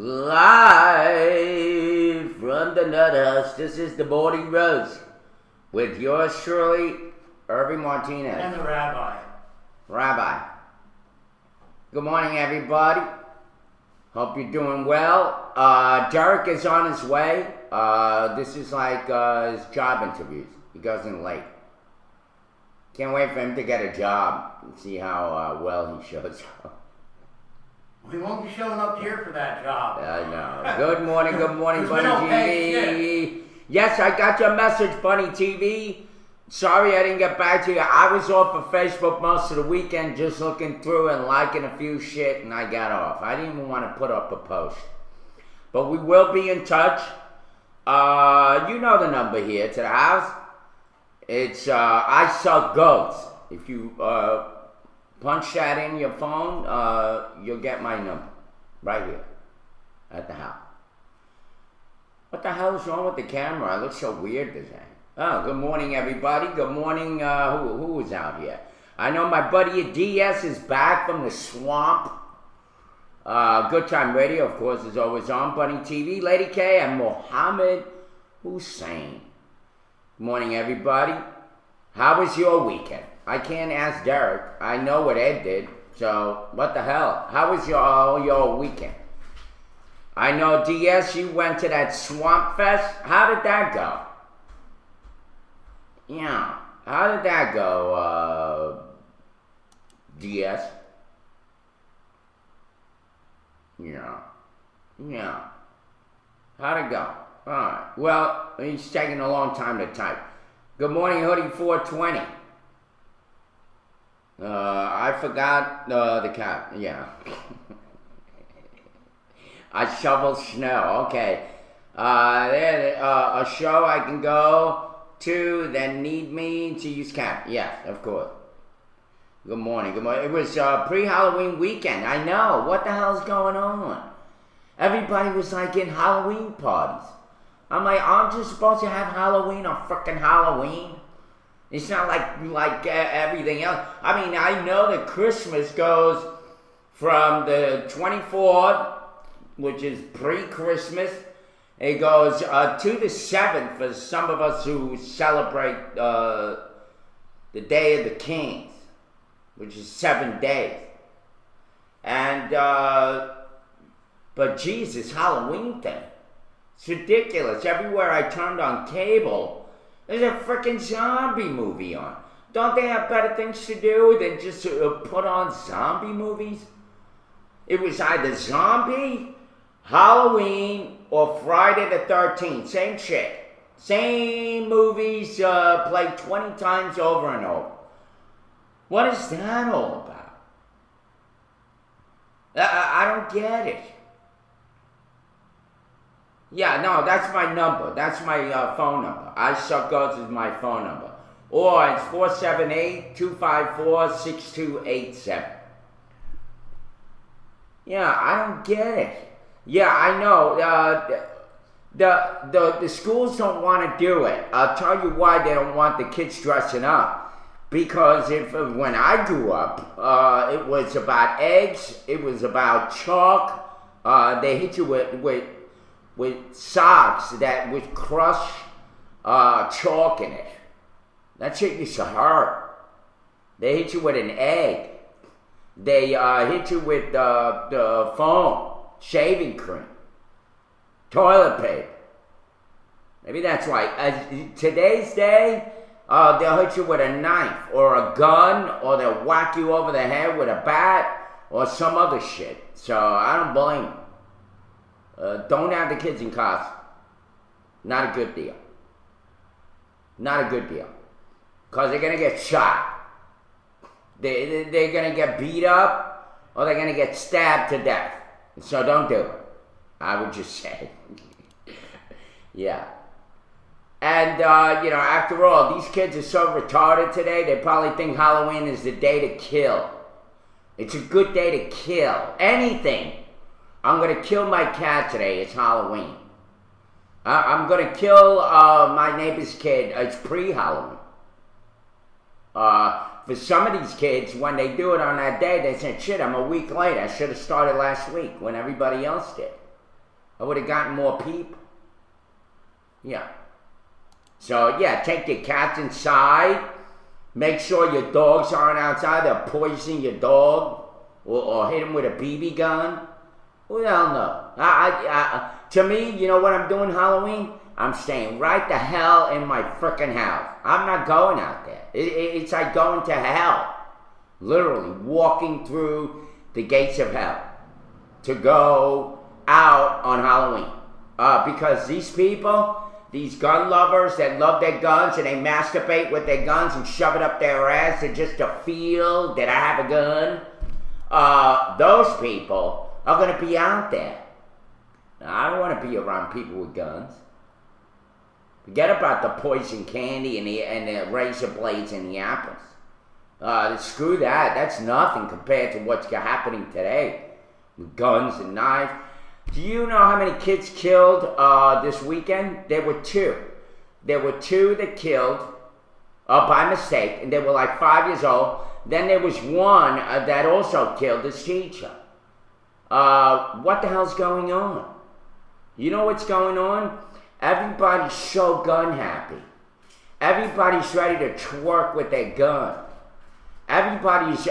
Live from the Nut House, this is the Morning Rose with yours truly, Irving Martinez. And the Rabbi. Rabbi. Good morning, everybody. Hope you're doing well. Derek is on his way. This is like his job interviews. He goes in late. Can't wait for him to get a job and see how well he shows up. We won't be showing up here for that job. I know. Good morning, Bunny TV. Yes, I got your message, Bunny TV. Sorry I didn't get back to you. I was off of Facebook most of the weekend just looking through and liking a few shit, and I got off. I didn't even want to put up a post. But we will be in touch. You know the number here to the house. It's I Suck Goats. If you punch that in your phone, you'll get my number right here at the house. What the hell is wrong with the camera? I look so weird today. Oh, good morning, everybody. Good morning. Who is out here? I know my buddy DS is back from the swamp. Good Time Radio, of course, is always on. Bunny TV, Lady K, and Mohammed Hussein. Good morning, everybody. How was your weekend? I can't ask Derek. I know what Ed did. So, what the hell? How was your weekend? I know, DS, you went to that Swamp Fest. How did that go? Yeah. How did that go, DS? Yeah. How'd it go? Alright. Well, he's taking a long time to type. Good morning, Hoodie 420. I forgot the cat. Yeah. I shovel snow. Okay. A show I can go to that need me to use cat. Yes, of course. Good morning. Good morning. It was pre-Halloween weekend. I know. What the hell's going on? Everybody was like in Halloween parties. I'm like, aren't you supposed to have Halloween on frickin' Halloween? It's not like everything else. I mean, I know that Christmas goes from the 24th, which is pre-Christmas. It goes to the 7th for some of us who celebrate the Day of the Kings, which is 7 days. And, but Jesus, Halloween thing. It's ridiculous. Everywhere I turned on cable, there's a freaking zombie movie on. Don't they have better things to do than just put on zombie movies? It was either zombie, Halloween, or Friday the 13th. Same shit. Same movies played 20 times over and over. What is that all about? I don't get it. Yeah, no, that's my number. That's my phone number. I Suck Goats is my phone number. Or it's 478-254-6287. Yeah, I don't get it. Yeah, I know. The schools don't want to do it. I'll tell you why they don't want the kids dressing up. Because when I grew up, it was about eggs. It was about chalk. They hit you with socks that would crush chalk in it. That shit used to hurt. They hit you with an egg. They hit you with the foam, shaving cream, toilet paper. Maybe that's why. Today's day, they'll hit you with a knife or a gun, or they'll whack you over the head with a bat or some other shit. So I don't blame them. Don't have the kids in costume. Not a good deal. Not a good deal. Because they're going to get shot. They're going to get beat up, or they're going to get stabbed to death. So don't do it. I would just say. Yeah. And, after all, these kids are so retarded today, they probably think Halloween is the day to kill. It's a good day to kill. Anything. I'm going to kill my cat today. It's Halloween. I'm going to kill my neighbor's kid. It's pre-Halloween. For some of these kids, when they do it on that day, they say, shit, I'm a week late. I should have started last week when everybody else did. I would have gotten more people. Yeah. So, yeah, take your cats inside. Make sure your dogs aren't outside. They'll poison your dog. Or hit him with a BB gun. Who the hell knows? To me, you know what I'm doing Halloween? I'm staying right the hell in my frickin' house. I'm not going out there. It's like going to hell. Literally walking through the gates of hell to go out on Halloween. Because these people, these gun lovers that love their guns and they masturbate with their guns and shove it up their ass just to feel that I have a gun, those people are going to be out there. Now, I don't want to be around people with guns. Forget about the poison candy and the razor blades and the apples. Screw that. That's nothing compared to what's happening today with guns and knives. Do you know how many kids killed this weekend? There were 2. There were 2 that killed by mistake, and they were like 5 years old. Then there was one that also killed his teacher. What the hell's going on? You know what's going on? Everybody's so gun happy. Everybody's ready to twerk with their gun. Everybody's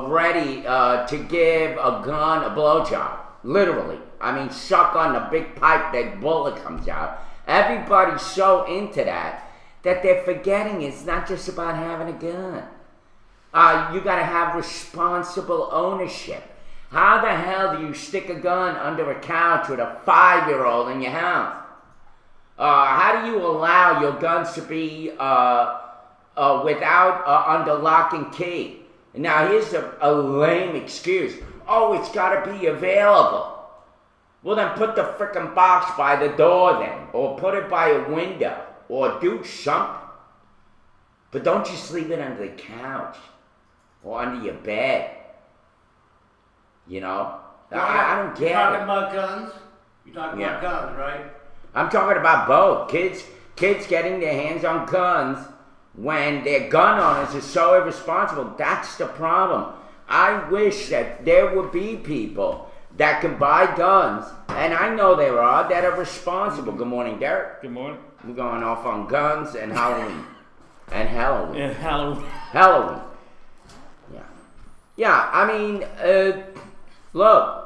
ready to give a gun a blowjob. Literally. I mean, suck on the big pipe that bullet comes out. Everybody's so into that they're forgetting it's not just about having a gun. You gotta have responsible ownership. How the hell do you stick a gun under a couch with a 5-year-old in your house? How do you allow your guns to be without under lock and key? Now here's a lame excuse. Oh, it's gotta be available. Well then put the frickin' box by the door then, or put it by a window, or do something. But don't just leave it under the couch, or under your bed. You know? I don't get it. You're talking about guns? You're talking about guns, right? I'm talking about both. Kids getting their hands on guns when their gun owners are so irresponsible. That's the problem. I wish that there would be people that can buy guns, and I know there are, that are responsible. Good morning, Derek. Good morning. We're going off on guns and Halloween. And Halloween. Yeah, Halloween. Halloween. Yeah. Yeah, I mean, look.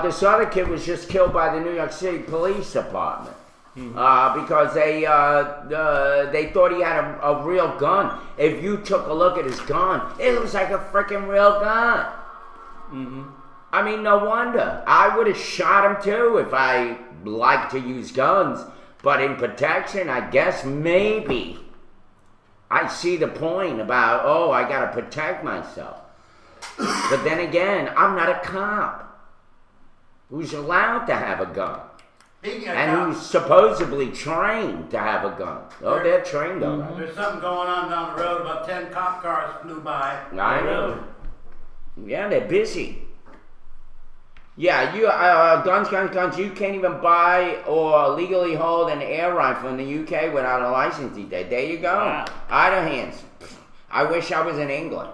This other kid was just killed by the New York City Police Department because they thought he had a real gun. If you took a look at his gun, it looks like a freaking real gun. Mm-hmm. I mean, no wonder. I would have shot him too if I liked to use guns. But in protection, I guess maybe I see the point about, oh, I got to protect myself. But then again, I'm not a cop who's allowed to have a gun, and who's supposedly trained to have a gun. Oh, they're trained on that. There's something going on down the road. About 10 cop cars flew by. I know. Yeah, they're busy. Yeah, you guns. You can't even buy or legally hold an air rifle in the UK without a license these days. There you go. Wow. Idle hands. I wish I was in England.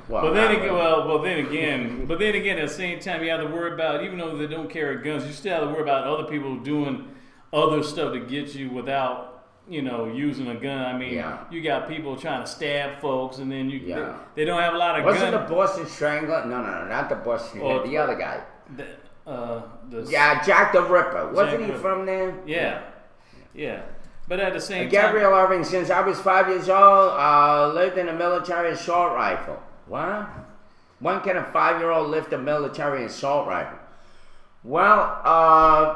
But then again, at the same time, you have to worry about, even though they don't carry guns, you still have to worry about other people doing other stuff to get you without, using a gun. I mean, you got people trying to stab folks, and then they don't have a lot of guns. Wasn't the Boston Strangler? No, not the Boston Strangler. The other guy. Jack the Ripper. Wasn't he from there? Yeah. But at the same time, Gabriel Irving, since I was 5 years old, lived in a military assault rifle. What? When can a 5-year-old lift a military assault rifle? Well,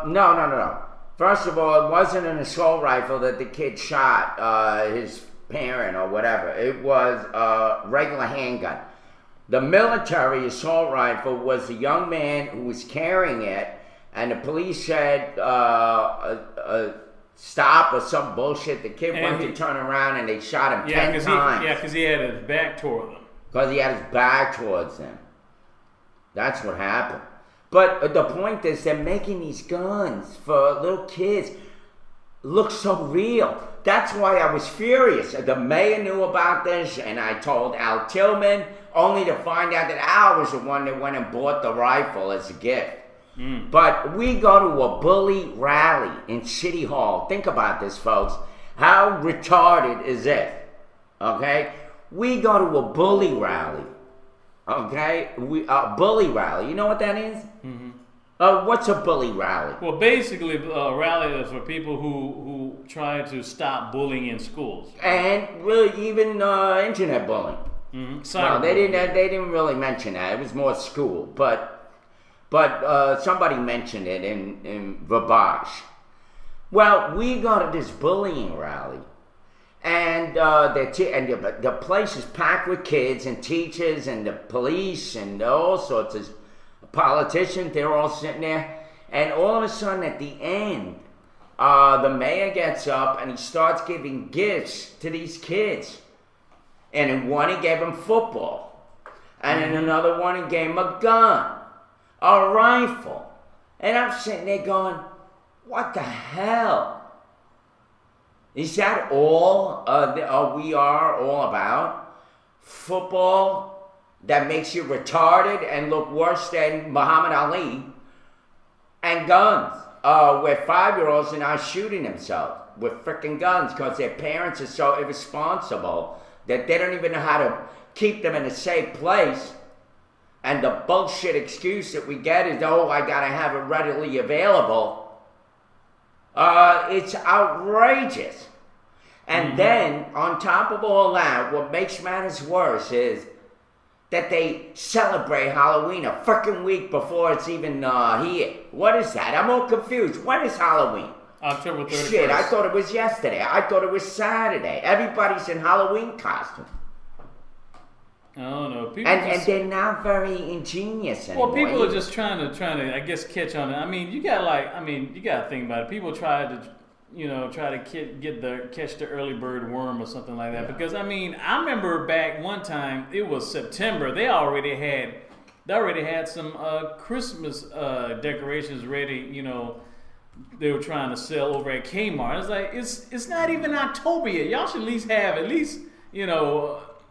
no. First of all, it wasn't an assault rifle that the kid shot his parent or whatever. It was a regular handgun. The military assault rifle was a young man who was carrying it, and the police said stop or some bullshit. The kid went to turn around and they shot him 10 times. Because he had his back toward them. Because he had his back towards them. That's what happened. But the point is, they're making these guns for little kids look so real. That's why I was furious. The mayor knew about this, and I told Al Tillman, only to find out that Al was the one that went and bought the rifle as a gift. But we go to a bully rally in City Hall. Think about this, folks. How retarded is it? Okay? We go to a bully rally. Okay? Bully rally. You know what that is? What's a bully rally? Well, basically, a rally is for people who try to stop bullying in schools. And really even internet bullying. Well, they didn't really mention that. It was more school. But somebody mentioned it in Verbache. Well, we go to this bullying rally, and the place is packed with kids and teachers and the police and all sorts of politicians. They're all sitting there, and all of a sudden at the end, the mayor gets up and he starts giving gifts to these kids. And in one he gave them football, and in another one he gave them a gun, a rifle, and I'm sitting there going, what the hell? Is that all we are all about? Football that makes you retarded and look worse than Muhammad Ali, and guns where 5-year-olds are now shooting themselves with freaking guns because their parents are so irresponsible that they don't even know how to keep them in a safe place. And the bullshit excuse that we get is, oh, I gotta have it readily available. It's outrageous. And then, on top of all that, what makes matters worse is that they celebrate Halloween a freaking week before it's even here. What is that? I'm all confused. When is Halloween? October 31st. Shit, I thought it was yesterday. I thought it was Saturday. Everybody's in Halloween costume. I don't know. And they're not very ingenious anymore. Well, people are just trying to, I guess, catch on. I mean, you gotta think about it. People try to catch the early bird worm or something like that. Yeah. Because I remember back one time, it was September. They already had some Christmas decorations ready. They were trying to sell over at Kmart. It's like it's not even October yet. Y'all should have at least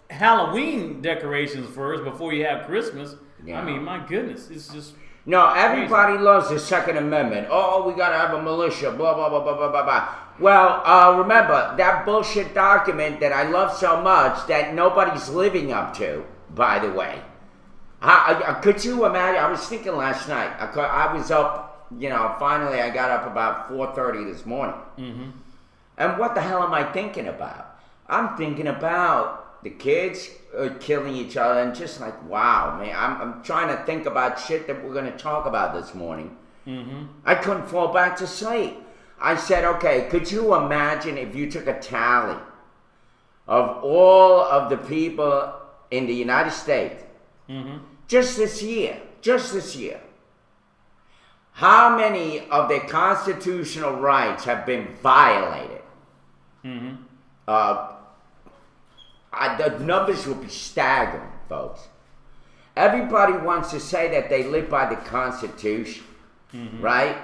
Halloween decorations first before you have Christmas. Yeah. I mean, my goodness, it's just no. Everybody loves the Second Amendment. Oh, we gotta have a militia. Blah blah blah blah blah blah blah. Well, remember that bullshit document that I love so much that nobody's living up to. By the way, could you imagine? I was thinking last night. I was up. Finally I got up about 4:30 this morning. And what the hell am I thinking about? I'm thinking about the kids killing each other and just like, wow, man, I'm trying to think about shit that we're going to talk about this morning. I couldn't fall back to sleep. I said, okay, could you imagine if you took a tally of all of the people in the United States just this year, how many of their constitutional rights have been violated? The numbers will be staggering, folks. Everybody wants to say that they live by the Constitution, right?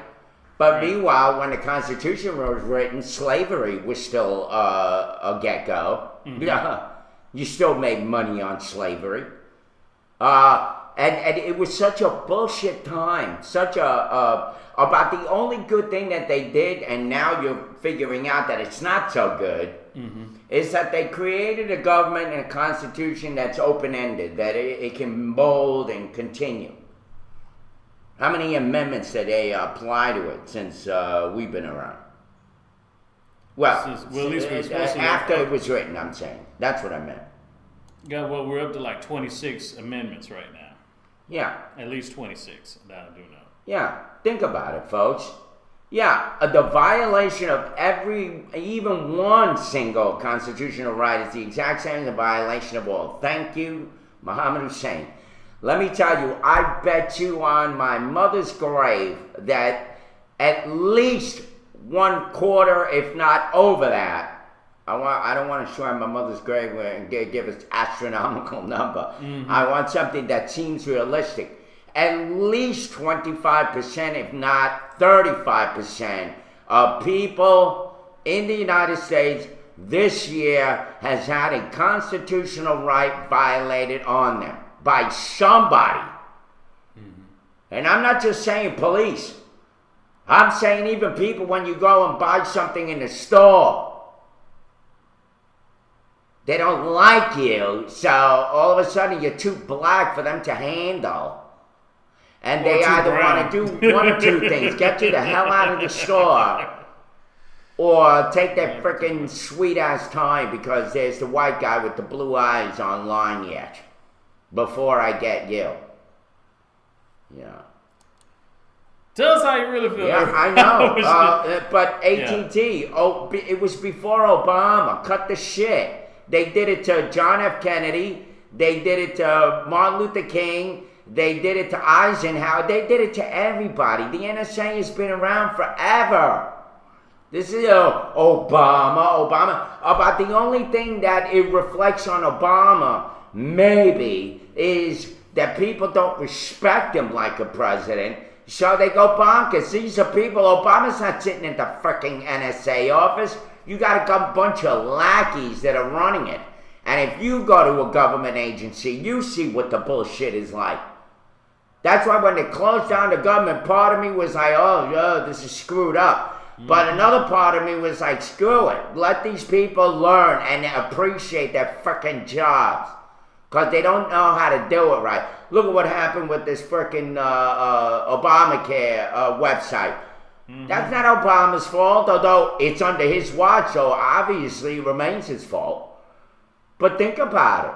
But meanwhile, when the Constitution was written, slavery was still a get-go. You still made money on slavery. And it was such a bullshit time, about the only good thing that they did, and now you're figuring out that it's not so good, is that they created a government and a constitution that's open-ended, that it can mold and continue. How many amendments did they apply to it since we've been around? Well, at least after it was written, I'm saying. That's what I meant. Yeah, well, we're up to like 26 amendments right now. Yeah. At least 26, that I do know. Yeah, think about it, folks. Yeah, the violation of even one single constitutional right is the exact same as the violation of all. Thank you, Muhammad Hussein. Let me tell you, I bet you on my mother's grave that at least 1/4, if not over that, I don't want to show my mother's grave and give an astronomical number. I want something that seems realistic. At least 25%, if not 35%, of people in the United States this year has had a constitutional right violated on them by somebody. And I'm not just saying police. I'm saying even people when you go and buy something in the store. They don't like you, so all of a sudden you're too black for them to handle. And they either want to do one or two things. Get you the hell out of the store. Or take that freaking sweet-ass time because there's the white guy with the blue eyes online yet. Before I get you. Yeah. Tell us how you really feel. Yeah, I know. But AT&T, it was before Obama. Cut the shit. They did it to John F. Kennedy. They did it to Martin Luther King. They did it to Eisenhower. They did it to everybody. The NSA has been around forever. This is Obama. About the only thing that it reflects on Obama, maybe, is that people don't respect him like a president. So they go bonkers. These are people, Obama's not sitting in the freaking NSA office. You got a bunch of lackeys that are running it. And if you go to a government agency, you see what the bullshit is like. That's why when they closed down the government, part of me was like, oh, this is screwed up. But another part of me was like, screw it. Let these people learn and appreciate their freaking jobs. Because they don't know how to do it right. Look at what happened with this freaking Obamacare website. That's not Obama's fault, although it's under his watch, so obviously it remains his fault. But think about it.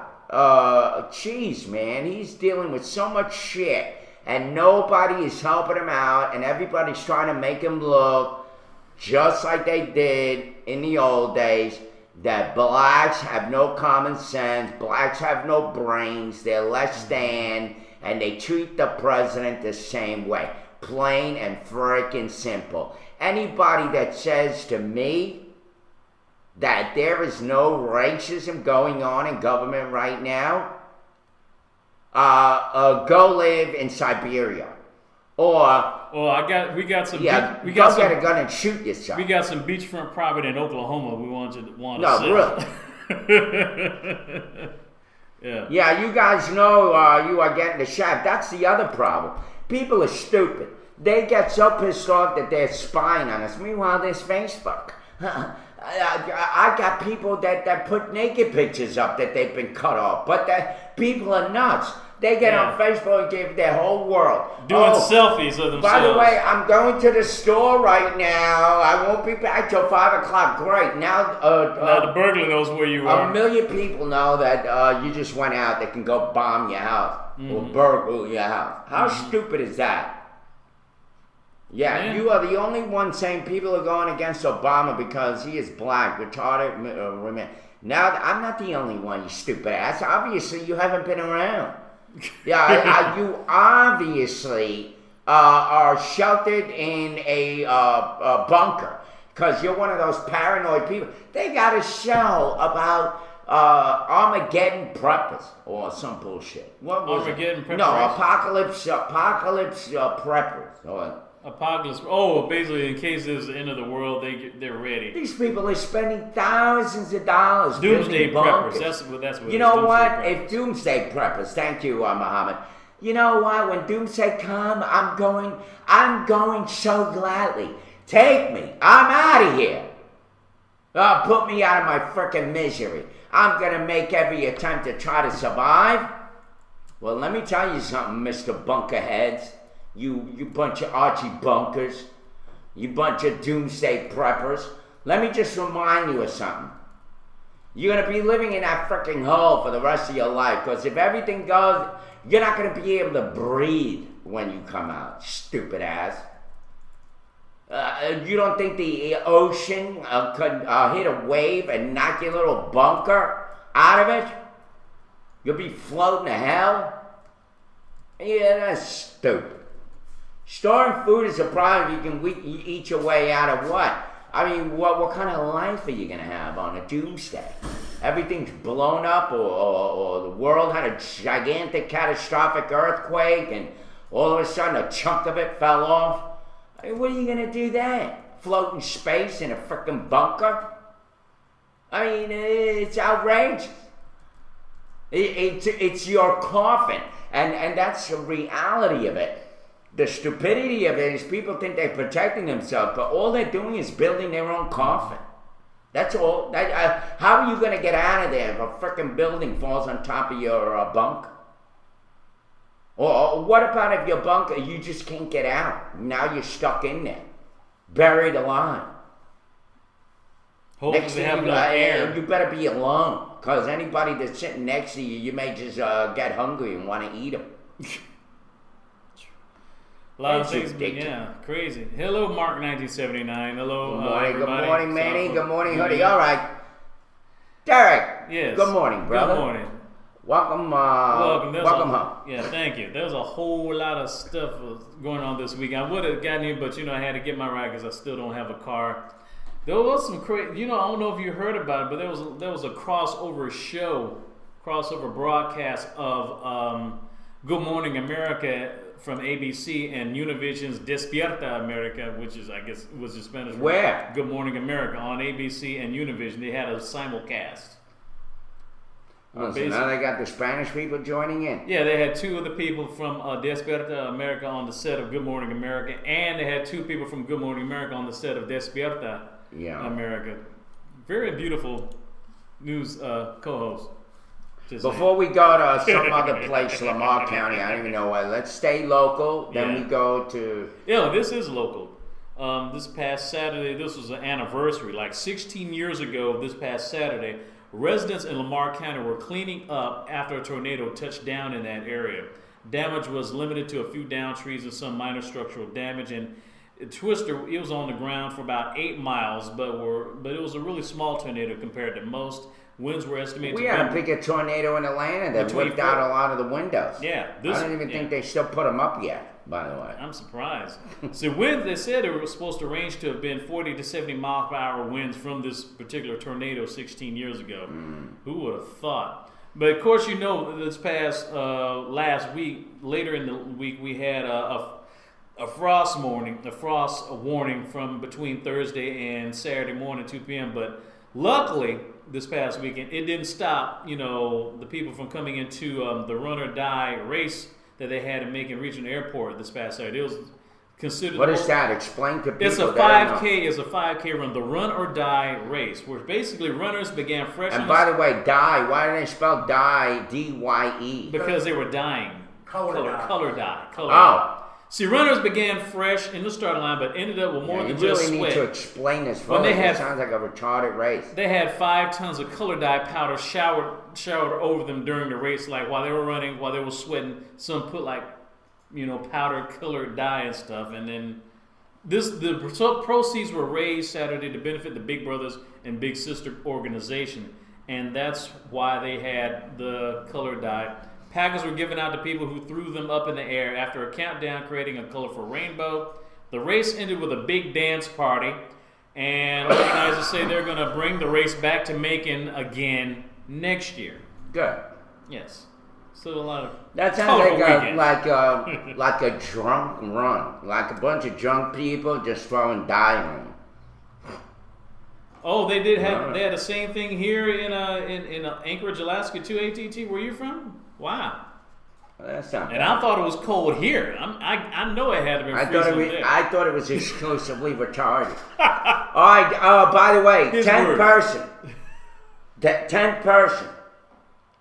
Jeez, man, he's dealing with so much shit, and nobody is helping him out, and everybody's trying to make him look just like they did in the old days, that blacks have no common sense, blacks have no brains, they're less than, and they treat the president the same way. Plain and freaking simple. Anybody that says to me that there is no racism going on in government right now, go live in Siberia. We got some. Yeah, we got get a gun and shoot yourself. We got some beachfront property in Oklahoma. We want to No, sell. really. Yeah. Yeah, you guys know you are getting the shot. That's the other problem. People are stupid. They get so pissed off that they're spying on us. Meanwhile, there's Facebook. I got people that put naked pictures up that they've been cut off. But people are nuts. They get on Facebook and give their whole world. Doing selfies of themselves. By the way, I'm going to the store right now. I won't be back till 5 o'clock. Great. Now the burglar knows where you are. 1 million people know that you just went out. They can go bomb your house or burgle your house. How stupid is that? Yeah, you are the only one saying people are going against Obama because he is black, retarded, Now, I'm not the only one, you stupid ass. Obviously, you haven't been around. Yeah, you obviously are sheltered in a bunker because you're one of those paranoid people. They got a show about Armageddon preppers or some bullshit. What was Armageddon preppers? No, apocalypse preppers. Or, Apocalypse. Oh, basically, in case there's the end of the world, they're ready. These people are spending thousands of dollars. Doomsday preppers. Bunkers. That's what. You know what? Preppers. If doomsday preppers, thank you, Muhammad. You know what? When doomsday come, I'm going so gladly. Take me. I'm out of here. Put me out of my frickin' misery. I'm gonna make every attempt to try to survive. Well, let me tell you something, Mr. Bunkerheads. You bunch of Archie bunkers. You bunch of doomsday preppers. Let me just remind you of something. You're going to be living in that freaking hole for the rest of your life. Because if everything goes, you're not going to be able to breathe when you come out. Stupid ass. You don't think the ocean could hit a wave and knock your little bunker out of it? You'll be floating to hell? Yeah, that's stupid. Storing food is a problem. You can eat your way out of what? I mean, what kind of life are you going to have on a doomsday? Everything's blown up or the world had a gigantic catastrophic earthquake and all of a sudden a chunk of it fell off. I mean, what are you going to do then? Float in space in a frickin' bunker? I mean, it's outrageous. It's your coffin. And that's the reality of it. The stupidity of it is people think they're protecting themselves, but all they're doing is building their own coffin. That's all. How are you going to get out of there if a freaking building falls on top of your bunk? Or what about if your bunker, you just can't get out? Now you're stuck in there, buried alive. Hopefully Next they thing have enough air. you better be alone, because anybody that's sitting next to you, you may just get hungry and want to eat them. A lot of It's things, ridiculous. yeah, crazy. Hello, Mark 1979. Hello, Good morning, everybody. good morning, Manny. Sorry for- Good morning, Hoodie. All right. Derek. Yes. Good morning, brother. Good morning. Welcome, Welcome. welcome home. Yeah, thank you. There was a whole lot of stuff going on this week. I would have gotten here, but I had to get my ride because I still don't have a car. There was some crazy. I don't know if you heard about it, but there was a crossover broadcast of Good Morning America from ABC and Univision's Despierta America, which is, I guess, was the Spanish word. Where? Good Morning America on ABC and Univision. They had a simulcast. Oh, so now they got the Spanish people joining in. Yeah, they had two of the people from Despierta America on the set of Good Morning America, and they had two people from Good Morning America on the set of Despierta America. Very beautiful news co-host. Before we go to some other place, Lamar County, I don't even know where. Let's stay local. Then we go to. Yeah, this is local. This past Saturday, this was an anniversary. Like 16 years ago, this past Saturday, residents in Lamar County were cleaning up after a tornado touched down in that area. Damage was limited to a few downed trees and some minor structural damage. And Twister, it was on the ground for about 8 miles, but it was a really small tornado compared to most. Winds were estimated. We had a bigger tornado in Atlanta that whipped out a lot of the windows. Yeah, I don't even think they still put them up yet. By the way, I'm surprised. So winds, they said it was supposed to range to have been 40 to 70 mile per hour winds from this particular tornado 16 years ago. Who would have thought? But of course, this past last week, later in the week, we had a frost warning from between Thursday and Saturday morning, 2 p.m. But luckily, this past weekend, it didn't stop, the people from coming into the run or die race that they had in Macon Regional Airport this past Saturday. It was considered. What is that? Explain to people. It's a 5K. It's a 5K run, the run or die race, where basically runners began fresh. And by the way, die. Why do they spell die? D-Y-E. Because they were dying. Color dye. Oh. See, runners began fresh in the starting line, but ended up with more than just sweat. You really need to explain this for us. It sounds like a retarded race. They had 5 tons of color dye powder showered over them during the race, like while they were running, while they were sweating. Some put powder colored dye and stuff, and then the proceeds were raised Saturday to benefit the Big Brothers and Big Sister organization, and that's why they had the color dye. Packages were given out to people who threw them up in the air after a countdown creating a colorful rainbow. The race ended with a big dance party, and organizers say they're going to bring the race back to Macon again next year. Good. Yes. So a lot of that sounds like a drunk run, like a bunch of drunk people just throwing dye on them. Oh, they did have they had the same thing here in Anchorage, Alaska too. ATT, where you from? Wow. That's not and I thought it was cold here. I know it had to be freezing there. I thought it was exclusively retarded. All right. By the way, 10 person.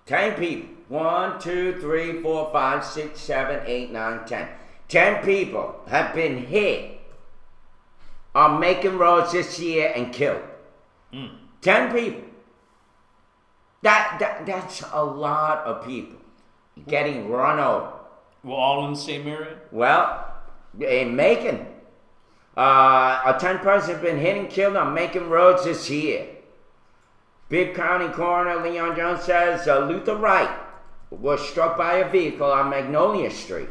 10 people. 1, 2, 3, 4, 5, 6, 7, 8, 9, 10. 10 people have been hit on Macon roads this year and killed. 10 people. That's a lot of people getting run over. Well, all in the same area? Well, in Macon. A 10 person have been hit and killed on Macon roads this year. Bibb County Coroner Leon Jones says Luther Wright was struck by a vehicle on Magnolia Street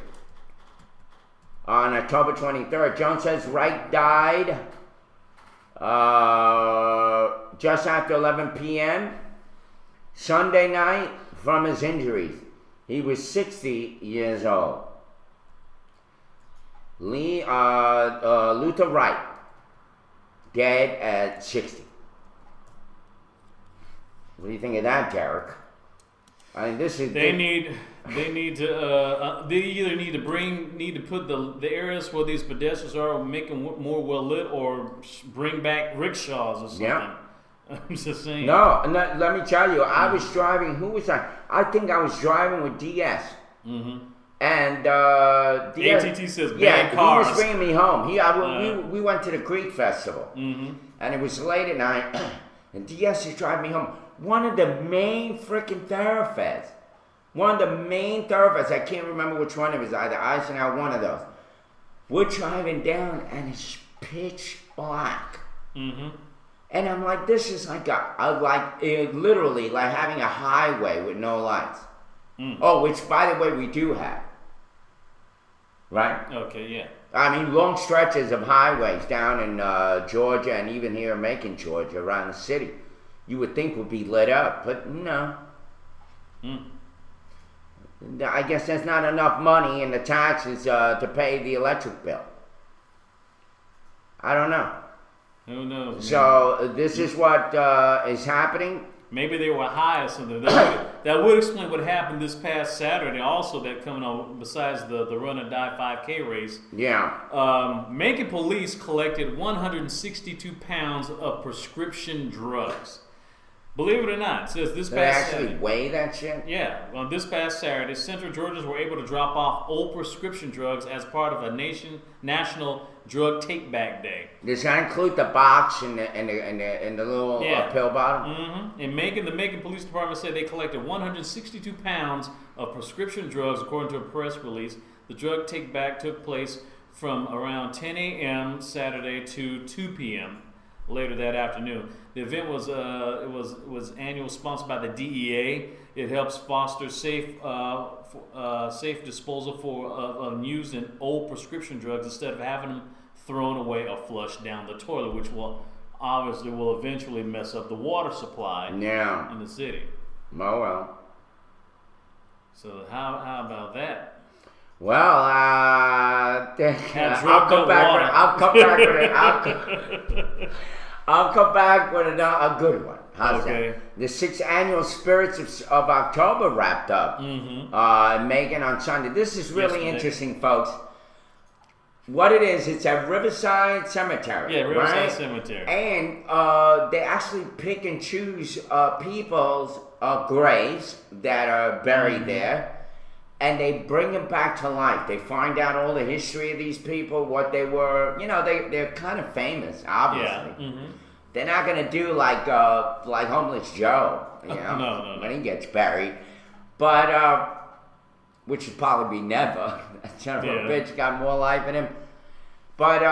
on October 23rd. Jones says Wright died just after 11 p.m. Sunday night from his injuries. He was 60 years old. Luther Wright, dead at 60. What do you think of that, Derek? I mean, this is They need to they either need to put the areas where these pedestrians are, make them more well lit, or bring back rickshaws or something. Yeah. I'm just saying. No, let me tell you, I was driving. Who was I? I think I was driving with DS. Mm-hmm. And DS, ATT says ban yeah, cars. he was bringing me home. We went to the Greek festival, and it was late at night, and DS is driving me home. One of the main freaking thoroughfares. I can't remember which one it was, either Eisenhower, one of those. We're driving down, and it's pitch black. Mm-hmm. And I'm like, this is like literally like having a highway with no lights. Oh, which, by the way, we do have. Right? Okay, yeah. I mean, long stretches of highways down in Georgia and even here in Macon, Georgia, around the city, you would think would be lit up, but no. I guess there's not enough money in the taxes to pay the electric bill. I don't know. Who knows? So this is what is happening. Maybe they were high or something. That would explain what happened this past Saturday. Also, that coming on besides the Run or Die 5K race. Yeah. Macon police collected 162 pounds of prescription drugs. Believe it or not, it says this They past actually Saturday. weigh that shit? Yeah, on this past Saturday, Central Georgians were able to drop off old prescription drugs as part of a national drug take-back day. Does that include the box and the little pill bottle? Mm-hmm. In Macon, the Macon Police Department said they collected 162 pounds of prescription drugs, according to a press release. The drug take-back took place from around 10 a.m. Saturday to 2 p.m. later that afternoon. The event was annual, sponsored by the DEA. It helps foster safe disposal of used and old prescription drugs instead of having them thrown away or flushed down the toilet, which will eventually mess up the water supply in the city. Oh well. So how about that? Well, I'll come back with a good one. How's that? The 6th annual Spirits of October wrapped up. Macon on Sunday. This is really interesting, folks. What it is, it's at Riverside Cemetery. Yeah, Riverside right? Cemetery. And they actually pick and choose people's graves that are buried there. And they bring them back to life. They find out all the history of these people, what they were. You know, they're kind of famous, obviously. Yeah. They're not gonna do like Homeless Joe, you know, no. when he gets buried. But which would probably be never. That son of a bitch got more life in him. But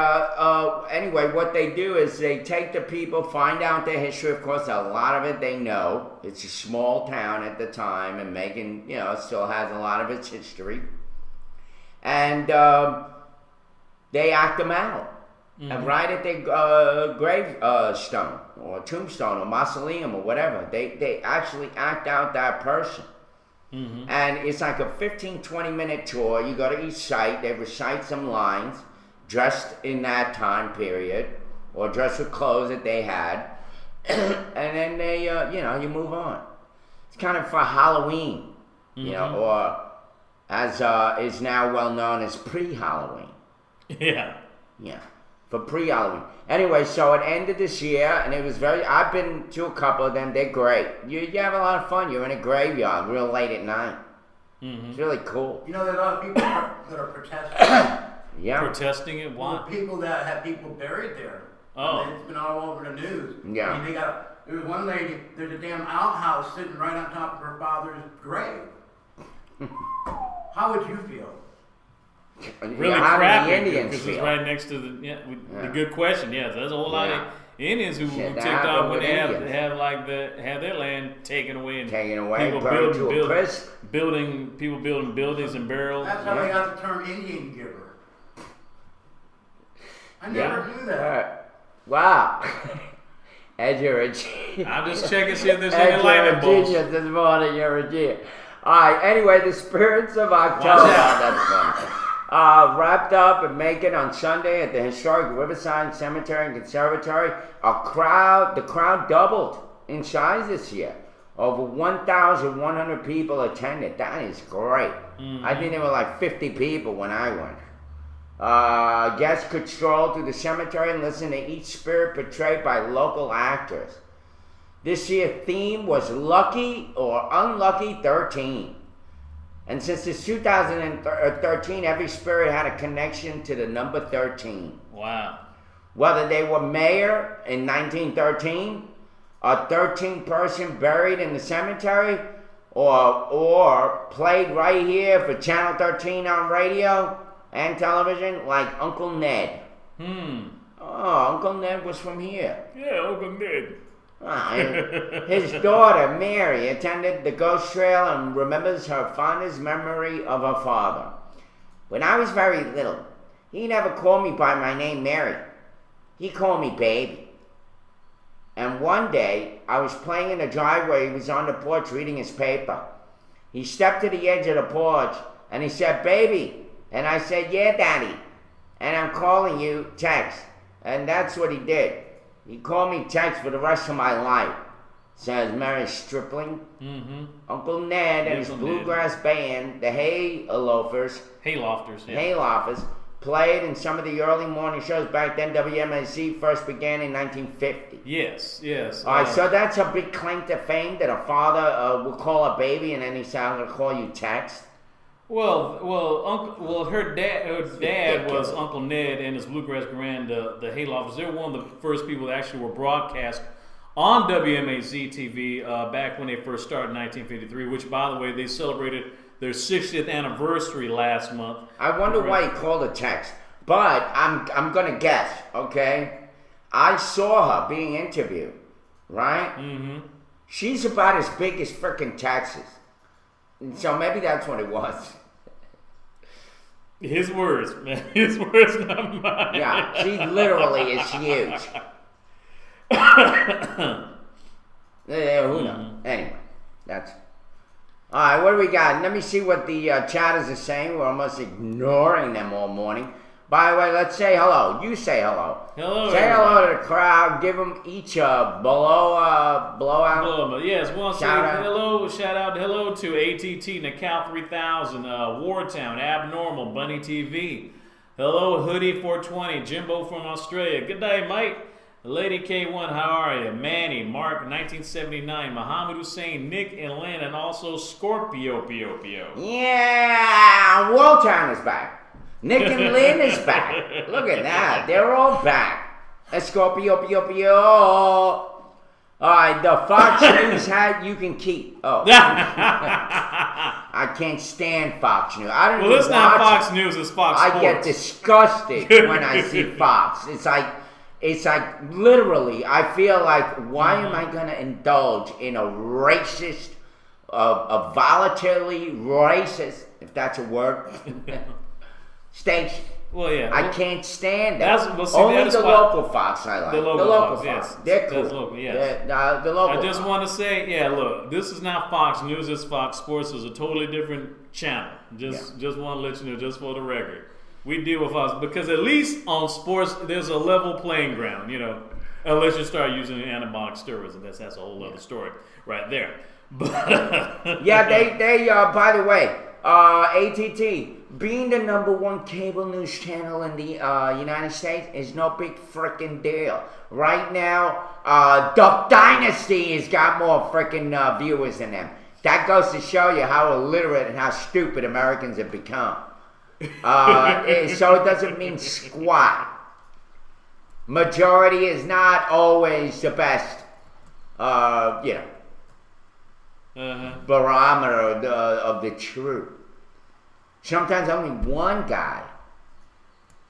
anyway, what they do is they take the people, find out their history. Of course, a lot of it they know. It's a small town at the time, and Macon, you know, still has a lot of its history. And they act them out. And right at their gravestone or tombstone or mausoleum or whatever, they actually act out that person. And it's like a 15-20 minute tour. You go to each site, they recite some lines dressed in that time period or dressed with clothes that they had, and then they you move on. It's kind of for Halloween, you know, or as is now well known as pre-Halloween. Yeah, for pre-Halloween. Anyway, so it ended this year, and it was I've been to a couple of them. They're great. You have a lot of fun. You're in a graveyard real late at night. It's really cool. You know, there's a lot of people that are protesting. Protesting it? Why? People that have people buried there. Oh. It's been all over the news. Yeah. I mean, there was one lady, there's a damn outhouse sitting right on top of her father's grave. How would you feel? Really crappy, because it's right next to the good question. Yeah, there's a whole lot of Indians who ticked off when they have their land taken away and people building buildings and barrels. That's how they got the term Indian giver. I never knew that. Wow. Ed, you're a genius. I'm just checking see if there's any lightning bolts. This morning, you're a genius. All right. Anyway, the Spirits of October. That's fun. Wrapped up in Macon on Sunday at the historic Riverside Cemetery and Conservatory. The crowd doubled in size this year. Over 1,100 people attended. That is great. I think there were like 50 people when I went. Guests could stroll through the cemetery and listen to each spirit portrayed by local actors. This year's theme was Lucky or Unlucky 13. And since it's 2013, every spirit had a connection to the number 13. Wow. Whether they were mayor in 1913, a 13th person buried in the cemetery, or played right here for Channel 13 on radio and television, like Uncle Ned. Oh, Uncle Ned was from here. Yeah, Uncle Ned. And his daughter, Mary, attended the Ghost Trail and remembers her fondest memory of her father. When I was very little, he never called me by my name, Mary. He called me baby. And one day, I was playing in the driveway. He was on the porch reading his paper. He stepped to the edge of the porch and he said, baby. And I said, yeah, daddy. And I'm calling you text. And that's what he did. He called me text for the rest of my life. Says Mary Stripling. Uncle Ned and his bluegrass band, the Haylofters, played in some of the early morning shows. Back then, WMAC first began in 1950. Yes. All right, so that's a big claim to fame that a father will call a baby and then he said, I'm going to call you text. Well, her dad was Uncle Ned and his bluegrass band, the Haylofters. They were one of the first people that actually were broadcast on WMAZ TV back when they first started in 1953, which, by the way, they celebrated their 60th anniversary last month. I wonder why he called it text. But I'm going to guess, okay? I saw her being interviewed, right? She's about as big as frickin' Texas. So maybe that's what it was. His words, man. His words, not mine. Yeah, she literally is huge. Who knows? Anyway, that's... All right, what do we got? Let me see what the chatters are saying. We're almost ignoring them all morning. By the way, let's say hello. You say hello. Hello. Say hello to the crowd. Give them each a blowout. Yes, want to say hello. Shout out, hello to ATT, Nacal 3000, Wartown, Abnormal, Bunny TV. Hello, Hoodie 420, Jimbo from Australia. Good day, Mike. Lady K1, how are you? Manny, Mark, 1979, Muhammad Hussein, Nick and Lynn, and also Scorpio Pio. Yeah, Wartown is back. Nick and Lynn is back. Look at that. They're all back. Scorpio Pio. All right, the Fox News hat you can keep. Oh. I can't stand Fox News. I don't Well, it's not Fox News, it's Fox Sports. I get disgusted when I see Fox. It's like literally, I feel like, why am I going to indulge in a racist, a volatilely racist, if that's a word, station? Well, yeah. I can't stand that. Only the local Fox I like. The local Fox. Yes. They're cool. That's local, yes. The local I just want to say, look, this is not Fox News, it's Fox Sports. It's a totally different channel. Just want to let you know, just for the record. We deal with Fox because at least on sports, there's a level playing ground, unless you start using anabolic steroids, and that's a whole other story right there. But yeah, they by the way, ATT being the #1 cable news channel in the United States is no big freaking deal. Right now, Duck Dynasty has got more freaking viewers than them. That goes to show you how illiterate and how stupid Americans have become. So it doesn't mean squat. Majority is not always the best, barometer of the truth. Sometimes only one guy,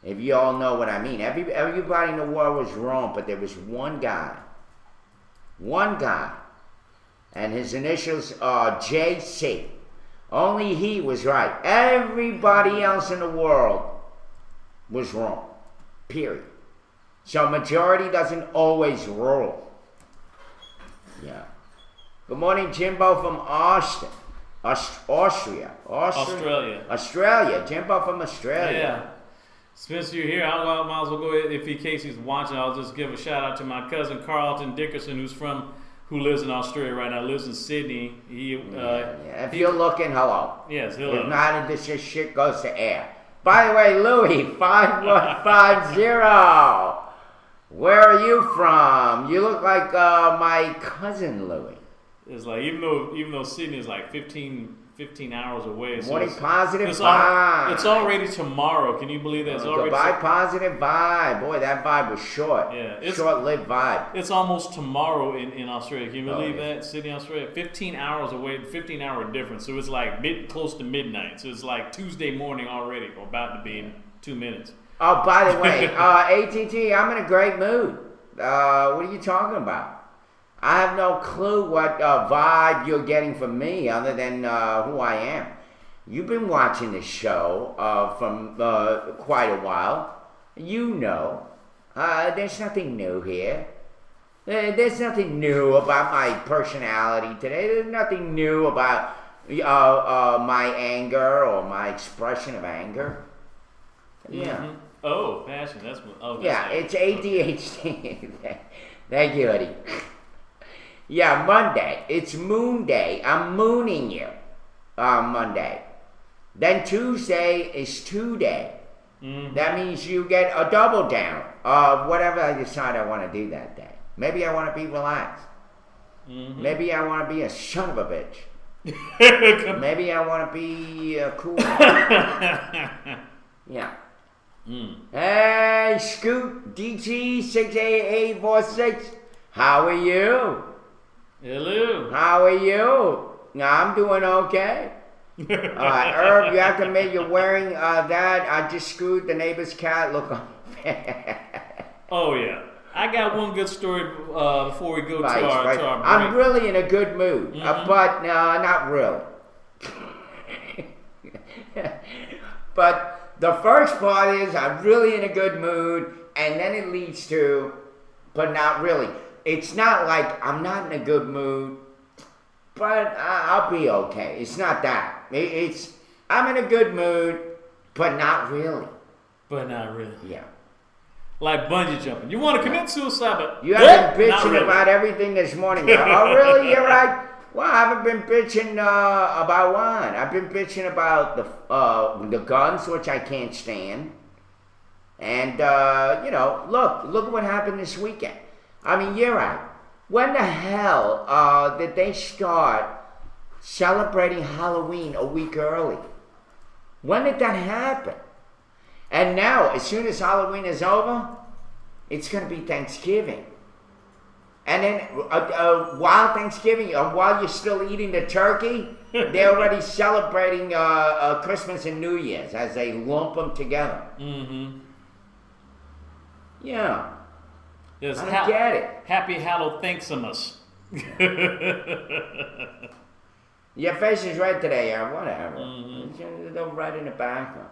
if you all know what I mean. Everybody in the world was wrong, but there was one guy, and his initials are JC. Only he was right. Everybody else in the world was wrong. Period. So majority doesn't always rule. Yeah. Good morning, Jimbo from Austin. Australia. Jimbo from Australia. Yeah. Since you're here, I might as well go ahead. In case he's watching, I'll just give a shout out to my cousin Carlton Dickerson, who's who lives in Australia right now, lives in Sydney. If you're looking, hello. Yes, hello. If not, this shit goes to air. By the way, Louis, 5150. Where are you from? You look like my cousin Louis. It's like even though Sydney is like 15 hours away. So positive vibe. It's already tomorrow. Can you believe that? It's already goodbye, positive vibe. Boy, that vibe was short. Yeah, short-lived vibe. It's almost tomorrow in Australia. Can you believe that? Sydney, Australia, 15 hours away, 15-hour difference. So it's like close to midnight. So it's like Tuesday morning already, or about to be in 2 minutes. Oh, by the way, ATT, I'm in a great mood. What are you talking about? I have no clue what vibe you're getting from me other than who I am. You've been watching this show from quite a while. You know. There's nothing new here. There's nothing new about my personality today. There's nothing new about my anger or my expression of anger. Yeah. Mm-hmm. Oh, passion. That's what. Oh, yeah, it's ADHD. Thank you, Eddie. Yeah, Monday. It's Moon Day. I'm mooning you Monday. Then Tuesday is 2 Day. Mm-hmm. That means you get a double down of whatever I decide I want to do that day. Maybe I want to be relaxed. Mm-hmm. Maybe I want to be a son of a bitch. Maybe I want to be cool. Yeah. Mm. Hey, Scoot DT68846. How are you? Hello. How are you? I'm doing okay. Herb, you have to admit you're wearing that. I just screwed the neighbor's cat. Look on. Oh, yeah. I got one good story before we go to our break. I'm really in a good mood, but not really. But the first part is I'm really in a good mood, and then it leads to, but not really. It's not like I'm not in a good mood, but I'll be okay. It's not that. It's I'm in a good mood, but not really. But not really. Yeah. Like bungee jumping. You want to commit suicide, but you have been bitching about everything this morning. Oh, really? You're right. Well, I haven't been bitching about one. I've been bitching about the guns, which I can't stand. And, look at what happened this weekend. I mean, you're right. When the hell did they start celebrating Halloween a week early? When did that happen? And now, as soon as Halloween is over, it's going to be Thanksgiving. And then while Thanksgiving, while you're still eating the turkey, they're already celebrating Christmas and New Year's as they lump them together. Mm-hmm. Yeah. Yes, I don't get it. Happy Halloweenxmas. Your face is red today, or whatever. Mm-hmm. They're red in the background.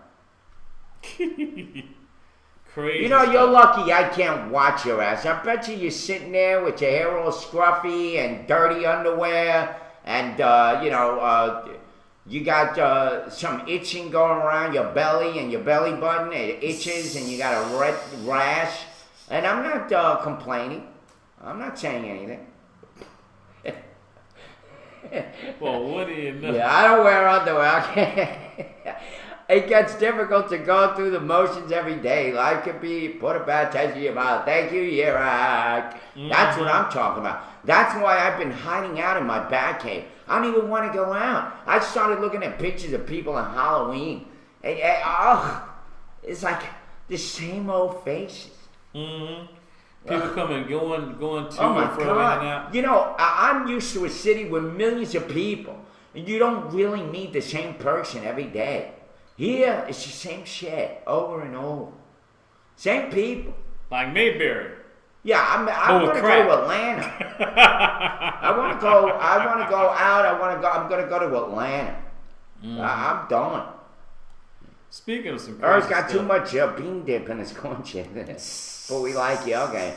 Crazy. You know, you're lucky I can't watch your ass. I bet you're sitting there with your hair all scruffy and dirty underwear, and you got some itching going around your belly and your belly button. It itches, and you got a red rash. And I'm not complaining. I'm not saying anything. Well, what do you know? Yeah, I don't wear underwear. It gets difficult to go through the motions every day. Life can be put a bad taste in your mouth. Thank you, you're right. That's what I'm talking about. That's why I've been hiding out in my bat cave. I don't even want to go out. I started looking at pictures of people on Halloween. It's like the same old faces. Mm-hmm. People coming, going to and fro, in and out. You know, I'm used to a city with millions of people. And you don't really meet the same person every day. Here, it's the same shit over and over. Same people. Like Mayberry. Yeah, I want to go to Atlanta. I want to go out. I'm going to go to Atlanta. I'm done. Speaking of some crazy Earth's got too much bean dip in his corn chip. But we like you, okay.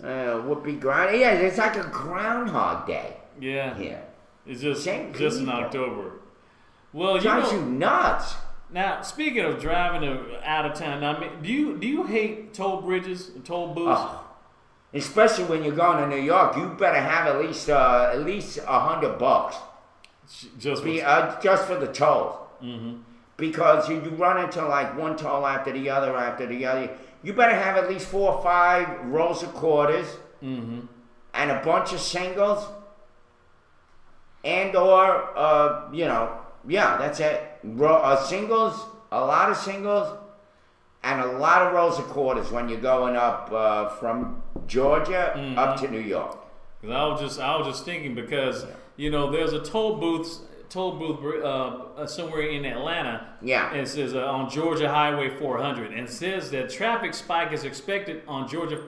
Whoopie ground. Yeah, it's like a Groundhog Day. Yeah. Yeah. It's just in October. Well, drives you nuts. Now, speaking of driving out of town, do you hate toll bridges and toll booths? Especially when you're going to New York, you better have at least $100 Just just for the tolls. Mm-hmm. Because you run into like one toll after the other, you better have at least 4 or 5 rolls of quarters Mm-hmm. and a bunch of singles, and or that's it. Singles, a lot of singles, and a lot of rolls of quarters when you're going up from Georgia up to New York. I was just thinking because there's a toll booth somewhere in Atlanta. Yeah. And it says on Georgia Highway 400, and it says that traffic spike is expected on Georgia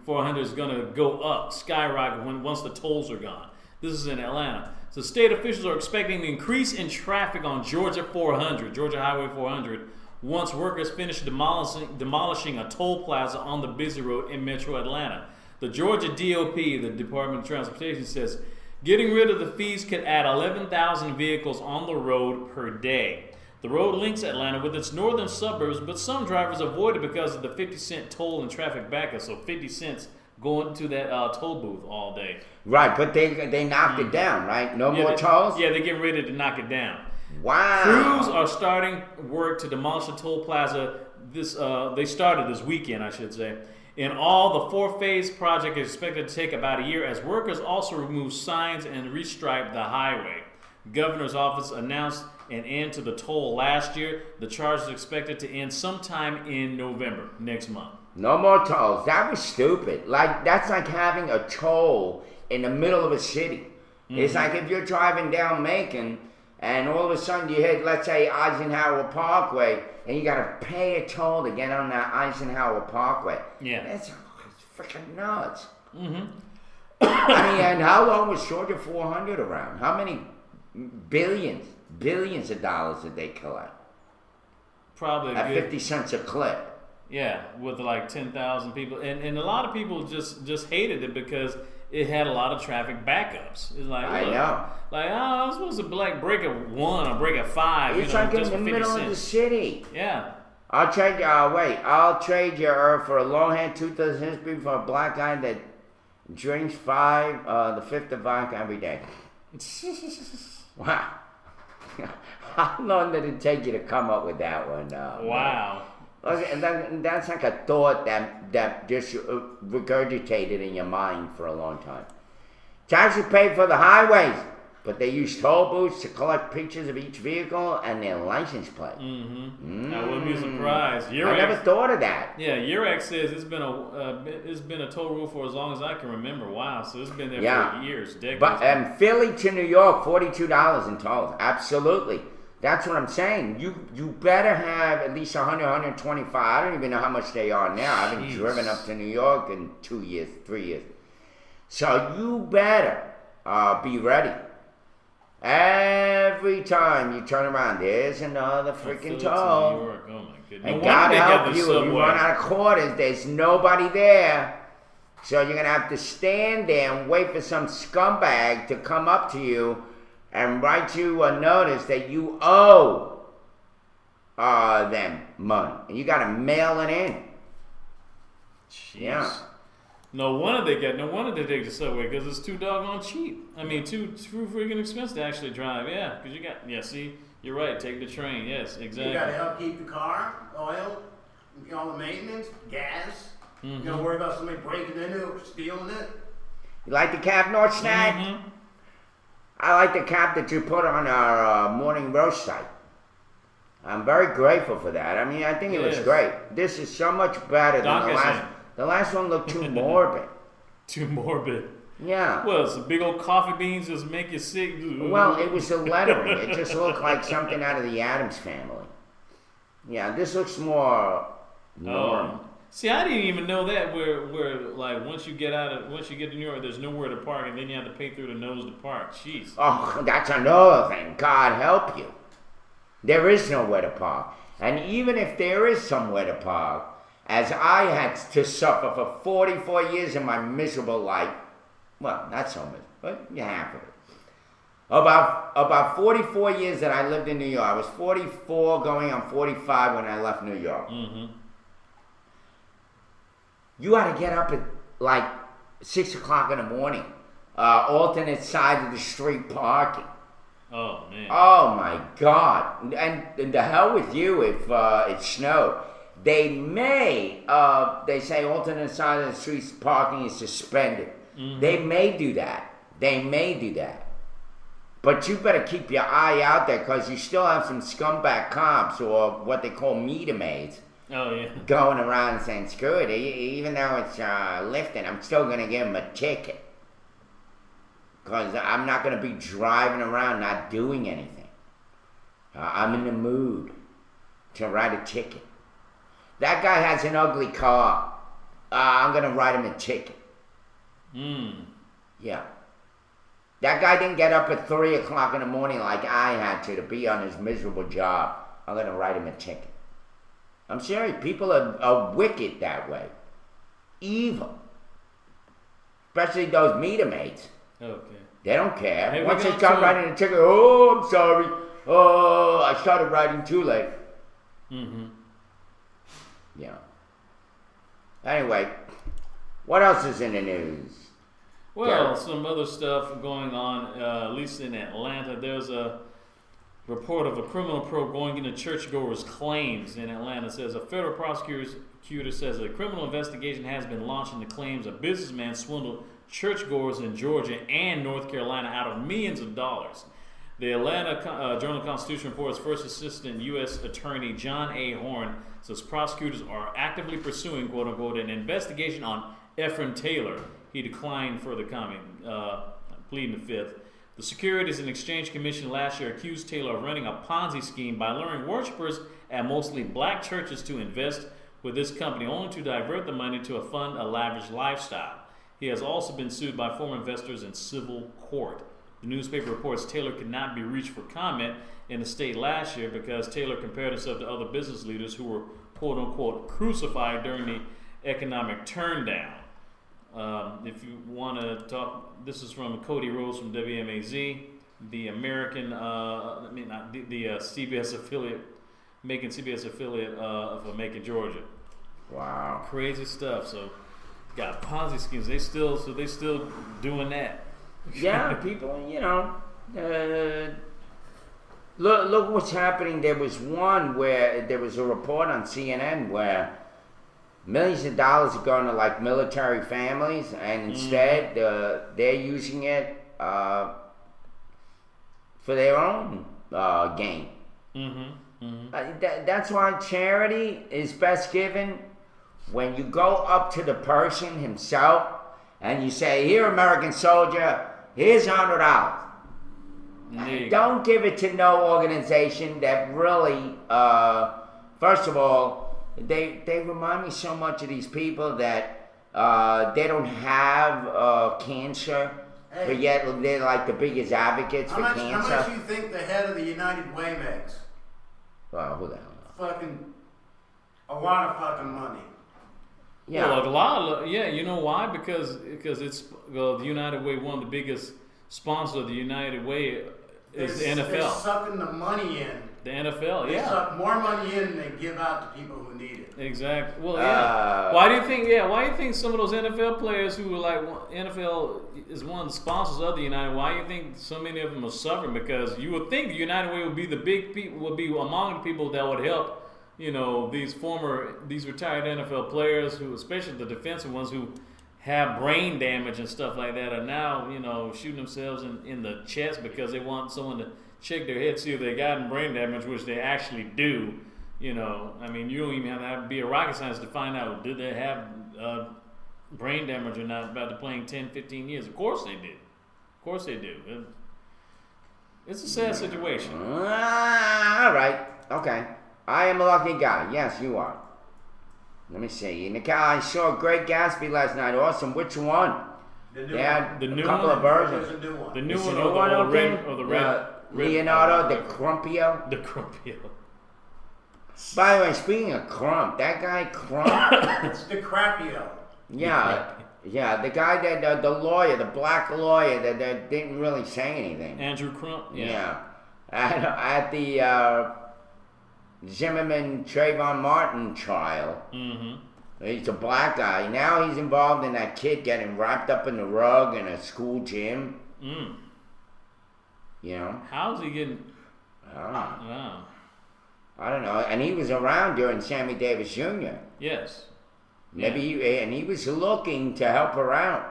400 is going to go up, skyrocket once the tolls are gone. This is in Atlanta. So state officials are expecting an increase in traffic on Georgia Highway 400, once workers finish demolishing a toll plaza on the busy road in Metro Atlanta. The Georgia DOP, the Department of Transportation, says getting rid of the fees could add 11,000 vehicles on the road per day. The road links Atlanta with its northern suburbs, but some drivers avoid it because of the 50-cent toll and traffic backup. So 50 cents going to that toll booth all day. Right, but they knocked it down, right? No more tolls? Yeah, they're getting ready to knock it down. Wow. Crews are starting work to demolish the toll plaza. They started this weekend, I should say. In all, the 4-phase project is expected to take about a year as workers also remove signs and restripe the highway. Governor's office announced an end to the toll last year. The charge is expected to end sometime in November, next month. No more tolls. That was stupid. That's like having a toll in the middle of a city. Mm-hmm. It's like if you're driving down Macon and all of a sudden you hit, let's say, Eisenhower Parkway, and you got to pay a toll to get on that Eisenhower Parkway. Yeah. That's freaking nuts. Mm-hmm. I mean, and how long was Georgia 400 around? How many billions of dollars did they collect? Probably at 50 cents a clip. Yeah, with like 10,000 people. And a lot of people just hated it because it had a lot of traffic backups. It's like, I know. Like, I'm supposed to break at 1 or break at 5. It's like in the middle of the city. Yeah. I'll trade you for a long hand, 2,000 history for a black guy that drinks the fifth of vodka every day. Wow. How long did it take you to come up with that one? Wow. And that's like a thought that just regurgitated in your mind for a long time. Taxes paid for the highways, but they use toll booths to collect pictures of each vehicle and their license plate. Mm-hmm. I wouldn't be surprised. I never thought of that. Yeah, UREX says it's been a toll rule for as long as I can remember. Wow, so it's been there for years, decades. But Philly to New York, $42 in tolls. Absolutely. That's what I'm saying. You better have at least 100, 125. I don't even know how much they are now. I haven't driven up to New York in 2 years, 3 years. So you better be ready. Every time you turn around, there's another freaking toll. New York. Oh my goodness. And God help you, if you run out of quarters, there's nobody there. So you're going to have to stand there and wait for some scumbag to come up to you and write you a notice that you owe them money. And you got to mail it in. Jeez. Yeah. No wonder they take the subway, because it's too doggone cheap. I mean, too freaking expensive to actually drive. Yeah, because see, you're right. Take the train. Yes, exactly. You got to help keep the car, oil, all the maintenance, gas. You got to worry about somebody breaking into it or stealing it. You like the Cap North snack? Mm-hmm. I like the cap that you put on our morning roast site. I'm very grateful for that. I mean, I think it was great. This is so much better than the last. The last one looked too morbid. Too morbid. Yeah. Well, some big old coffee beans just make you sick. Well, it was the lettering. It just looked like something out of the Addams Family. Yeah, this looks more normal. See, I didn't even know that. Where like once you get to New York, there's nowhere to park, and then you have to pay through the nose to park. Jeez. Oh, that's another thing. God help you. There is nowhere to park, and even if there is somewhere to park, as I had to suffer for 44 years in my miserable life. Well, not so much, but half of it. About 44 years that I lived in New York. I was 44 going on 45 when I left New York. Mm-hmm. You had to get up at like 6 o'clock in the morning. Alternate side of the street parking. Oh man. Oh my God! And the hell with you if it snowed. They may they say alternate side of the street parking is suspended. Mm-hmm. They may do that. But you better keep your eye out there because you still have some scumbag cops or what they call meter maids. Oh yeah. Going around saying screw it. Even though it's lifting, I'm still gonna give them a ticket. Because I'm not going to be driving around not doing anything. I'm in the mood to write a ticket. That guy has an ugly car. I'm going to write him a ticket. Yeah. That guy didn't get up at 3 o'clock in the morning like I had to be on his miserable job. I'm going to write him a ticket. I'm serious. People are wicked that way. Evil. Especially those meter maids. Okay. They don't care. Hey, once they start writing a ticket, oh, I'm sorry. Oh, I started writing too late. Mm-hmm. Yeah. Anyway, what else is in the news? Well, some other stuff going on, at least in Atlanta. There's a report of a criminal probe going into churchgoers' claims in Atlanta. It says a federal prosecutor says a criminal investigation has been launched into claims a businessman swindled churchgoers in Georgia and North Carolina out of millions of dollars. The Atlanta Journal-Constitution reports First Assistant U.S. Attorney John A. Horn says prosecutors are actively pursuing, quote-unquote, an investigation on Ephraim Taylor. He declined further comment, pleading the fifth. The Securities and Exchange Commission last year accused Taylor of running a Ponzi scheme by luring worshipers at mostly black churches to invest with this company, only to divert the money to fund a lavish lifestyle. He has also been sued by former investors in civil court. The newspaper reports Taylor could not be reached for comment in the state last year because Taylor compared himself to other business leaders who were, quote-unquote, crucified during the economic turndown. If you want to talk, this is from Cody Rose from WMAZ, the American, the CBS affiliate, Macon CBS affiliate of Macon, Georgia. Wow. Crazy stuff. So, got Ponzi schemes. They still doing that. Yeah, people, look what's happening. There was one where there was a report on CNN where millions of dollars are going to like military families, and instead they're using it for their own gain. That's why charity is best given when you go up to the person himself and you say, "Here, American soldier, here's $100." Don't give it to no organization that really, first of all, they remind me so much of these people that they don't have cancer, but yet they're like the biggest advocates for cancer. How much do you think the head of the United Way makes? Well, who the hell knows? A lot of fucking money. Yeah. Well, a lot. Yeah, you know why? Because it's the United Way. One of the biggest sponsors of the United Way is the NFL. They're sucking the money in. The NFL, they suck more money in than they give out to people who need it. Exactly. Well, yeah. Why do you think? Yeah. Why do you think some of those NFL players who are like NFL is one of the sponsors of the United? Why do you think so many of them are suffering? Because you would think the United Way would be the big people, would be among the people that would help. These retired NFL players who, especially the defensive ones who have brain damage and stuff like that, are now shooting themselves in the chest because they want someone to check their head, see if they got brain damage, which they actually do. You don't even have to be a rocket scientist to find out did they have brain damage or not about playing 10, 15 years. Of course they did. Of course they do. It's a sad situation. All right. Okay. I am a lucky guy. Yes, you are. Let me see. I saw Great Gatsby last night. Awesome. Which one? The new they had the a new couple one? of versions. There's a new one. The new Is one the or new one the okay? red or the red. Leonardo DiCaprio. DiCaprio. By the way, speaking of Crump, that guy Crump. It's DiCaprio. Yeah, the guy that the lawyer, the black lawyer that didn't really say anything. Andrew Crump. Yeah. At the Zimmerman Trayvon Martin trial. He's a black guy. Now he's involved in that kid getting wrapped up in the rug in a school gym. Mm. You know? How's he getting? I don't know. Oh. I don't know. And he was around during Sammy Davis Jr. Yes. Maybe he was looking to help her out.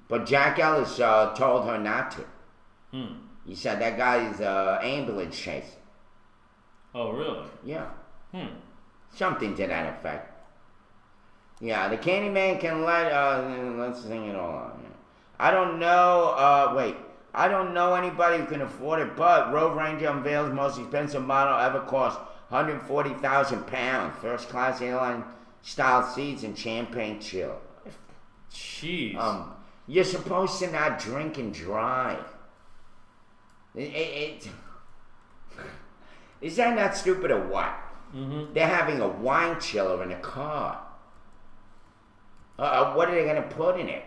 But Jack Ellis told her not to. Hmm. He said that guy's ambulance chaser. Oh, really? Yeah. Hmm. Something to that effect. Yeah, the Candyman can let's sing it all out. I don't know, I don't know anybody who can afford it, but Road Ranger unveils most expensive model ever cost £140,000. First class airline style seats and champagne chill. Jeez. You're supposed to not drink and drive. Is that not stupid or what? Mm-hmm. They're having a wine chiller in a car. What are they going to put in it?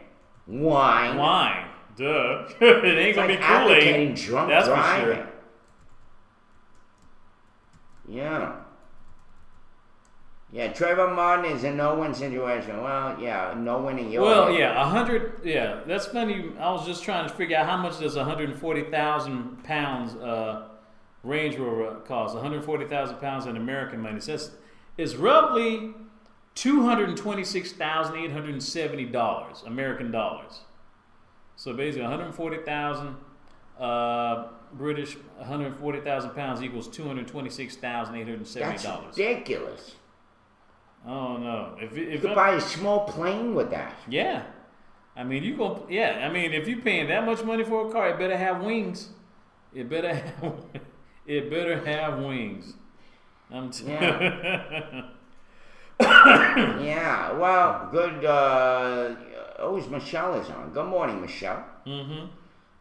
Wine. Wine. Duh. It ain't going to be Kool-Aid. Drunk That's driving. for sure. Yeah. Yeah, Trayvon Martin is a no-win situation. Well, yeah, no-win in your Well, head. yeah, 100. Yeah, that's funny. I was just trying to figure out how much does 140,000 pounds Range Rover cost. 140,000 pounds in American money. So it's roughly $226,870 American dollars. So basically, 140,000 British, 140,000 pounds equals $226,870. That's ridiculous. Oh no! If You could buy a small plane with that. yeah, I mean you go. Yeah, I mean if you're paying that much money for a car, it better have wings. It better have. It better have wings. Yeah. Yeah. Well, good. Michelle is on. Good morning, Michelle. Mm-hmm.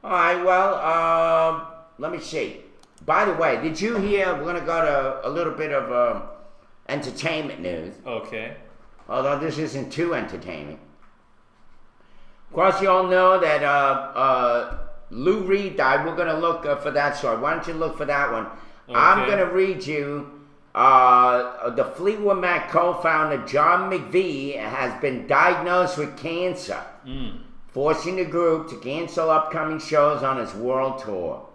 All right. Well, let me see. By the way, did you hear? We're gonna go to a little bit of entertainment news. Okay. Although this isn't too entertaining. Of course, you all know that Lou Reed died. We're going to look for that story. Why don't you look for that one? Okay. I'm going to read you the Fleetwood Mac co-founder John McVie has been diagnosed with cancer, forcing the group to cancel upcoming shows on its world tour.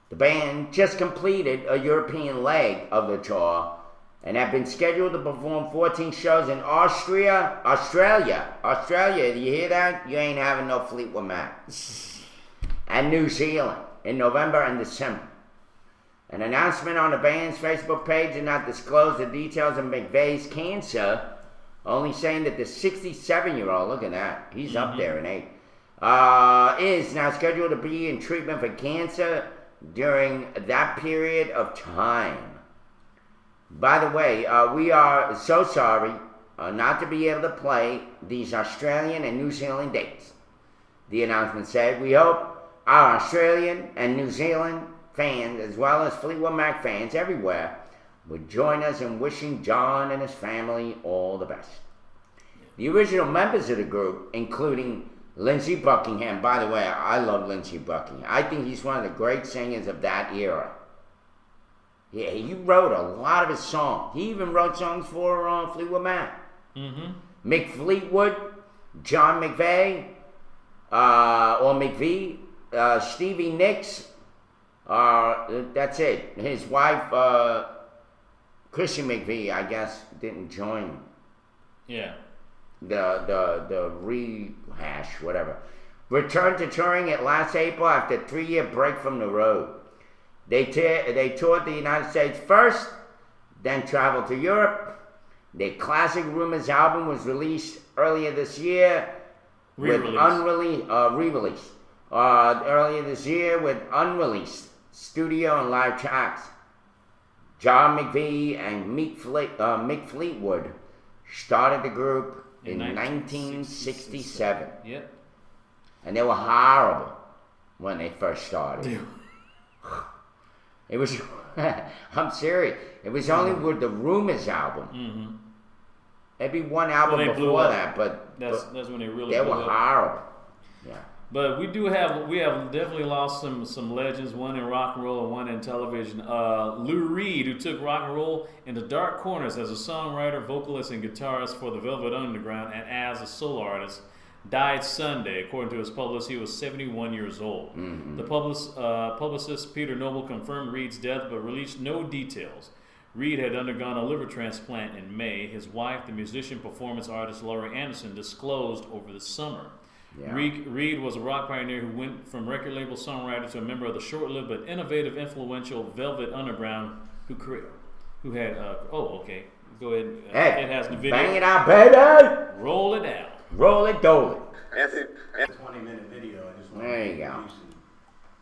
The band just completed a European leg of the tour and have been scheduled to perform 14 shows in Australia. Do you hear that? You ain't having no Fleetwood Mac. And New Zealand in November and December. An announcement on the band's Facebook page did not disclose the details of McVeigh's cancer, only saying that the 67-year-old, look at that, he's up there in age, is now scheduled to be in treatment for cancer during that period of time. By the way, we are so sorry not to be able to play these Australian and New Zealand dates. The announcement said, we hope our Australian and New Zealand fans, as well as Fleetwood Mac fans everywhere, would join us in wishing John and his family all the best. The original members of the group, including Lindsey Buckingham, by the way, I love Lindsey Buckingham. I think he's one of the great singers of that era. Yeah, he wrote a lot of his songs. He even wrote songs for Fleetwood Mac. Mick Fleetwood, John McVeigh, or McVie, Stevie Nicks. That's it. His wife, Chrissy McVie, I guess, didn't join. Yeah. The rehash, whatever. Returned to touring it last April after a 3-year break from the road. They toured the United States first, then traveled to Europe. Their classic Rumors album was released earlier this year with unreleased studio and live tracks. John McVie and Mick Fleetwood started the group in 1967. Yep. And they were horrible when they first started. It was, I'm serious. It was only with the Rumors album. Maybe one album before that, but that's when they really they were horrible. Yeah. But we have definitely lost some legends, one in rock and roll and one in television. Lou Reed, who took rock and roll into dark corners as a songwriter, vocalist, and guitarist for the Velvet Underground and as a solo artist, died Sunday. According to his publicist, he was 71 years old. Mm-hmm. The publicist Peter Noble confirmed Reed's death but released no details. Reed had undergone a liver transplant in May. His wife, the musician performance artist Laurie Anderson, disclosed over the summer. Yeah. Reed was a rock pioneer who went from record label songwriter to a member of the short-lived but innovative, influential Velvet Underground, who had okay, go ahead. Hey, it has the video. Bang it out, baby. Roll it out. Roll it, dole it. 20-minute video. I just want there you go.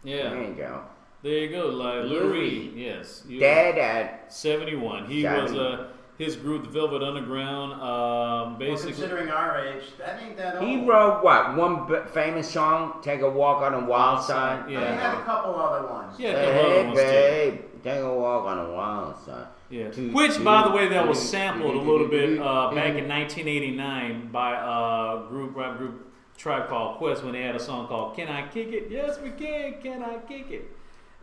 Yeah. There you go. There you go. Like Lou Reed. Yes. Dead at 71. He 70. Was his group, the Velvet Underground, basically. Well, considering our age, that ain't that old. He wrote what? One famous song, "Take a Walk on the Wild Side." Yeah. He had a couple other ones. Yeah, a couple other ones babe, take a walk on the wild side. Yeah. Which, by the way, that was sampled a little bit back in 1989 by rap group Tribe Called Quest when they had a song called "Can I Kick It?" Yes, we can. Can I kick it?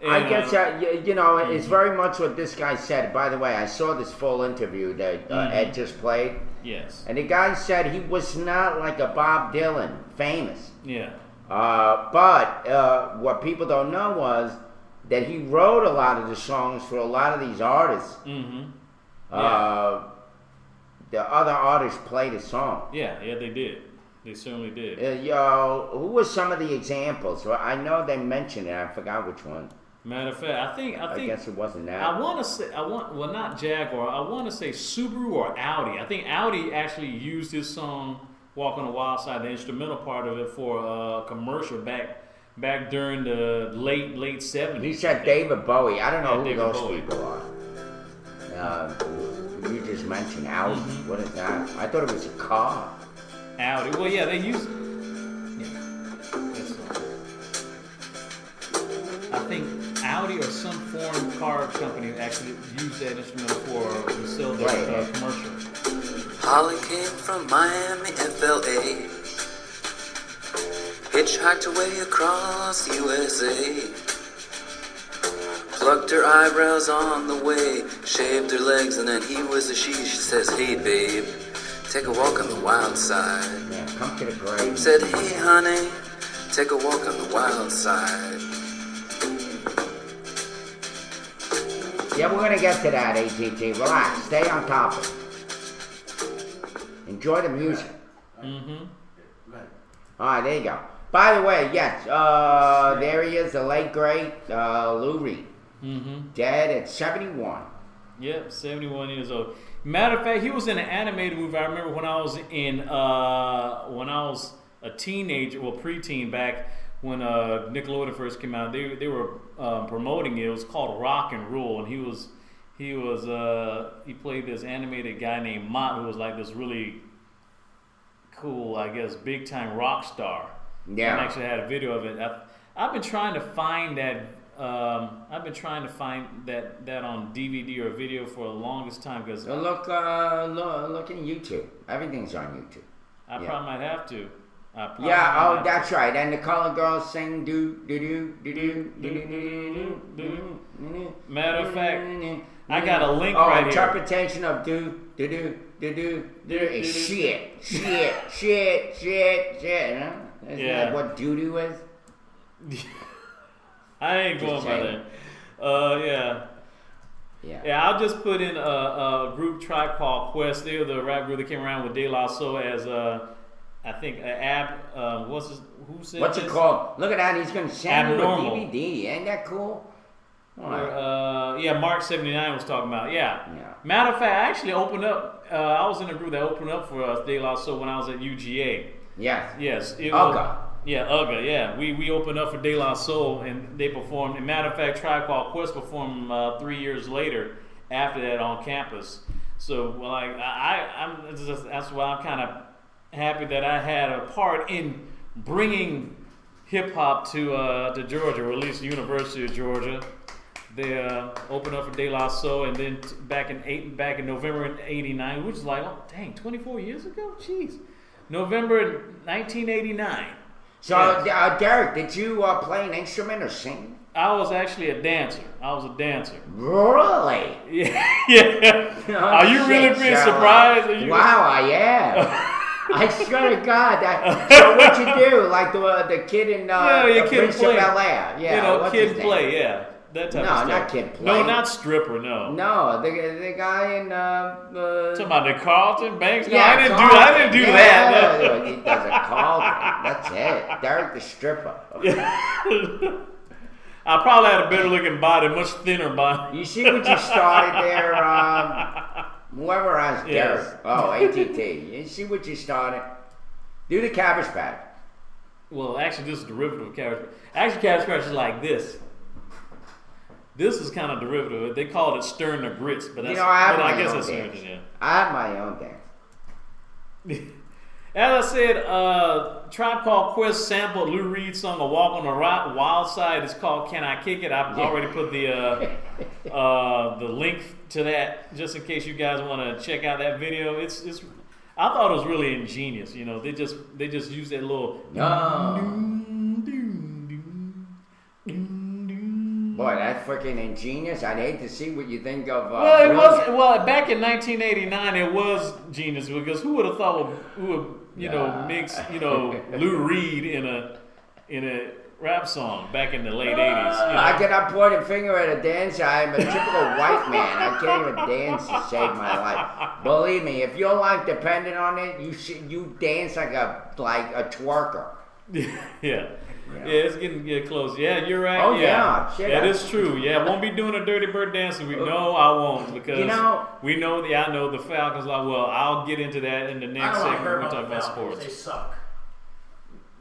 And, I guess it's very much what this guy said. By the way, I saw this full interview that Ed just played. Yes. And the guy said he was not like a Bob Dylan, famous. Yeah. But what people don't know was that he wrote a lot of the songs for a lot of these artists. Mm-hmm. The other artists played the song. Yeah, they did. They certainly did. Who were some of the examples? Well, I know they mentioned it. I forgot which one. Matter of fact, I guess it wasn't that. Not Jaguar. I want to say Subaru or Audi. I think Audi actually used his song "Walk on the Wild Side," the instrumental part of it, for a commercial back during the late 70s. He said David Bowie. I don't know who David those Bowie. people are. You just mentioned Audi. Mm-hmm. What is that? I thought it was a car. Audi. Well, yeah, they use. I think Audi or some foreign car company actually used that instrument to sell their commercial. Holly came from Miami, FLA. Hitchhiked away across USA. Plucked her eyebrows on the way. Shaved her legs and then he was a she. She says, "Hey babe, take a walk on the wild side." Yeah, come to the grave. Said, "Hey honey, take a walk on the wild side." Yeah, we're gonna get to that, ATT. Relax, stay on topic. Enjoy the music. Mm-hmm. All right, there you go. By the way, yes, there he is, the late great Lou Reed, dead at 71. Yep, 71 years old. Matter of fact, he was in an animated movie. I remember when I was a teenager, well, preteen back when Nickelodeon first came out. They were promoting it. It was called Rock and Roll, and he played this animated guy named Mott, who was like this really cool, I guess, big time rock star. Yeah. And I actually had a video of it. I've been trying to find that. I've been trying to find that on DVD or video for the longest time because look in YouTube. Everything's on YouTube. I probably might have to. That's right. And the Colored Girls sing do do do do do do do do. Matter of fact, I got a link right here. Interpretation of do do do do do do. Shit. Huh? Isn't that what doo doo is? I ain't going by that. Yeah, I'll just put in a group Tribe Called Quest. They're the rap group that came around with De La Soul as I think who said what's this? It called? Look at that, he's gonna send you a Abnormal. DVD. Ain't that cool? Mark 79 was talking about. Yeah. Matter of fact, I actually opened up. I was in a group that opened up for us, De La Soul, when I was at UGA. Yes. UGA. UGA. Yeah. We opened up for De La Soul, and they performed. As a matter of fact, Tribe Called Quest performed 3 years later after that on campus. So, like, that's why I'm kind of happy that I had a part in bringing hip hop to Georgia, or at least the University of Georgia. They opened up for De La Soul, and then back in November '89, which is like, 24 years ago. Jeez, November 1989. So, Derek, did you play an instrument or sing? I was actually a dancer. I was a dancer. Really? Yeah. Oh, Are you really shit, being Sherlock. surprised? Wow, I am. I swear to God. So what you do? Like the kid in your kid Prince of play. Bel-Air. Yeah, what's kid his name? play. Yeah, that type of No, stuff. not kid play. No, not stripper. No. No, the guy in Talking about the Carlton Banks? No, yeah, I didn't do that. No. He does a Carlton. That's it. Derek the stripper. I probably had a better looking body, much thinner body. You see what you started there? Whoever asked Yes. Derek. Oh, ATT. You see what you started? Do the Cabbage Patch. Well, actually, this is a derivative of Cabbage Patch. Actually, Cabbage Patch is like this. This is kind of derivative of it. They call it stirring the grits, but that's, I guess own that's dance. something, yeah. I have my own dance. As I said, Tribe Called Quest sampled Lou Reed's song "A Walk on the Wild Side." It's called "Can I Kick It?" I've already put the link to that just in case you guys want to check out that video. It's I thought it was really ingenious. You know, they just use that little. Boy, that's freaking ingenious. I'd hate to see what you think of. Well, it was Brilliant. back in 1989. It was genius because who would have thought who would mix Lou Reed in a rap song back in the late 80s. I cannot point a finger at a dancer. I'm a typical white man. I can't even dance to save my life. Believe me, if your life depended on it, you dance like a twerker. Yeah. Yeah, it's getting close. Yeah, you're right. Oh, yeah. Shit, that is true. Yeah, I won't be doing a Dirty Bird dancing week. No, I won't because we know. I know the Falcons. Well, I'll get into that in the next segment. We're talking about sports. They suck.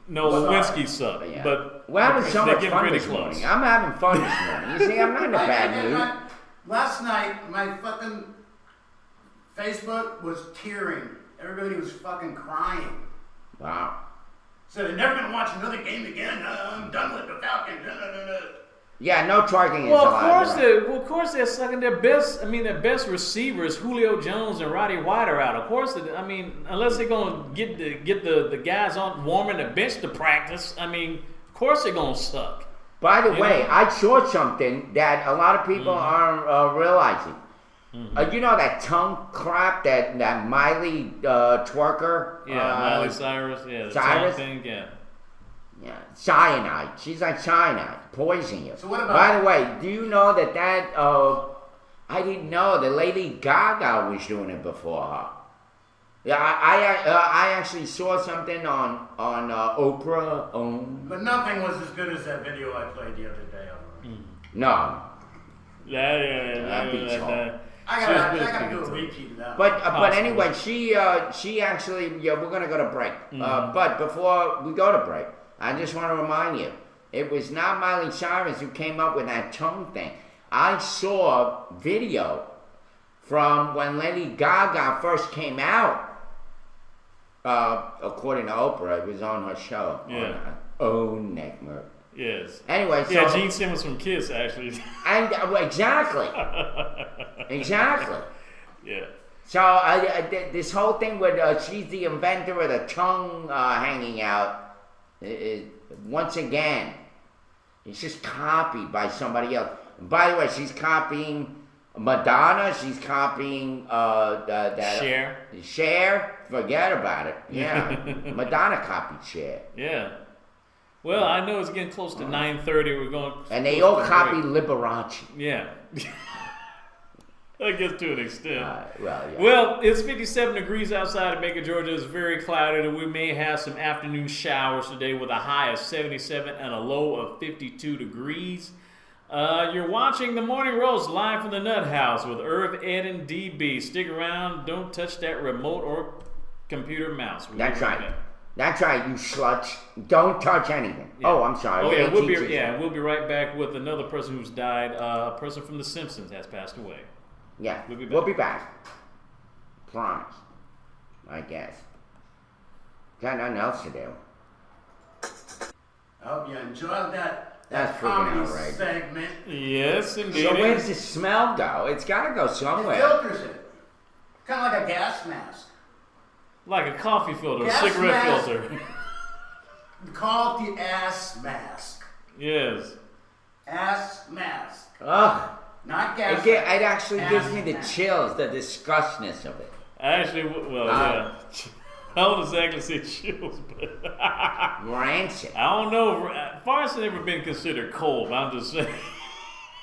No, Lewinsky sucked. Yeah. But we're having so they're much getting fun pretty this close. morning. I'm having fun this morning. You see, I'm not in a bad mood. Last night, my fucking Facebook was tearing. Everybody was fucking crying. Wow. So they're never gonna watch another game again. I'm done with the Falcons. Yeah, no twerking is Well, allowed. of course they're sucking their best. I mean, their best receivers, Julio Jones and Roddy White, are out. Of course, unless they're gonna get the guys on warming the bench to practice. I mean, of course they're gonna suck. By the way, I saw something that a lot of people aren't realizing. You know that tongue crap that Miley twerker? Yeah, Miley Cyrus. Yeah, the Cyrus? tongue thing. Yeah. Yeah, cyanide. She's like cyanide, poison you. So what about? By the way, do you know that I didn't know that Lady Gaga was doing it before her. Yeah, I actually saw something on Oprah. But nothing was as good as that video I played the other day. No. That'd be so. I gotta do a repeat of that. But anyway, she actually we're gonna go to break. But before we go to break, I just want to remind you, it was not Miley Cyrus who came up with that tongue thing. I saw video from when Lady Gaga first came out. According to Oprah, it was on her show. Yeah. On Network. Yes. Anyway, yeah, Gene Simmons from Kiss, actually. And exactly. Yeah. So this whole thing with she's the inventor of the tongue hanging out. Once again, it's just copied by somebody else. And by the way, she's copying Madonna. She's copying that Cher. Forget about it. Yeah, Madonna copied Cher. Yeah. Well, I know it's getting close to 9:30. We're going. And they all copy Liberace. Yeah. I guess to an extent. Yeah. Well, it's 57 degrees outside of Macon, Georgia. It's very cloudy, and we may have some afternoon showers today with a high of 77 and a low of 52 degrees. You're watching The Morning Roast live from the Nut House with Irv, Ed, and DB. Stick around. Don't touch that remote or computer mouse. That's right. That's right, you sluts. Don't touch anything. Yeah. Oh, I'm sorry. Oh, yeah, we'll be right back with another person who's died. A person from The Simpsons has passed away. Yeah, we'll be back. Promise. I guess. Got nothing else to do. I hope you enjoyed that That's comedy outrageous. segment. Yes, indeed. So where does the smell go? It's got to go somewhere. It filters it. Kind of like a gas mask. Like a coffee filter, Gas a cigarette mask. filter. Call it the ass mask. Yes. Ass mask. Ugh. Not gas. It actually gives me the mask. chills, the disgustness of it. Actually, well, yeah. I don't exactly say chills, but Rancid. I don't know. Farts never been considered cold. But I'm just saying.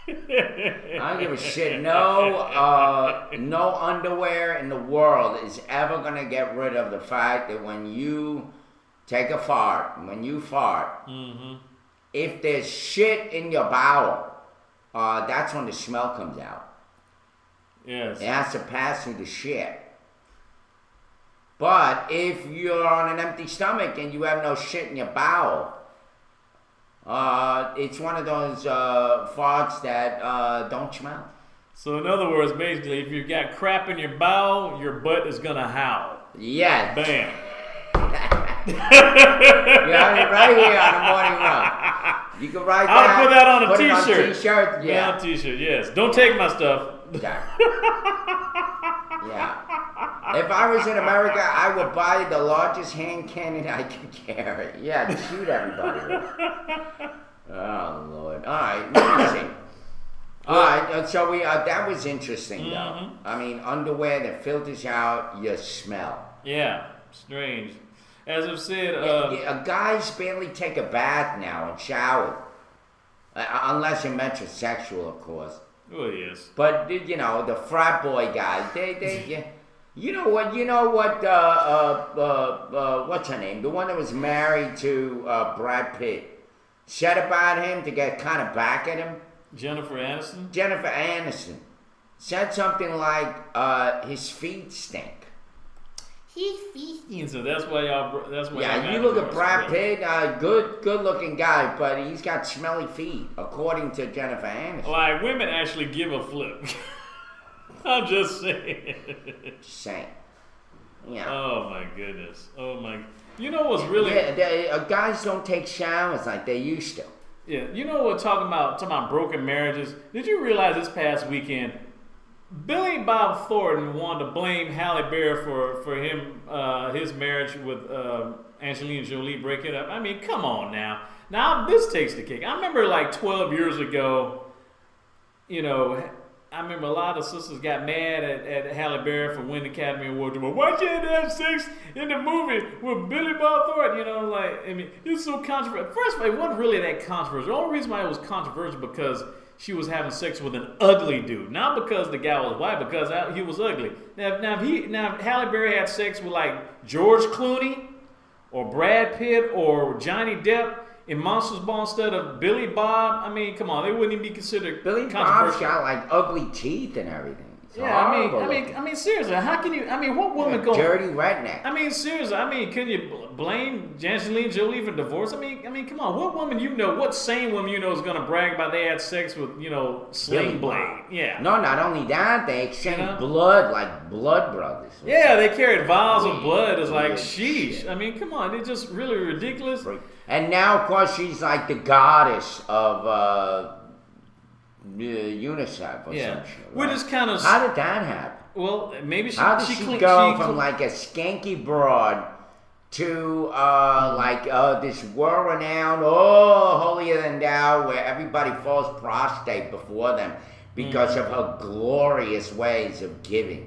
I don't give a shit. No underwear in the world is ever gonna get rid of the fact that when you take a fart, if there's shit in your bowel, that's when the smell comes out. Yes. It has to pass through the shit. But if you're on an empty stomach and you have no shit in your bowel, it's one of those farts that don't smell. So in other words, basically, if you've got crap in your bowel, your butt is gonna howl. Yeah. Bam. You have it right here on the morning run. You can write that. I'll put that on a put it t-shirt. on t-shirt. Yeah. On a t-shirt, yes. Don't take my stuff. Yeah. Yeah. If I was in America, I would buy the largest hand cannon I could carry. Yeah, to shoot everybody with. Oh, Lord. All right, let me see. All right, so we that was interesting, though. I mean, underwear that filters out your smell. Yeah, strange. As I've said, guys barely take a bath now and shower. Unless you're metrosexual, of course. oh yes. But you know, the frat boy guys, they you know what, what's her name? The one that was married to Brad Pitt said about him to get kind of back at him. Jennifer Aniston. Jennifer Aniston said something like, his feet stink. So that's why y'all. That's why. Yeah, you look at Brad Pitt, good looking guy, but he's got smelly feet, according to Jennifer Aniston. Like women actually give a flip. I'm just saying. Just saying. Yeah. Oh my goodness. Oh my. You know what's really? Yeah, guys don't take showers like they used to. Yeah. You know what? Talking about broken marriages. Did you realize this past weekend? Billy Bob Thornton wanted to blame Halle Berry for him his marriage with Angelina Jolie breaking up. I mean, come on now. Now this takes the cake. I remember like 12 years ago, you know, I remember a lot of sisters got mad at Halle Berry for winning the Academy Award. Well, why you had to have sex in the movie with Billy Bob Thornton? You know, like, I mean, it's so controversial. First of all, it wasn't really that controversial. The only reason why it was controversial because she was having sex with an ugly dude, not because the guy was white, because he was ugly. Now if Halle Berry had sex with like George Clooney or Brad Pitt or Johnny Depp in Monsters Ball instead of Billy Bob, I mean, come on, they wouldn't even be considered Billy controversial. Bob's got like ugly teeth and everything. It's Yeah, horrible I mean, seriously, how can you? I mean, what woman looking. go? Dirty redneck. I mean, seriously, I mean, can you blame Angelina Jolie for divorce? I mean, come on, what woman you know? What sane woman you know is gonna brag about they had sex with Sling Billy Blade? Bob. Yeah. No, not only that, they exchanged You know? blood like blood brothers. Yeah, they carried vials of blood. It's like, Weird sheesh. shit. I mean, come on, it's just really ridiculous. And now, of course, she's like the goddess of UNICEF or Yeah, some shit. which Right? is kind of How did that happen? well, maybe How did she go from like a skanky broad to this world-renowned, holier than thou, where everybody falls prostrate before them because of her glorious ways of giving?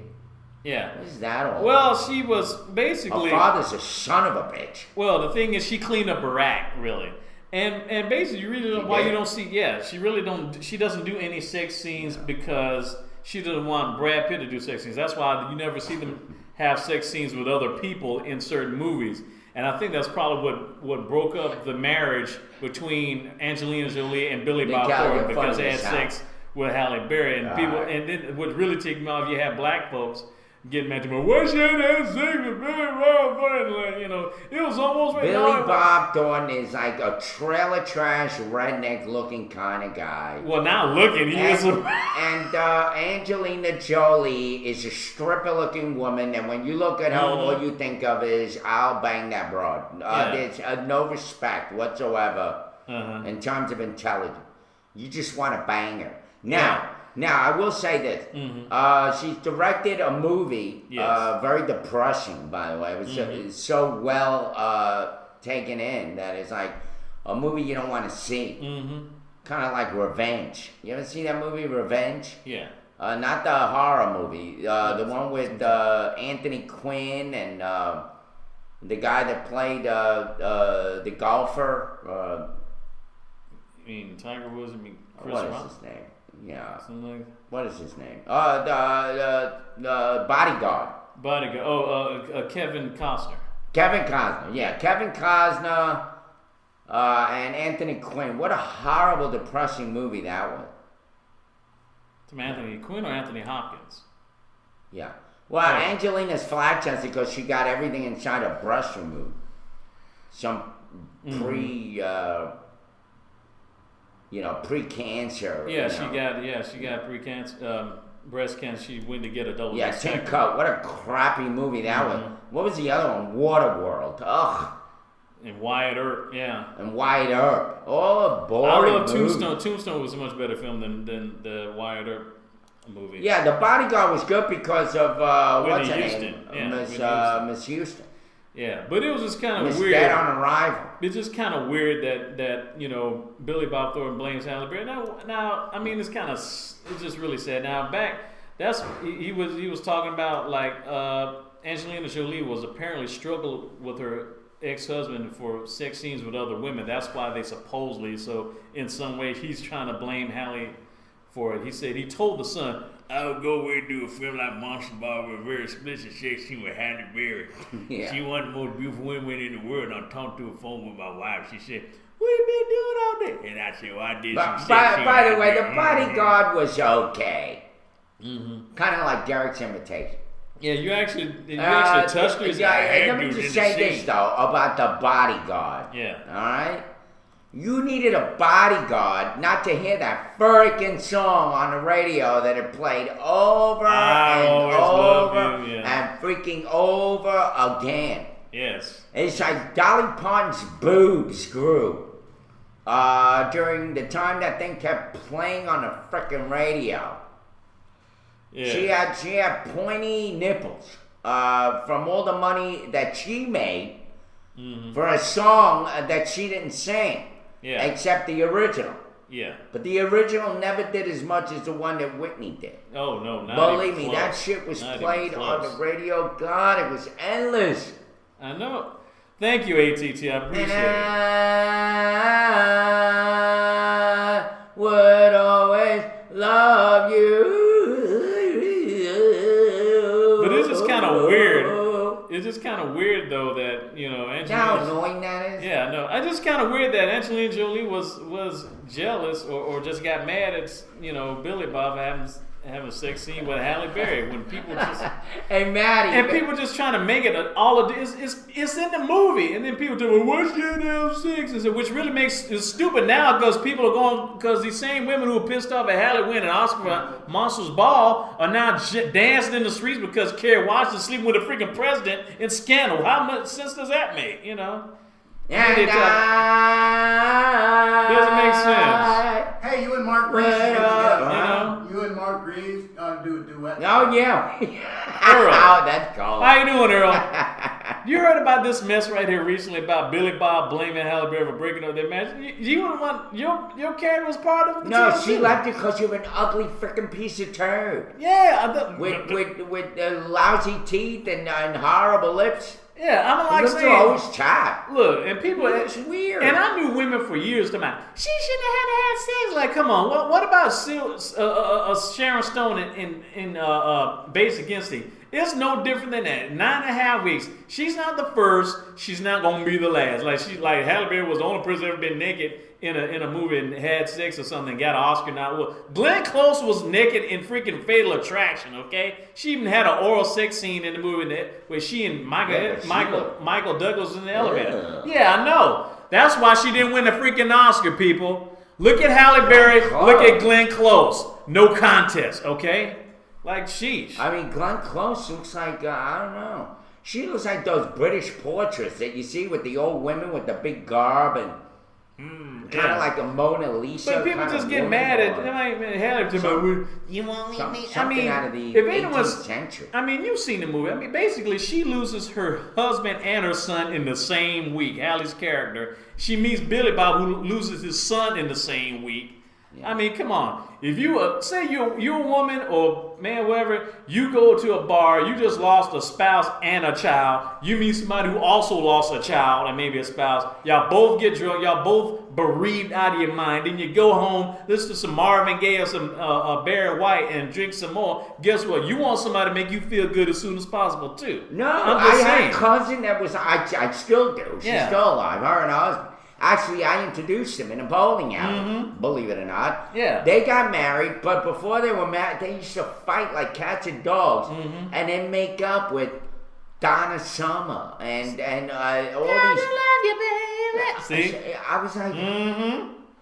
yeah. What is that all? Well, she was her basically. father's a son of a bitch. Well, the thing is, she cleaned up her act, really. And basically, you really don't, why you don't see, she really don't, she doesn't do any sex scenes because she doesn't want Brad Pitt to do sex scenes. That's why you never see them have sex scenes with other people in certain movies. And I think that's probably what broke up the marriage between Angelina Jolie and Billy Bob Thornton, because they had sex with Halle Berry. And people, and then what really ticked me off, you have black folks getting mad to me. Why she had to have sex with Billy Bob Thornton? Like, it was almost Billy Bob Thornton is like a trailer trash, redneck looking kind of guy. Well, now looking, he is. And Angelina Jolie is a stripper looking woman, and when you look at her, all you think of is, I'll bang that broad. There's no respect whatsoever in terms of intelligence. You just want to bang her. Now, I will say this. She's directed a movie, very depressing, by the way. It was so well taken in that is like a movie you don't want to see. Mm-hmm. Kind of like Revenge. You ever see that movie, Revenge? Yeah. Not the horror movie. The one with Anthony Quinn and the guy that played the golfer. You mean Tiger Woods? I mean Chris What Rock? is his name? Yeah. Something like What is his name? The Bodyguard. Bodyguard. Kevin Costner. Kevin Costner. Yeah, Kevin Costner and Anthony Quinn. What a horrible, depressing movie that was. From Anthony Quinn or Anthony Hopkins? Yeah. Well, Oh. Angelina's flat chest because she got everything inside her breast removed. Some pre-cancer. Yeah, you know. she got pre-cancer, breast cancer. She went to get a double. Yeah, Tim mastectomy. Coat. What a crappy movie that was. What was the other one? Waterworld. Ugh. And Wyatt Earp, yeah. And Wyatt Earp. All a I boring love movie. Tombstone. Tombstone was a much better film than the Wyatt Earp movie. Yeah, The Bodyguard was good because of what's her Houston. name? Yeah, Miss Whitney Houston. Miss Houston. Yeah, but it was just kind Miss of weird. Dead on Arrival. It's just kind of weird that Billy Bob Thornton blames Halle Berry. Now I mean it's just really sad. Now he was talking about like Angelina Jolie was apparently struggled with her ex-husband for sex scenes with other women. That's why they supposedly, so in some way he's trying to blame Halle for it. He said he told the Sun, I would go away and do a film like Monster Ball with a very explicit sex scene with Halle Berry. Yeah. She one of the most beautiful women in the world. I talked to a phone with my wife. She said, what you been doing all day? And I said, well, I did some sex scene By the with way, Halle The Berry." Bodyguard was okay. Kind of like Derek's Imitation. Yeah, you actually touched her. Let me just say this though about The Bodyguard. Yeah. All right. You needed a bodyguard not to hear that freaking song on the radio that it played over I always over love you, yeah. and freaking over again. Yes. It's like Dolly Parton's boobs grew during the time that thing kept playing on the freaking radio. Yeah. She had pointy nipples from all the money that she made for a song that she didn't sing, except the original. Yeah. But the original never did as much as the one that Whitney did. Oh no, not Believe even me, close. that shit was Not played even on the close. radio. God, it was endless. I know. Thank you, ATT. I appreciate And it. I would always love you. But it's just kind of weird. It's just kind of weird though that Angelina. How annoying that is. Yeah, no. It's just kind of weird that Angelina Jolie was jealous or just got mad at Billy Bob having a sex scene with Halle Berry when people just Hey, Maddie. and people just trying to make it it's in the movie, and then people do, well, what's your damn sex? Which really makes it stupid now because people are going, because these same women who were pissed off at Halle winning an Oscar for Monsters Ball are now dancing in the streets because Kerry Washington's sleeping with a freaking president in Scandal. How much sense does that make? And Doesn't make sense. Hey, you and Mark Reeves Well, get together. you know. You and Mark Reeves do a duet. Oh, yeah. Earl. Oh, that's cold. How you doing, Earl? You heard about this mess right here recently about Billy Bob blaming Halle Berry for breaking up their marriage. You would want your character was part of it. No, too, she too. left it because you're an ugly freaking piece of turd. Yeah, With lousy teeth and horrible lips. yeah. I'm like Lips are saying, always chapped. look, and people. It's weird. And I knew women for years to mind. She shouldn't have had sex. Like, come on. What about Sharon Stone in Base Against Thee? It's no different than that. 9.5 weeks. She's not the first. She's not gonna be the last. Like Halle Berry was the only person ever been naked in a movie and had sex or something. Got an Oscar now. Well, Glenn Close was naked in freaking Fatal Attraction. Okay, she even had an oral sex scene in the movie where she and Michael Douglas was in the elevator. Yeah, I know. That's why she didn't win the freaking Oscar. People, look at Halle Berry. Look at Glenn Close. No contest. Okay. Like, sheesh. I mean, Glenn Close looks like, I don't know. She looks like those British portraits that you see with the old women with the big garb and Kind of like a Mona Lisa. But people just get mad at You want me? Something I mean, out of the if 18th anyone's, century. I mean, you've seen the movie. I mean, basically, she loses her husband and her son in the same week. Hallie's character. She meets Billy Bob, who loses his son in the same week. Yeah. I mean, come on. If you say you're a woman or man, whatever, you go to a bar, you just lost a spouse and a child. You meet somebody who also lost a child and maybe a spouse. Y'all both get drunk. Y'all both bereaved out of your mind. Then you go home, listen to some Marvin Gaye or some Barry White and drink some more. Guess what? You want somebody to make you feel good as soon as possible too. No, I had a cousin that was. I still do. She's still alive. Her and her husband. Actually, I introduced them in a bowling alley, believe it or not. Yeah. They got married, but before they were married, they used to fight like cats and dogs and then make up with Donna Summer and all these. Love you, baby. See? I was like,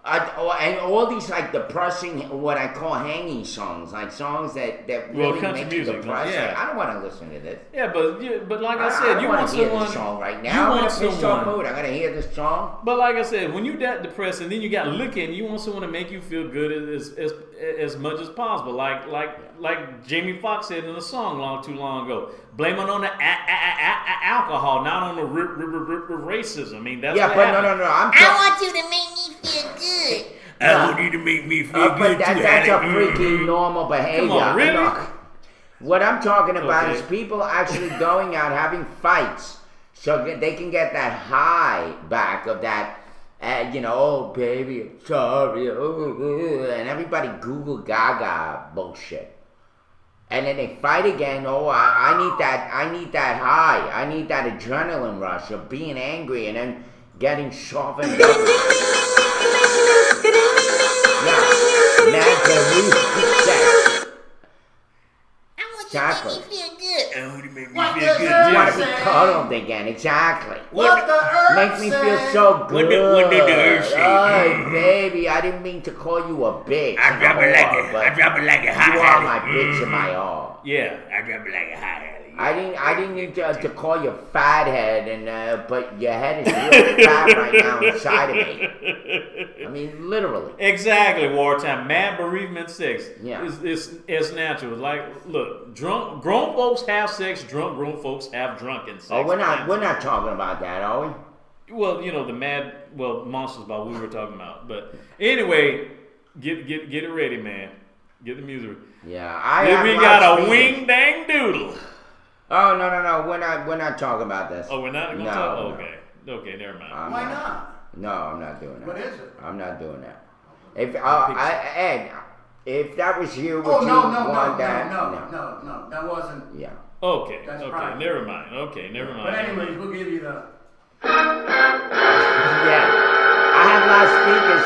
and all these like depressing, what I call hanging songs, like songs that really make you depressed. Yeah. I don't want to listen to this. Yeah, but like I said, you want to hear someone. This song right now. I'm in a pissed off mood. I gotta hear this song. But like I said, when you that depressed and then you got looking, you want someone to make you feel good as much as possible. Like Jamie Foxx said in a song too long ago. Blame it on the alcohol, not on the racism. I mean, that's what happened. No. I want you to make me feel good. I want you to make me feel good but that's a freaky normal behavior. Come on, really? What I'm talking about is people actually going out having fights so they can get that high back of that, oh baby, I'm sorry, and everybody Google Gaga bullshit. And then they fight again. Oh, I need that high. I need that adrenaline rush of being angry and then getting softened up. Mad sex. I want you to make me feel good. I want to make me What feel does good. that You want to be say? cuddled again, exactly. What the earth Make me feel say? so good. What did the earth say? Oh, baby, I didn't mean to call you a bitch. I drop it like a hot You are my bitch in my arm. Yeah, I drop it like a hot Hallie. I didn't need to call you fat head, but your head is real fat right now inside of me. I mean, literally. Exactly, wartime. Mad bereavement sex. Yeah. It's natural. Like, look, grown folks have sex. Grown folks have drunken sex. Oh, we're not talking about that, are we? Well, Monsters Ball we were talking about. But anyway, get it ready, man. Get the music. Yeah, Then we got a wing dang doodle. Oh no, we're not talking about this. Oh, we're not gonna talk. Okay, never mind. Why not? No, I'm not doing that. What is it? I'm not doing that. If Ed, if that was you, would you No, want that? No, that wasn't. Yeah. Okay, That's okay, private. never mind. Okay, never mind. But anyways, we'll give you the. Yeah. I have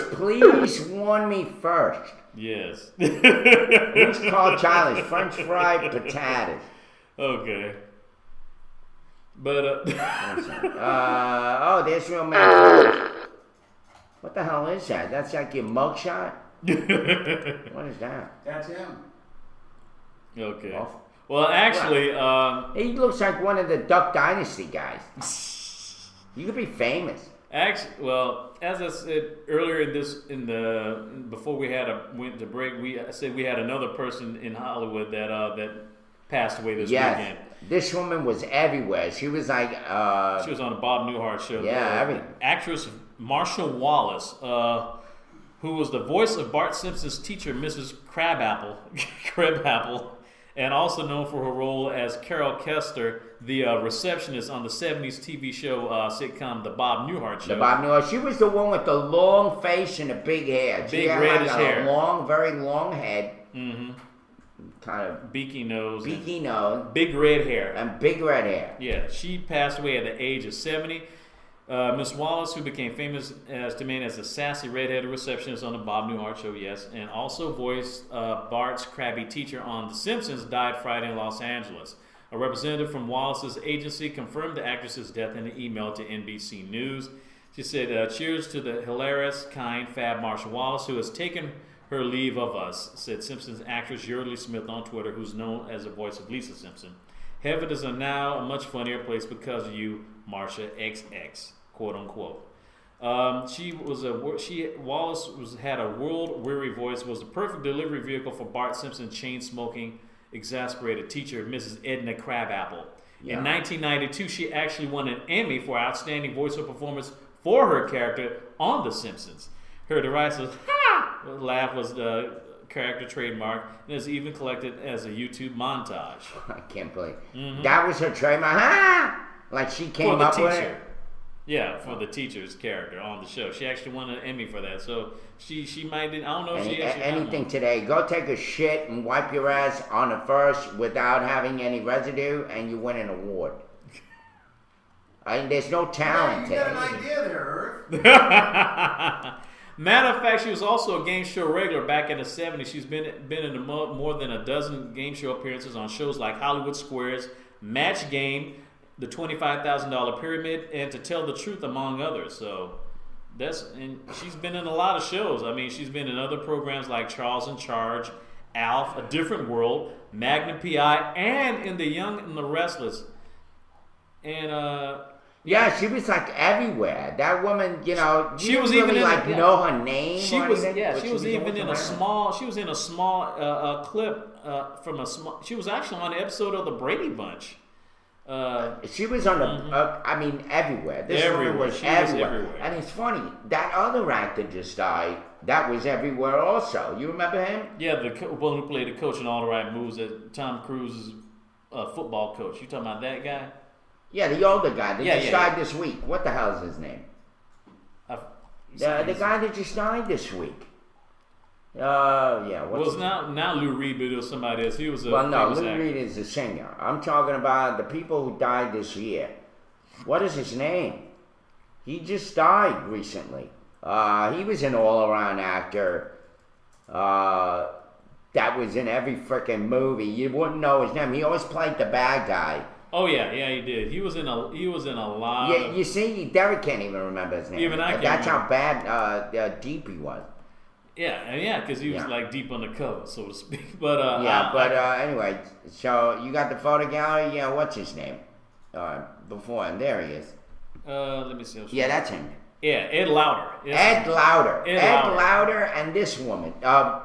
loudspeakers. Please warn me first. Yes. Who's called Charlie's French fried potatoes? Okay. But there's real man. What the hell is that? That's like your mugshot? What is that? That's him. Okay. Oh. Well, actually, He looks like one of the Duck Dynasty guys. You could be famous. actually, well, as I said earlier before we went to break, I said we had another person in Hollywood that passed away this weekend. This woman was everywhere. She was like She was on the Bob Newhart show. Yeah, everything. Actress Marsha Wallace, who was the voice of Bart Simpson's teacher, Mrs. Crabapple, and also known for her role as Carol Kester, the receptionist on the 70s TV show sitcom The Bob Newhart Show. The Bob Newhart. She was the one with the long face and the big hair. She Big had reddish like hair. a long, very long head. Mm-hmm. Kind of Beaky nose. beaky nose. Big red hair. And big red hair. Yeah, she passed away at the age of 70. Miss Wallace, who became famous as a sassy redheaded receptionist on the Bob Newhart Show, yes, and also voiced Bart's crabby teacher on The Simpsons, died Friday in Los Angeles. A representative from Wallace's agency confirmed the actress's death in an email to NBC News. She said, "Cheers to the hilarious, kind, fab Marsha Wallace, who has taken her leave of us," said Simpsons actress Yeardley Smith on Twitter, who's known as the voice of Lisa Simpson. "Heaven is now a much funnier place because of you, Marsha XX," quote unquote. Wallace had a world-weary voice, was the perfect delivery vehicle for Bart Simpson's chain-smoking, exasperated teacher, Mrs. Edna Crabapple. Yeah. In 1992, she actually won an Emmy for outstanding voiceover performance for her character on The Simpsons. Her derisive laugh was the character trademark and is even collected as a YouTube montage. I can't believe that was her trademark. Ha! Like she came up with it. Yeah, for the teacher's character on the show. She actually won an Emmy for that. So she might. I don't know if she actually anything today. Go take a shit and wipe your ass on a first without having any residue, and you win an award. There's no talent You got there. an idea there, Irv. Matter of fact, she was also a game show regular back in the 70s. She's been in more than a dozen game show appearances on shows like Hollywood Squares, Match Game, the $25,000 Pyramid, and To Tell the Truth, among others. So and she's been in a lot of shows. I mean, she's been in other programs like Charles in Charge, Alf, A Different World, Magnum P.I., and in The Young and the Restless. And yeah, she was like everywhere. That woman, you She was didn't even really in know her name. She or was anything, but she was even always in a around. small. She was in a small clip from a small. She was actually on an episode of the Brady Bunch. She was on the. Everywhere. This Everywhere. woman was She was everywhere. everywhere. And it's funny that other actor just died. That was everywhere also. You remember him? Yeah, the one who played the coach in All the Right Moves, at Tom Cruise's football coach. You talking about that guy? Yeah, the older guy that just Yeah. died this week. What the hell is his name? The guy that just died this week. Yeah. What's his now Lou Reed, but it was somebody else. He was a Well, no, famous Lou actor. Reed is a singer. I'm talking about the people who died this year. What is his name? He just died recently. He was an all-around actor. That was in every freaking movie. You wouldn't know his name. He always played the bad guy. Oh yeah, he did. He was in a lot. Yeah, you see, Derek can't even remember his name. Even I can't That's remember. how bad deep he was. Yeah, because he was Yeah. like deep undercover, so to speak. But Anyway, so you got the photo gallery. Yeah, what's his name? Before him, there he is. let me see. Yeah, that's him. Yeah, Ed Lauder. Ed Lauder. Ed Ed Lauder. Lauder and this woman.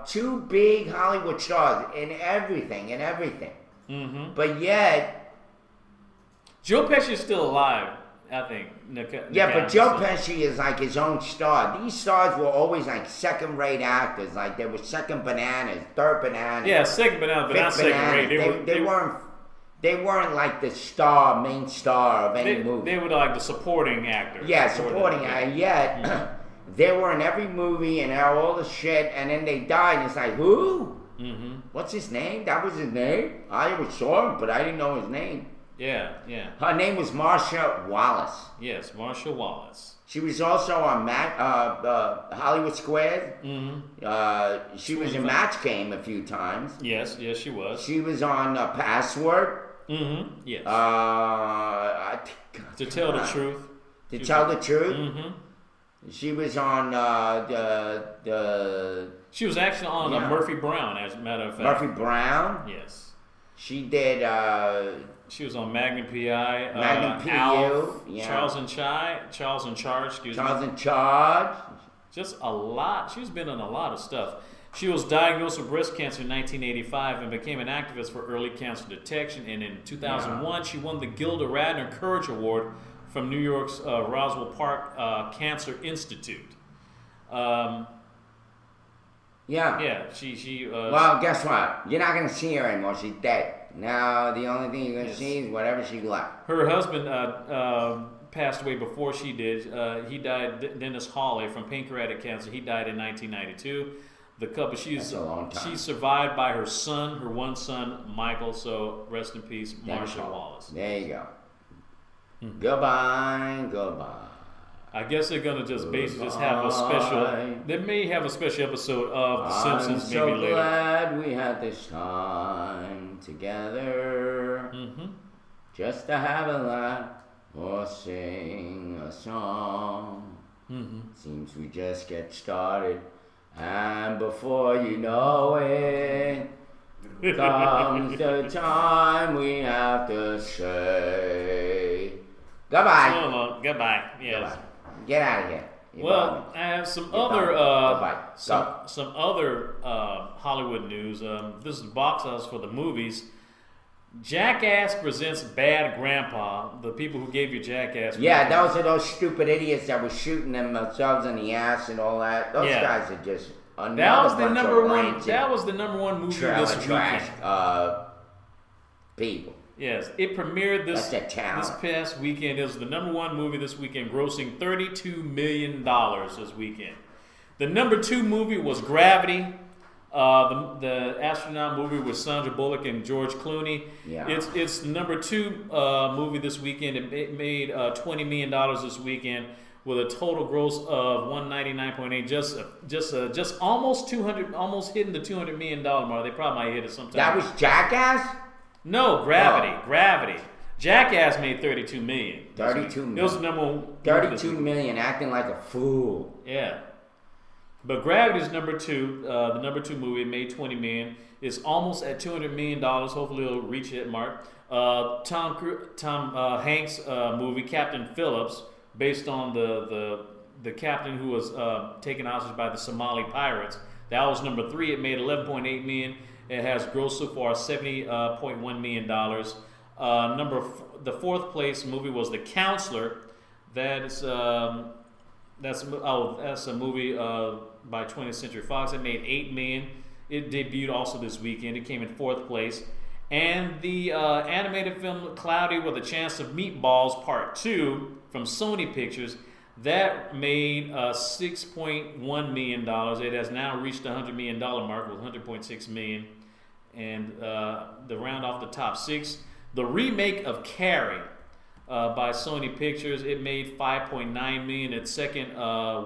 Two big Hollywood stars in everything. Mm-hmm. But yet, Joe Pesci is still alive, I think. but Joe Pesci is like his own star. These stars were always like second-rate actors. Like they were second bananas, third bananas. Yeah, second banana, but not fifth second bananas. rate. They weren't like the main star of any movie. They were like the supporting actors. Yeah, supporting. And yet, they were in every movie and all the shit, and then they died, and it's like, who? Mm-hmm. What's his name? That was his name? I always saw him, but I didn't know his name. Yeah. Her name was Marsha Wallace. Yes, Marsha Wallace. She was also on Hollywood Squares. Mm-hmm. She was in Match Game a few times. Yes, she was. She was on Password. Mm-hmm. Yes. To Tell the Truth. To Tell the Truth. Mm-hmm. She was on the She was actually on Murphy Brown, as a matter of fact. Murphy Brown. Yes. She did. She was on Magnum P.I. Magnum P.U., Alf, yeah. Charles in Charge. Excuse me. Charles in Charge. Just a lot. She's been in a lot of stuff. She was diagnosed with breast cancer in 1985 and became an activist for early cancer detection. And in 2001, she won the Gilda Radner Courage Award from New York's Roswell Park Cancer Institute. Yeah. She. Well, guess what? You're not gonna see her anymore. She's dead. Now the only thing you're gonna see is whatever she left. Her husband passed away before she did. He died. Dennis Hawley from pancreatic cancer. He died in 1992. The couple. That's a long time. She's survived by her son, her one son, Michael. So rest in peace, Marsha Wallace. There you go. Goodbye. I guess they're gonna just basically just have a special. They may have a special episode of The Simpsons I'm maybe so later. glad we had this time together, just to have a laugh or sing a song. Seems we just get started, and before you know it, comes the time we have to say goodbye. So long. Goodbye. Yes. Goodbye. Get out of here. You Well, got me. I have some You other got me. some other Hollywood news. This is box office for the movies. Jackass presents Bad Grandpa. The people who gave you Jackass. Yeah, those are those stupid idiots that were shooting themselves in the ass and all that. Those guys are just another That was the bunch number of one. ranting That was the number one movie trailer this trash weekend. people. Yes, it premiered this That's a talent. this past weekend. It was the number one movie this weekend, grossing $32 million this weekend. The number two movie was Gravity. The astronaut movie with Sandra Bullock and George Clooney. Yeah. It's the number two movie this weekend. It made $20 million this weekend with a total gross of 199.8. Just almost 200, almost hitting the $200 million mark. They probably might hit it sometime. That was Jackass? No, Gravity. Jackass made $32 million. 32 million. It was the number one. movie this 32 weekend. million, acting like a fool. Yeah. But Gravity is number two. The number two movie, it made $20 million. It's almost at $200 million. Hopefully it'll reach that mark. Tom Hanks movie, Captain Phillips, based on the captain who was taken hostage by the Somali pirates. That was number three. It made $11.8 million. It has grossed so far $70.1 million. The fourth place movie was The Counselor. That's a movie by 20th Century Fox. It made $8 million. It debuted also this weekend. It came in fourth place. And the animated film Cloudy with a Chance of Meatballs Part 2 from Sony Pictures, that made $6.1 million. It has now reached the $100 million mark with $100.6 million. And to round off the top six, the remake of Carrie by Sony Pictures, it made $5.9 million its second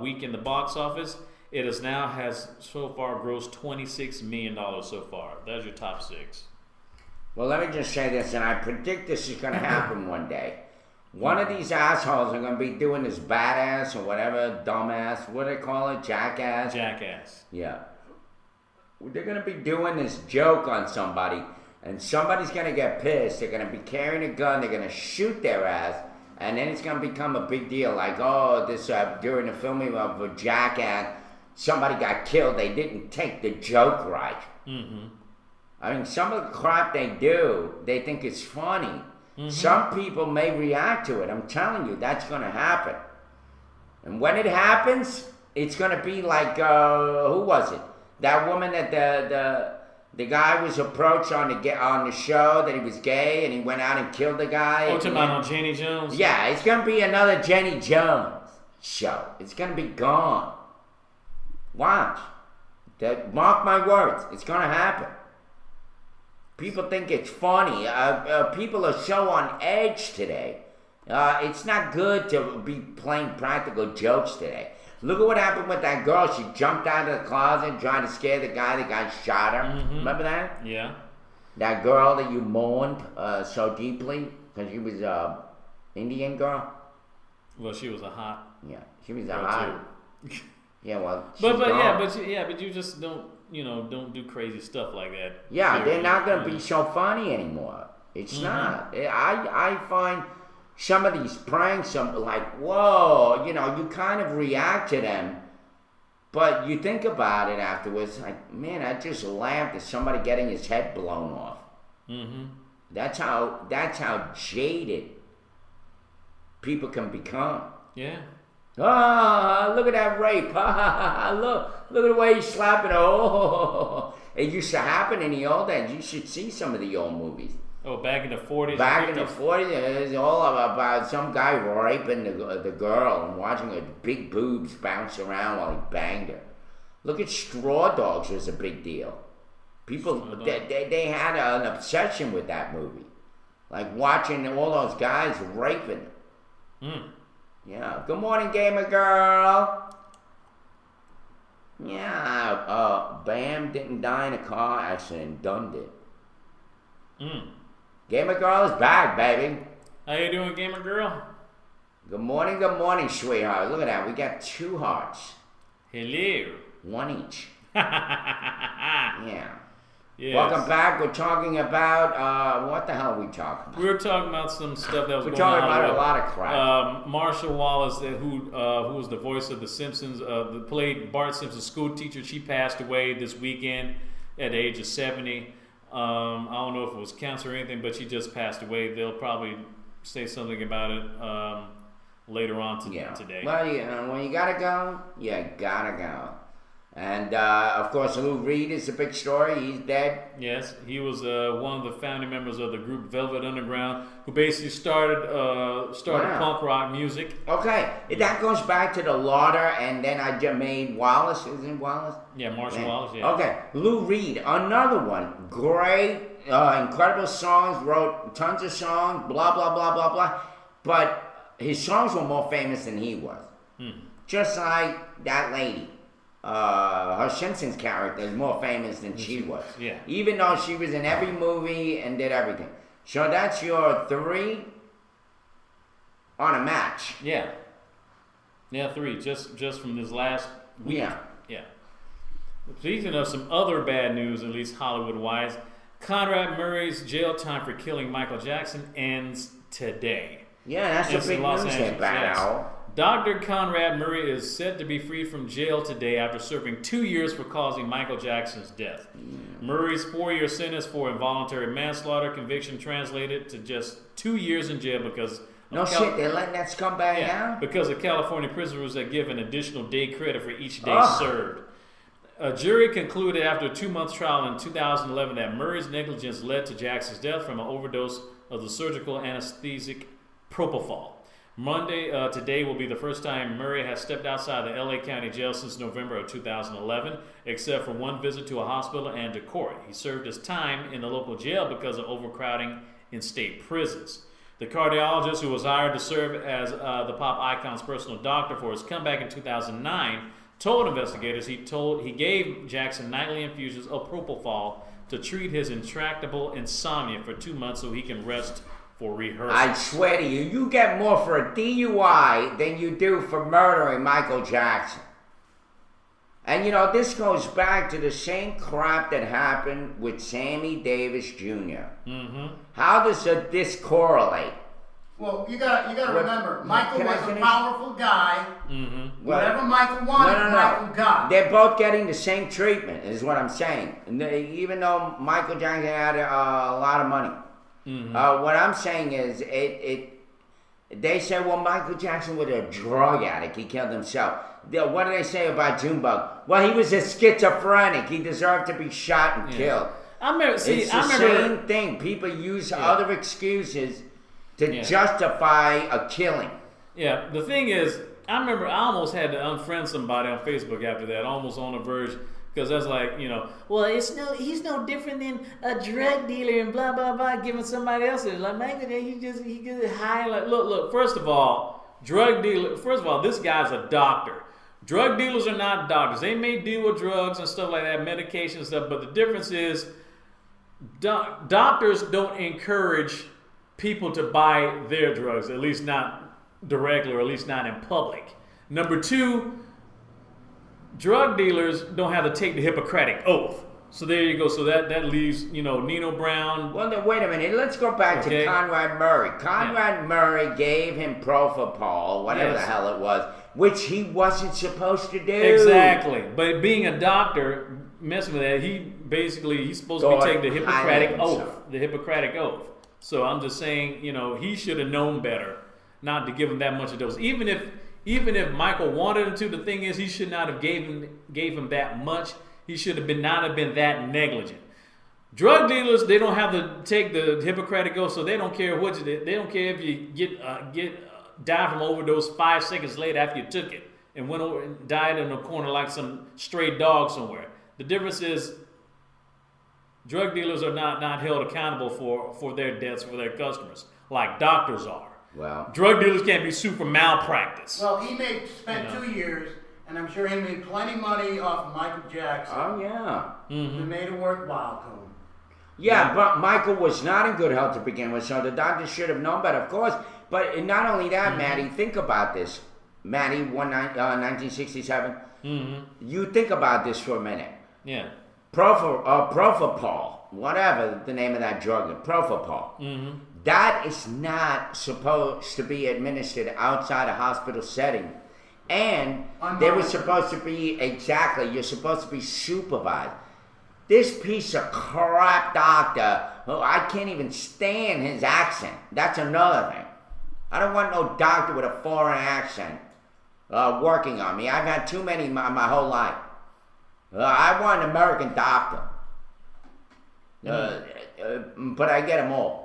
week in the box office. It has so far grossed $26 million so far. That's your top six. Well, let me just say this, and I predict this is going to happen one day. One of these assholes are going to be doing this badass or whatever, dumbass, what do they call it, jackass? Jackass. Yeah. They're going to be doing this joke on somebody, and somebody's going to get pissed. They're going to be carrying a gun. They're going to shoot their ass, and then it's going to become a big deal. Like, oh, this during the filming of a Jackass, somebody got killed. They didn't take the joke right. Mm-hmm. I mean, some of the crap they do, they think it's funny. Mm-hmm. Some people may react to it. I'm telling you, that's going to happen. And when it happens, it's going to be like, who was it? That woman that the guy was approached on the show that he was gay, and he went out and killed the guy. Oh, talking about Jenny Jones? Yeah, it's going to be another Jenny Jones show. It's going to be gone. Watch. Mark my words. It's going to happen. People think it's funny. People are so on edge today. It's not good to be playing practical jokes today. Look at what happened with that girl. She jumped out of the closet and tried to scare the guy shot her. Mm-hmm. Remember that? Yeah. That girl that you mourned so deeply because she was an Indian girl. Well, she was a hot. Yeah, she was a hot. Yeah, well. But you just don't do crazy stuff like that. Yeah, they're not gonna be so funny anymore. It's not. I find some of these pranks, like, whoa, you kind of react to them, but you think about it afterwards, like, man, I just laughed at somebody getting his head blown off. Mm-hmm. That's how jaded people can become. Yeah. Ah, look at that rape. Look at the way he's slapping. Oh, it used to happen in the old days. You should see some of the old movies. Oh, back in the 40s? Back in the 40s, it was all about some guy raping the girl and watching her big boobs bounce around while he banged her. Look at Straw Dogs was a big deal. People, they had an obsession with that movie. Like watching all those guys raping. Yeah. Good morning, gamer girl. Yeah. Bam didn't die in a car accident. Done did. Gamer girl is back, baby. How you doing, gamer girl? Good morning, sweetheart. Look at that. We got 2 hearts. Hello. 1 each. Yeah. Yes. Welcome back. We're talking about what the hell are we talking about? We were talking about some stuff that was We're going on. talking about with, a lot of crap. Marshall Wallace, who was the voice of The Simpsons, played Bart Simpson's school teacher. She passed away this weekend at the age of 70. I don't know if it was cancer or anything, but she just passed away. They'll probably say something about it later on today. Well, when you gotta go, you gotta go. And of course, Lou Reed is a big story. He's dead. Yes, he was one of the founding members of the group Velvet Underground, who basically started punk rock music. Okay, that goes back to the Lauder, and then I just made Wallace. Isn't it Wallace? Yeah, Marshall Wallace. Yeah. Okay, Lou Reed, another one. Great, incredible songs. Wrote tons of songs. Blah blah blah blah blah. But his songs were more famous than he was. Just like that lady. Her Simpsons character is more famous than she was. Yeah. Even though she was in every movie and did everything. So that's your 3 on a match. Yeah. Yeah, 3. Just from this last week. Yeah. Speaking of some other bad news, at least Hollywood-wise, Conrad Murray's jail time for killing Michael Jackson ends today. Yeah, that's the big news there, Bad Owl. Dr. Conrad Murray is set to be freed from jail today after serving 2 years for causing Michael Jackson's death. Murray's 4-year sentence for involuntary manslaughter conviction translated to just 2 years in jail because they're letting that scumbag out? Because the California prison rules that give an additional day credit for each day served. A jury concluded after a 2-month trial in 2011 that Murray's negligence led to Jackson's death from an overdose of the surgical anesthetic propofol. Monday, today will be the first time Murray has stepped outside the LA County Jail since November of 2011, except for one visit to a hospital and to court. He served his time in the local jail because of overcrowding in state prisons. The cardiologist who was hired to serve as the pop icon's personal doctor for his comeback in 2009 told investigators he gave Jackson nightly infusions of propofol to treat his intractable insomnia for 2 months so he can rest for rehearsal. I swear to you, you get more for a DUI than you do for murdering Michael Jackson. And this goes back to the same crap that happened with Sammy Davis Jr. Mm-hmm. How does this correlate? Well, you got to remember, Michael was a powerful guy. Mm-hmm. Whatever Michael wanted, Michael got. They're both getting the same treatment, is what I'm saying. Even though Michael Jackson had a lot of money. Mm-hmm. What I'm saying is, they say, well, Michael Jackson was a drug addict. He killed himself. What do they say about Junebug? Well, he was a schizophrenic. He deserved to be shot and killed. It's the same thing. People use other excuses to justify a killing. Yeah, the thing is, I remember I almost had to unfriend somebody on Facebook after that, almost on the verge. Because that's like, well, he's no different than a drug dealer and blah blah blah, giving somebody else it. Like Michael, he gets high. Like, look. First of all, this guy's a doctor. Drug dealers are not doctors. They may deal with drugs and stuff like that, medication and stuff. But the difference is, doctors don't encourage people to buy their drugs, at least not directly, or at least not in public. Number 2. Drug dealers don't have to take the Hippocratic Oath. So there you go. So that leaves, Nino Brown. Well, then wait a minute. Let's go back to Conrad Murray. Conrad Murray gave him propofol, whatever the hell it was, which he wasn't supposed to do. Exactly. But being a doctor, messing with that, he's supposed to be taking the Hippocratic Oath. The Hippocratic Oath. So I'm just saying, he should have known better not to give him that much of dose. Even if Michael wanted him to, the thing is he should not have gave him that much. He should have not have been that negligent. Drug dealers, they don't have to take the Hippocratic Oath, so they don't care what you did. They don't care if you die from overdose 5 seconds later after you took it and went over and died in a corner like some stray dog somewhere. The difference is drug dealers are not held accountable for their deaths for their customers like doctors are. Well, drug dealers can't be sued for malpractice. Well, he spent 2 years, and I'm sure he made plenty of money off of Michael Jackson. Oh, yeah. Mm-hmm. He made it worthwhile to him. Yeah, but Michael was not in good health to begin with, so the doctor should have known better, of course. But not only that, Maddie, think about this. Maddie, 1967. Mm-hmm. You think about this for a minute. Yeah. Propofol, whatever the name of that drug is, Propofol. That is not supposed to be administered outside a hospital setting. And they were supposed to be, you're supposed to be supervised. This piece of crap doctor, I can't even stand his accent. That's another thing. I don't want no doctor with a foreign accent working on me. I've had too many my whole life. I want an American doctor. But I get them all.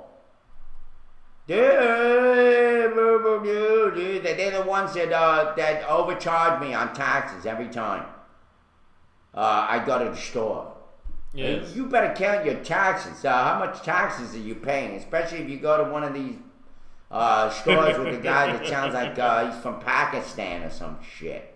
They're the ones that overcharge me on taxes every time I go to the store. Yes. You better count your taxes. How much taxes are you paying? Especially if you go to one of these stores with a guy that sounds like he's from Pakistan or some shit.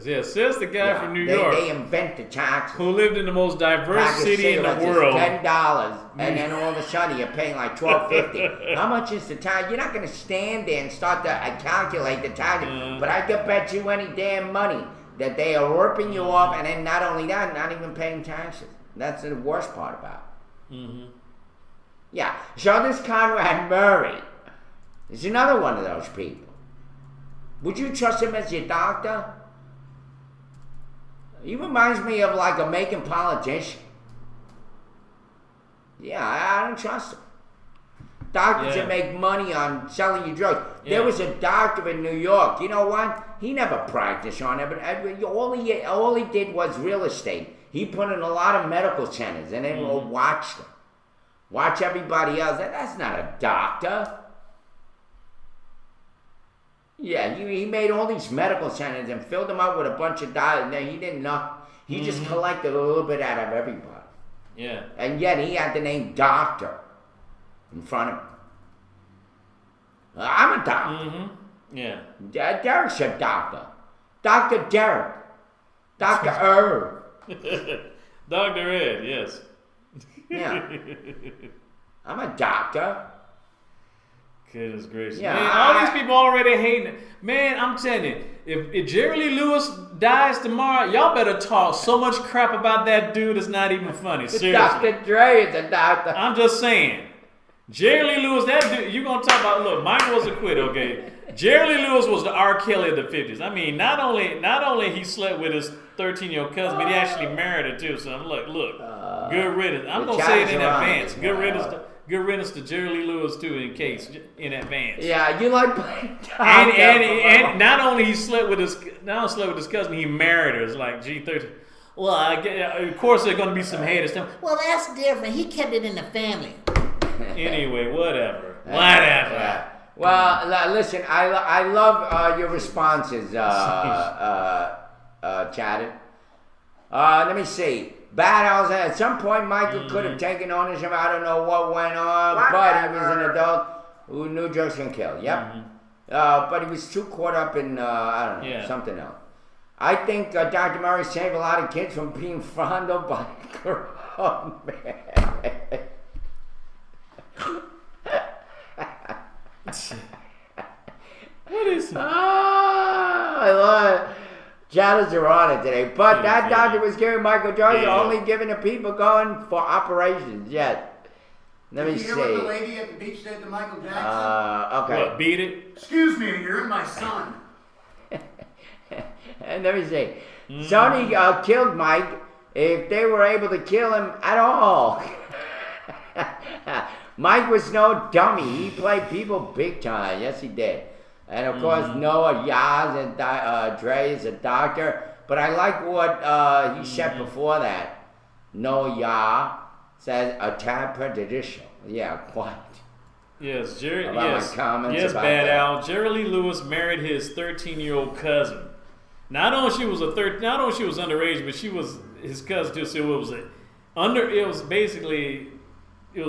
Yeah, says the guy from New York. They invent the taxes. Who lived in the most diverse city in the It's world. $10, and then all of a sudden you're paying like $12.50. How much is the tax? You're not going to stand there and start to calculate the tax. But I could bet you any damn money that they are ripping you off, and then not only that, not even paying taxes. That's the worst part about it. Yeah. So this Conrad Murray is another one of those people. Would you trust him as your doctor? He reminds me of like a making politician. Yeah, I don't trust him. Doctors that make money on selling you drugs. There was a doctor in New York. You know what? He never practiced on it, but all he did was real estate. He put in a lot of medical centers and then watched them. Watch everybody else. That's not a doctor. Yeah, he made all these medical centers and filled them up with a bunch of dollars. He didn't know. He just collected a little bit out of everybody. Yeah. And yet he had the name doctor in front of him. I'm a doctor. Yeah. Derek's a doctor. Dr. Derek. Dr. Irv. Dr. Ed, yes. Yeah. I'm a doctor. Goodness gracious. Yeah, man, all these people already hating it. Man, I'm telling you, if Jerry Lee Lewis dies tomorrow, y'all better talk so much crap about that dude it's not even funny. Seriously. Dr. Dre is a doctor. I'm just saying. Jerry Lee Lewis, that dude, you're going to talk about, look, Michael was a quit, okay? Jerry Lee Lewis was the R. Kelly of the 50s. I mean, not only he slept with his 13-year-old cousin, but he actually married her too. So look, good riddance. I'm going to say it in advance. Good riddance to Jerry Lee Lewis too, in advance. Yeah, you like playing doctor. And not only slept with his cousin, he married her. It's like G13. Well, of course there's going to be some haters. Well, that's different. He kept it in the family. Anyway, whatever. Yeah. Well, listen, I love your responses, Chadden. Let me see. Bad House, at some point Michael could have taken ownership. I don't know what went on, but he was an adult who knew drugs can kill. Yep. But he was too caught up in, I don't know, something else. I think Dr. Murray saved a lot of kids from being fondled by a grown man. What is it? I love it. Shadows are on it today. But that doctor was giving Michael Jordan only giving the people going for operations yet. Let me see. Did you hear what the lady at the beach said to Michael Jackson? Okay. What, beat it? Excuse me, you're my son. And let me see. Sony killed Mike if they were able to kill him at all. Mike was no dummy. He played people big time. Yes, he did. And of course, Noah Yaz and Dre is a doctor. But I like what he said before that. Noah Yah says a tad prejudicial. Yeah, quite. Yes, Jerry. Yes, Bad Al. Jerry Lee Lewis married his 13-year-old cousin. Not only she was underage, but she was his cousin too. So it was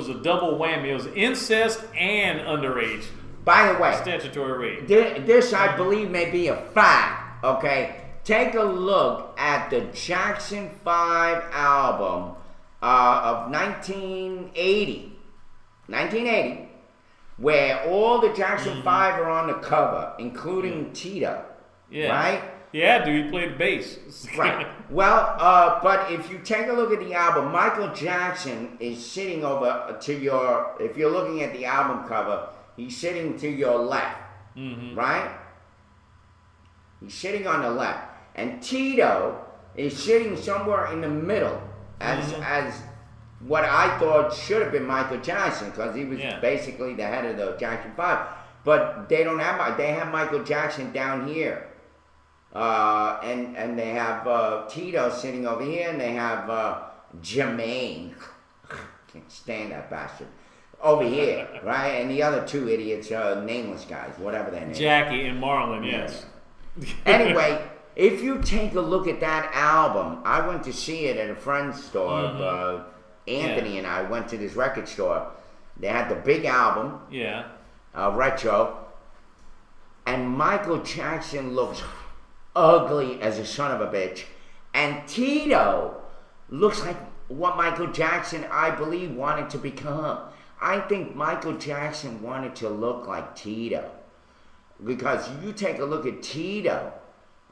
a double whammy. It was incest and underage. By the way, statutory rape. This, I believe, may be a fact, okay? Take a look at the Jackson 5 album of 1980, where all the Jackson 5 are on the cover, including Tito, right? Yeah, dude, he played bass. Right. Well, but if you take a look at the album, Michael Jackson is sitting over to your. If you're looking at the album cover, he's sitting to your left, right? He's sitting on the left, and Tito is sitting somewhere in the middle, as what I thought should have been Michael Jackson, because he was basically the head of the Jackson 5. But they don't have. They have Michael Jackson down here. And they have Tito sitting over here, and they have Jermaine, can't stand that bastard, over here, right? And the other two idiots, nameless guys, whatever their name. Jackie and Marlon, yes. Anyway, if you take a look at that album, I went to see it at a friend's store. Anthony and I went to this record store. They had the big album, retro, and Michael Jackson looks ugly as a son of a bitch, and Tito looks like what Michael Jackson, I believe, wanted to become. I think Michael Jackson wanted to look like Tito, because you take a look at Tito,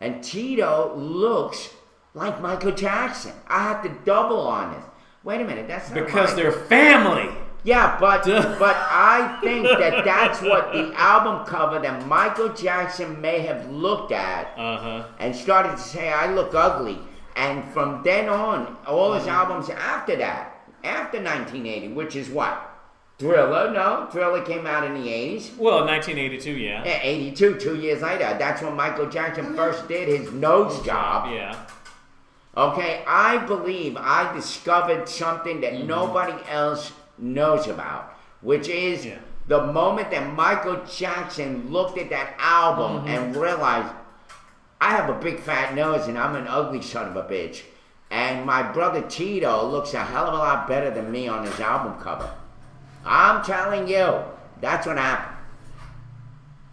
and Tito looks like Michael Jackson. I have to double on this. Wait a minute, that's not because they're family. Yeah, but I think that's what the album cover that Michael Jackson may have looked at and started to say, I look ugly. And from then on, all his albums after that, after 1980, which is what? Thriller? No, Thriller came out in the 80s. Well, 1982, yeah. 82, 2 years later. That's when Michael Jackson first did his nose job. Yeah. Okay, I believe I discovered something that nobody else knows about, which is the moment that Michael Jackson looked at that album and realized, I have a big fat nose and I'm an ugly son of a bitch, and my brother Tito looks a hell of a lot better than me on his album cover. I'm telling you, that's what happened.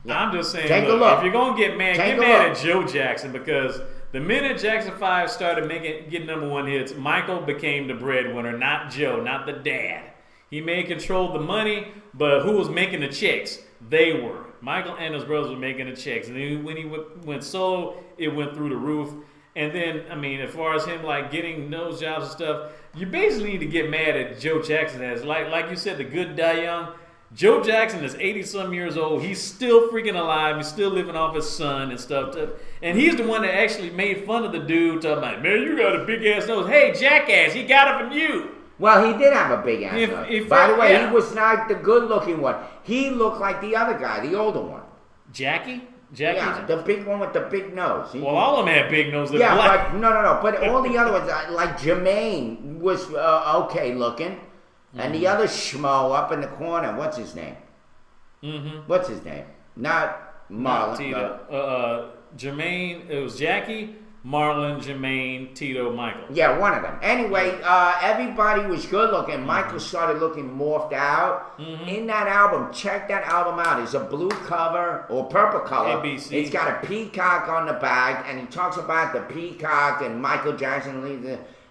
Yeah. I'm just saying, Take look, a look. if you're gonna get mad at Joe Jackson, because the minute Jackson 5 started getting #1 hits, Michael became the breadwinner, not Joe, not the dad. He may control the money, but who was making the checks? They were. Michael and his brothers were making the checks. And then when he went solo, it went through the roof. And then, I mean, as far as him like getting nose jobs and stuff, you basically need to get mad at Joe Jackson as like you said, the good die young. Joe Jackson is 80-some years old. He's still freaking alive. He's still living off his son and stuff. And he's the one that actually made fun of the dude, talking about, man, you got a big-ass nose. Hey, jackass, he got it from you. Well, he did have a big-ass nose. By the way, he was not the good-looking one. He looked like the other guy, the older one. Jackie? Yeah, the big one with the big nose. Well, all of them had big noses. Yeah, but no. But all the other ones, like Jermaine, was okay-looking. And the other schmo up in the corner, what's his name? What's his name? Not Marlon. Tito. Jermaine, it was Jackie, Marlon, Jermaine, Tito, Michael. Yeah, one of them. Anyway, everybody was good looking. Michael started looking morphed out. In that album, check that album out. It's a blue cover or purple color. ABC. It's got a peacock on the back, and he talks about the peacock, and Michael Jackson leaves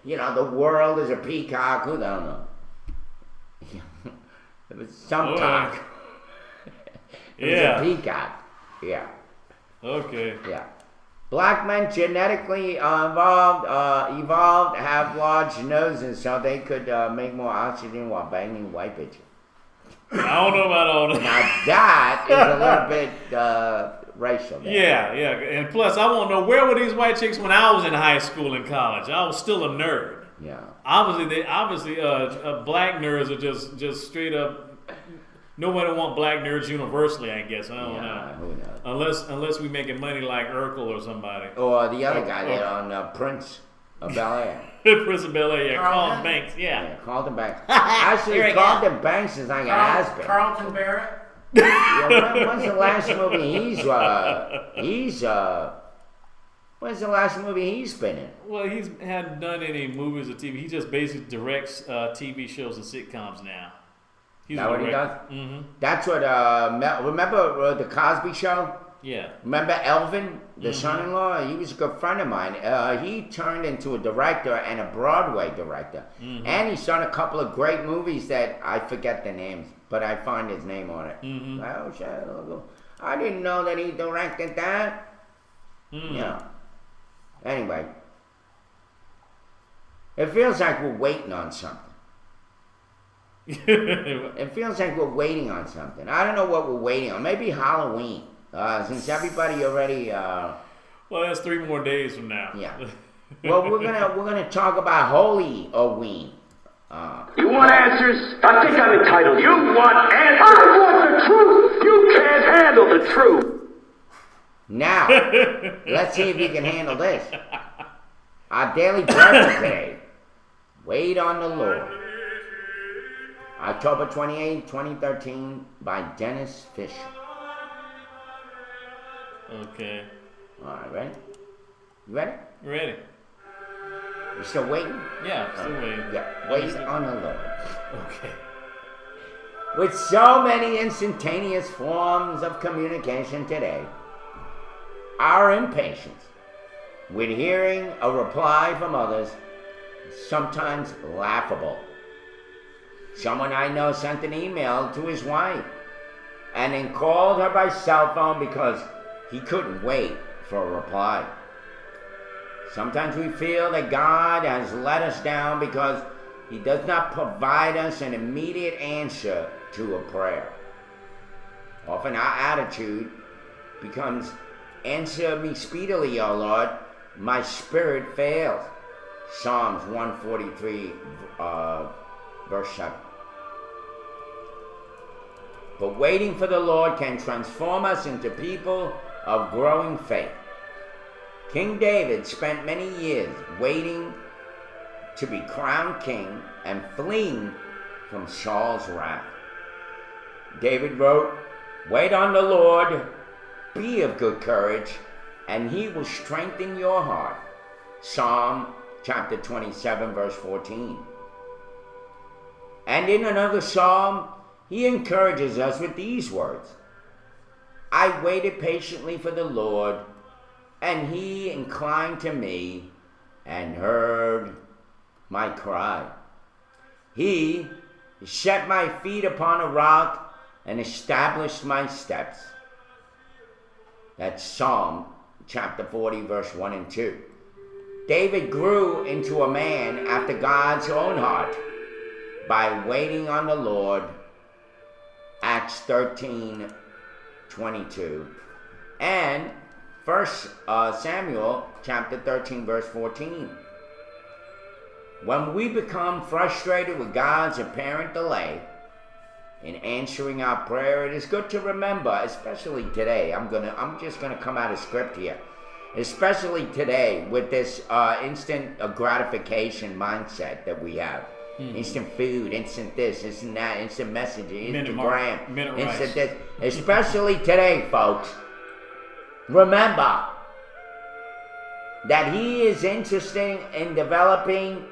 the world is a peacock. Who the hell knows? It was some talk. It was a peacock. Yeah. Okay. Yeah. Black men genetically evolved have large noses so they could make more oxygen while banging white bitches. I don't know about all that. Now that is a little bit racial. Yeah. And plus, I want to know, where were these white chicks when I was in high school and college? I was still a nerd. Yeah. Obviously, black nerds are just straight up. Nobody want black nerds universally, I guess. I don't know. Who knows? Unless we making money like Urkel or somebody. Or the other guy there on Prince of Bel-Air. Prince of Bel-Air, Carlton Banks, yeah. Carlton Banks. Actually, Carlton Banks is like an has-been. Carlton Barrett. When's the last movie when's the last movie he's been in? Well, he's hadn't done any movies or TV. He just basically directs TV shows and sitcoms now. Is that what he does? That's what, remember the Cosby Show? Yeah. Remember Elvin, the son-in-law? He was a good friend of mine. He turned into a director and a Broadway director. And he's done a couple of great movies that I forget the names, but I find his name on it. Oh, shit. I didn't know that he directed that. Yeah. Anyway, it feels like we're waiting on something. It feels like we're waiting on something. I don't know what we're waiting on. Maybe Halloween. Since everybody already. Well, that's 3 more days from now. Yeah. Well, we're gonna talk about Holy Halloween. You want answers? I think I'm entitled. You want answers? I want the truth. You can't handle the truth. Now, let's see if you can handle this. Our daily bread for today. Wait on the Lord. October 28, 2013, by Dennis Fisher. Okay. All right, ready? You ready? Ready. You still waiting? Yeah, still waiting. Yeah, wait on the Lord. Okay. With so many instantaneous forms of communication today, our impatience with hearing a reply from others is sometimes laughable. Someone I know sent an email to his wife and then called her by cell phone because he couldn't wait for a reply. Sometimes we feel that God has let us down because He does not provide us an immediate answer to a prayer. Often our attitude becomes, "Answer me speedily, O Lord, my spirit fails." Psalms 143, verse 7. But waiting for the Lord can transform us into people of growing faith. King David spent many years waiting to be crowned king and fleeing from Saul's wrath. David wrote, "Wait on the Lord, be of good courage, and He will strengthen your heart." Psalm chapter 27, verse 14. And in another psalm, he encourages us with these words, "I waited patiently for the Lord, and He inclined to me and heard my cry. He set my feet upon a rock and established my steps." That's Psalm chapter 40, verse 1 and 2. David grew into a man after God's own heart by waiting on the Lord. Acts 13, 22. And 1 Samuel chapter 13, verse 14. When we become frustrated with God's apparent delay in answering our prayer, it is good to remember, especially today. I'm just gonna come out of script here. Especially today with this instant gratification mindset that we have. Instant food, instant this, instant that, instant messaging, Instagram, instant this. Especially today, folks. Remember that He is interested in developing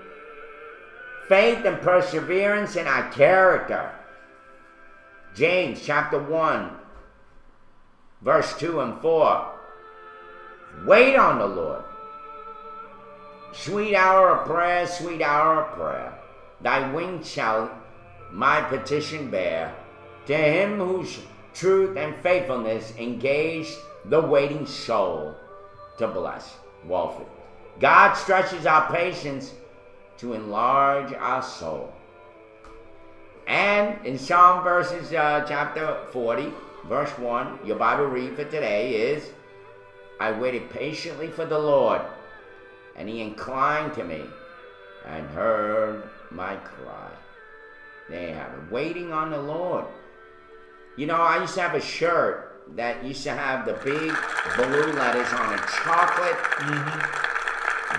faith and perseverance in our character. James chapter 1, verse 2 and 4. Wait on the Lord. Sweet hour of prayer, sweet hour of prayer. Thy wings shall my petition bear. To Him whose truth and faithfulness engage the waiting soul to bless. Walford. God stretches our patience to enlarge our soul. And in Psalm verses chapter 40, verse 1, your Bible read for today is, "I waited patiently for the Lord, and He inclined to me and heard my cry." There you have it. Waiting on the Lord. You know, I used to have a shirt that used to have the big blue letters on it. Chocolate,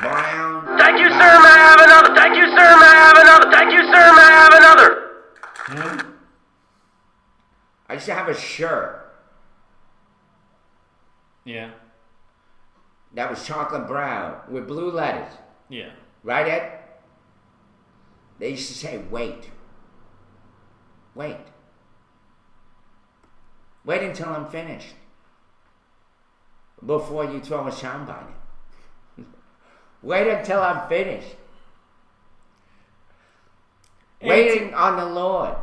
brown. Thank you, sir. May I have another? Thank you, sir. May I have another? Thank you, sir. May I have another? I used to have a shirt Yeah. that was chocolate brown with blue letters. Yeah. Right, Ed? They used to say, wait. Wait. Wait until I'm finished before you throw a soundbite in. Wait until I'm finished. Waiting on the Lord.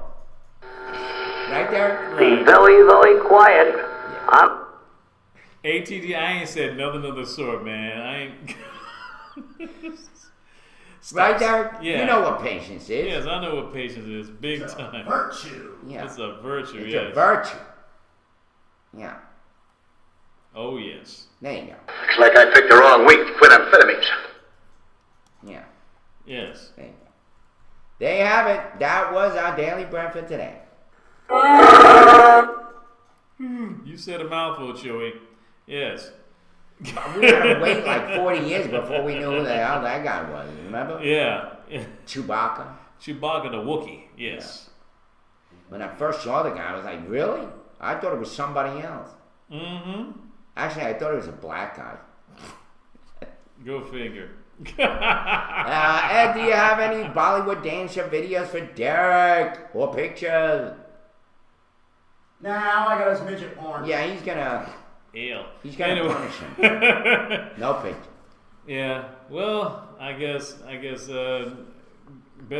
Right there? Be very, very quiet. ATD, I ain't said nothing of the sort, man. I ain't. Right, Derek? Yeah. You know what patience is. Yes, I know what patience is. Big time. Virtue. Yeah. It's a virtue, It's yes. a virtue. Yeah. Oh, yes. There you go. Looks like I picked the wrong week to quit amphetamines. Yeah. Yes. There you go. There you have it. That was our daily bread for today. You said a mouthful, Chewy. Yes. We had to wait like 40 years before we knew who the hell that guy was. Remember? Yeah. Chewbacca. Chewbacca the Wookiee. Yes. When I first saw the guy, I was like, really? I thought it was somebody else. Mm-hmm. Actually, I thought it was a black guy. Go figure. Ed, do you have any Bollywood dancer videos for Derek or pictures? Now I got his midget porn. Yeah, he's gonna Anyway. punish him. No picture. Yeah. Well, I guess. Better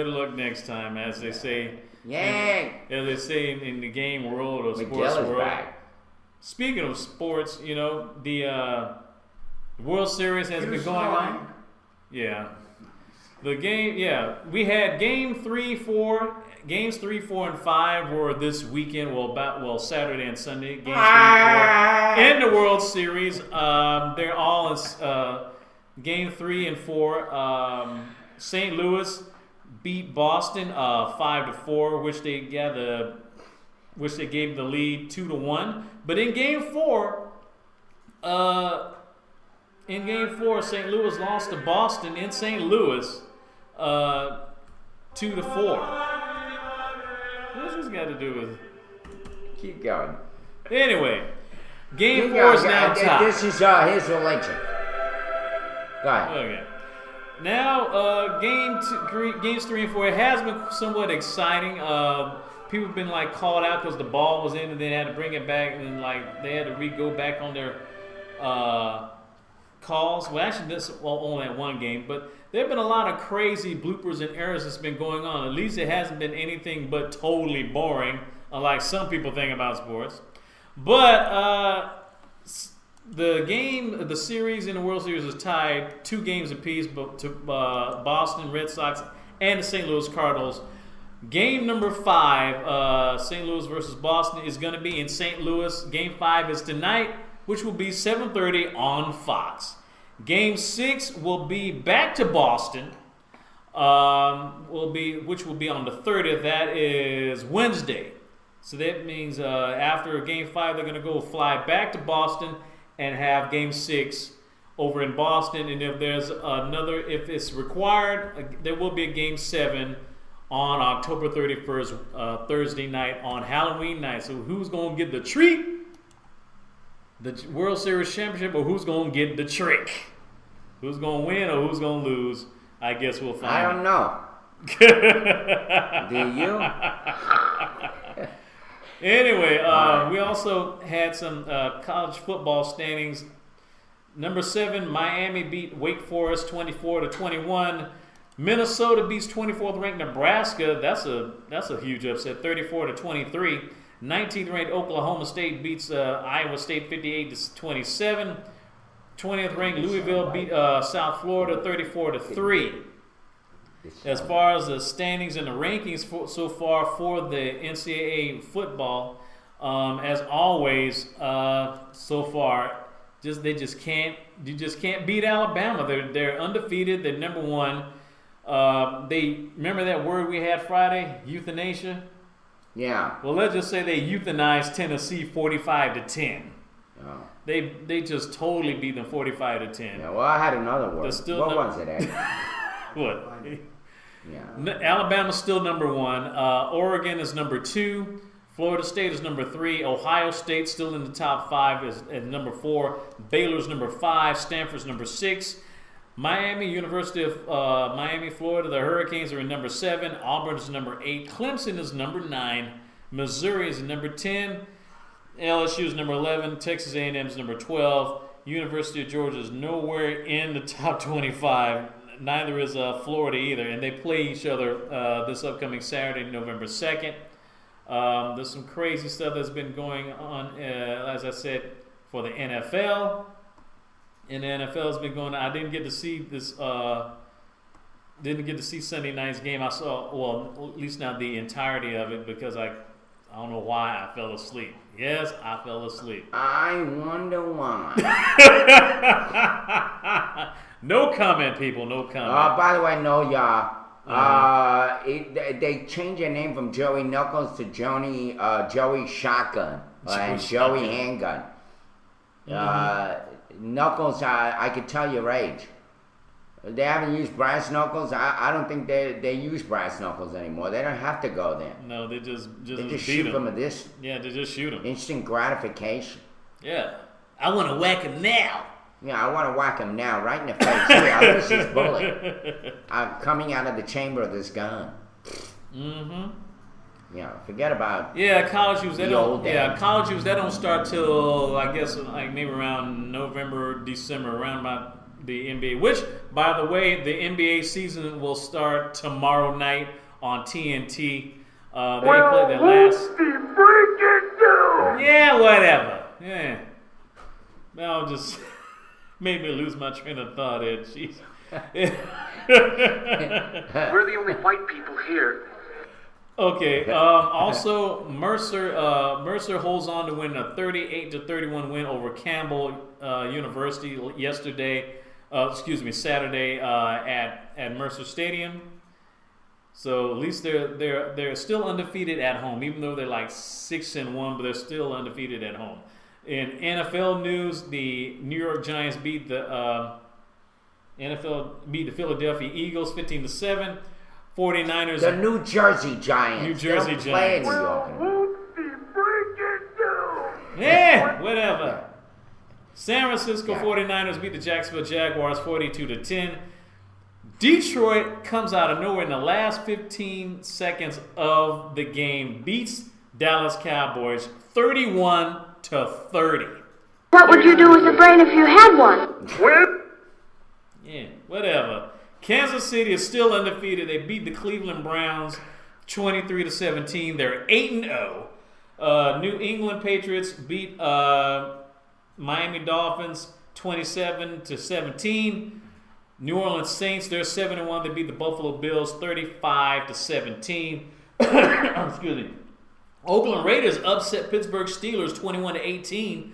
luck next time, as they say. Yeah. As they say in the game world or sports Miguel is world. back. Speaking of sports, you know, the World Series has been going on. Yeah. The game, we had games 3, 4, and 5 were this weekend. Well, Saturday and Sunday. Games 3 and 4 in the World Series. They're all in game 3 and 4. St. Louis beat Boston 5-4, which they gave the lead 2-1. But in game 4, St. Louis lost to Boston in St. Louis 2-4. What's this got to do with? Keep going. Anyway, game 4 is now tied. This is his religion. Go ahead. Okay. Now, games 3 and 4, it has been somewhat exciting. People have been called out because the ball was in, and they had to bring it back, and then they had to go back on their calls. Well, actually, this only at one game, but there have been a lot of crazy bloopers and errors that's been going on. At least it hasn't been anything but totally boring, like some people think about sports. But the series in the World Series is tied 2 games apiece, but to Boston Red Sox and the St. Louis Cardinals. Game number 5, St. Louis versus Boston, is going to be in St. Louis. Game 5 is tonight, which will be 7:30 on Fox. Game 6 will be back to Boston, which will be on the 30th. That is Wednesday. So that means after Game 5, they're going to go fly back to Boston and have Game 6 over in Boston. And if it's required, there will be a Game 7 on October 31st, Thursday night, on Halloween night. So who's going to get the treat? The World Series championship, or who's going to get the trick? Who's going to win or who's going to lose? I guess we'll find I don't know. Do you? Anyway, we also had some college football standings. Number 7, Miami beat Wake Forest 24-21. Minnesota beats 24th ranked Nebraska. That's a huge upset, 34-23. 19th ranked Oklahoma State beats Iowa State 58-27. 20th ranked Louisville beat South Florida 34-3. As far as the standings and the rankings so far for the NCAA football, as always, so far, you just can't beat Alabama. They're undefeated. They're number 1. They remember that word we had Friday, euthanasia. Yeah. Well, let's just say they euthanized Tennessee 45-10. Oh. They just totally beat them 45-10. Yeah, well, I had another word. What was it, Ed? What? Yeah. Alabama's still number 1. Oregon is number 2. Florida State is number 3. Ohio State still in the top 5 is at number 4. Baylor's number 5. Stanford's number 6. University of Miami, Florida, the Hurricanes are in number 7. Auburn is number 8. Clemson is number 9. Missouri is number 10. LSU is number 11. Texas A&M is number 12. University of Georgia is nowhere in the top 25. Neither is Florida either. And they play each other this upcoming Saturday, November 2nd. There's some crazy stuff that's been going on, as I said, for the NFL. And the NFL's been going on. I didn't get to see this. Didn't get to see Sunday night's game. I saw, well, at least not the entirety of it because I don't know why I fell asleep. Yes, I fell asleep. I wonder why. No comment, people. No comment. By the way, no, y'all. They changed their name from Joey Knuckles to Joey Shotgun and Joey Handgun. Knuckles, I could tell your age. They haven't used brass knuckles. I don't think they use brass knuckles anymore. They don't have to go there. No, they just shoot them at this. Yeah, they just shoot them. Instant gratification. Yeah, I want to whack him now. Yeah, I want to whack him now, right in the face. Yeah, I miss his bullet. Coming out of the chamber of this gun. Mm-hmm. Yeah, forget about. Yeah, college youth. College youth. That don't start till I guess like maybe around November, December, around about the NBA. Which, by the way, the NBA season will start tomorrow night on TNT. They play their last. Yeah, whatever. Yeah. Now just made me lose my train of thought, Ed. Jeez. We're the only white people here. Okay. Also, Mercer holds on to win a 38-31 win over Campbell University Saturday at Mercer Stadium. So at least they're still undefeated at home, even though they're like 6-1, but they're still undefeated at home. In NFL news, the New York Giants beat the Philadelphia Eagles 15-7. 49ers. The New Jersey Giants. New Jersey Giants. Play in New York. Yeah, whatever. San Francisco 49ers beat the Jacksonville Jaguars 42-10. Detroit comes out of nowhere in the last 15 seconds of the game, beats Dallas Cowboys 31-30. What would you do with a brain if you had one? Yeah, whatever. Kansas City is still undefeated. They beat the Cleveland Browns 23-17. They're 8-0. New England Patriots beat Miami Dolphins 27-17. New Orleans Saints, they're 7-1. They beat the Buffalo Bills 35-17. Excuse me. Oakland Raiders upset Pittsburgh Steelers 21-18.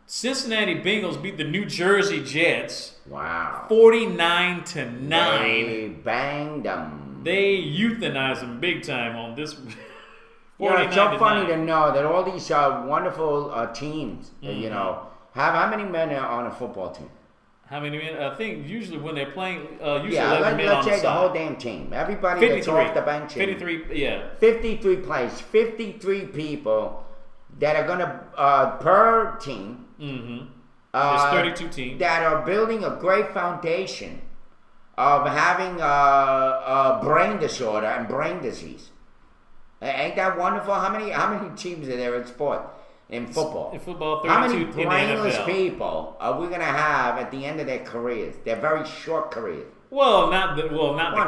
Cincinnati Bengals beat the New Jersey Jets. Wow. 49-9. They banged them. They euthanized them big time on this. Yeah, it's so funny to know that all these wonderful teams, you know, have how many men are on a football team? How many men? I think usually when they're playing, usually yeah, 11 men let's on take the whole damn team. Everybody 53. That's off the bench. 53, yeah. 53 players, 53 people that are going to, per team. Mm-hmm. There's 32 teams. That are building a great foundation of having a brain disorder and brain disease. Ain't that wonderful? How many teams are there in sport? In football. In football, 32 how many in brainless the NFL. people are we going to have at the end of their careers? Their very short careers. Well, not the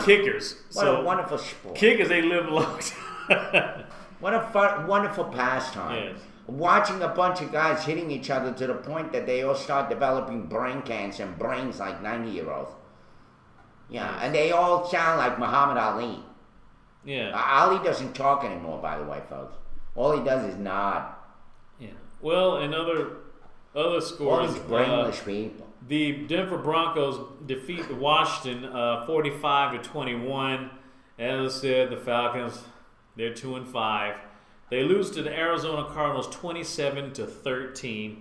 kickers. What a wonderful sport. Kickers, they live a long time. What a wonderful pastime. Yes. Watching a bunch of guys hitting each other to the point that they all start developing brain cancer and brains like 90-year-olds. Yeah, yes. And they all sound like Muhammad Ali. Yeah. Ali doesn't talk anymore, by the way, folks. All he does is nod. Yeah. Well, in other scores, all these brainless people. The Denver Broncos defeat the Washington 45-21. As I said, the Falcons, they're 2-5. They lose to the Arizona Cardinals 27-13.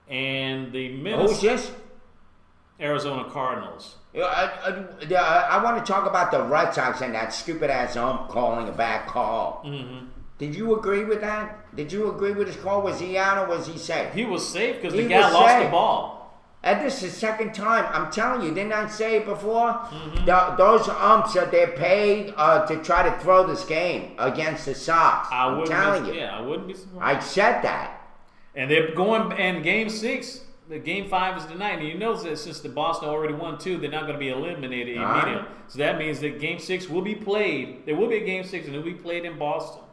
And the Minnesota... Who's this? Arizona Cardinals. I want to talk about the Red Sox and that stupid-ass ump calling a bad call. Mm-hmm. Did you agree with that? Did you agree with his call? Was he out or was he safe? He was safe because the guy lost the ball. And this is the second time. I'm telling you, didn't I say it before? Mm-hmm. Those umps they're paid to try to throw this game against the Sox. I'm telling you. Yeah, I wouldn't be surprised. I said that. And they're going, and Game 6, the Game 5 is tonight. And you know that since the Boston already won 2, they're not going to be eliminated immediately. So that means that Game 6 will be played. There will be a Game 6 and it will be played in Boston.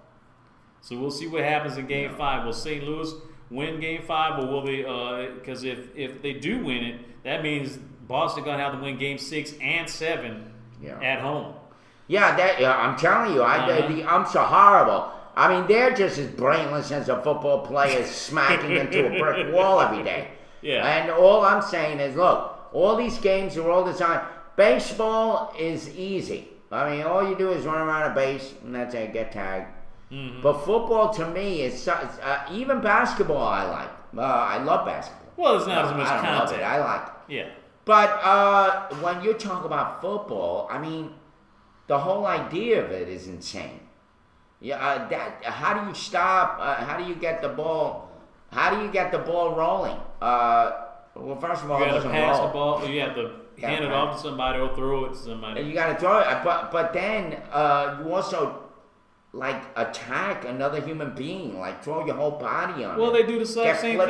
So we'll see what happens in Game 5. Will St. Louis win Game 5, or will they? Because if they do win it, that means Boston gonna have to win Game 6 and 7 at home. Yeah, I'm telling you, the umps are horrible. I mean, they're just as brainless as a football player smacking into a brick wall every day. Yeah. And all I'm saying is, look, all these games are all designed. Baseball is easy. I mean, all you do is run around a base, and that's it, get tagged. Mm-hmm. But football, to me, is even basketball I like. I love basketball. Well, it's not as much contact. Love it. I like it. Yeah. But when you talk about football, I mean, the whole idea of it is insane. Yeah, how do you stop? How do you get the ball? How do you get the ball rolling? Well, first of all, you it got to doesn't pass roll. the ball. You have to hand it off to somebody or throw it to somebody. And you got to throw it, but then you also attack another human being, like throw your whole body on. Well, they do the same thing in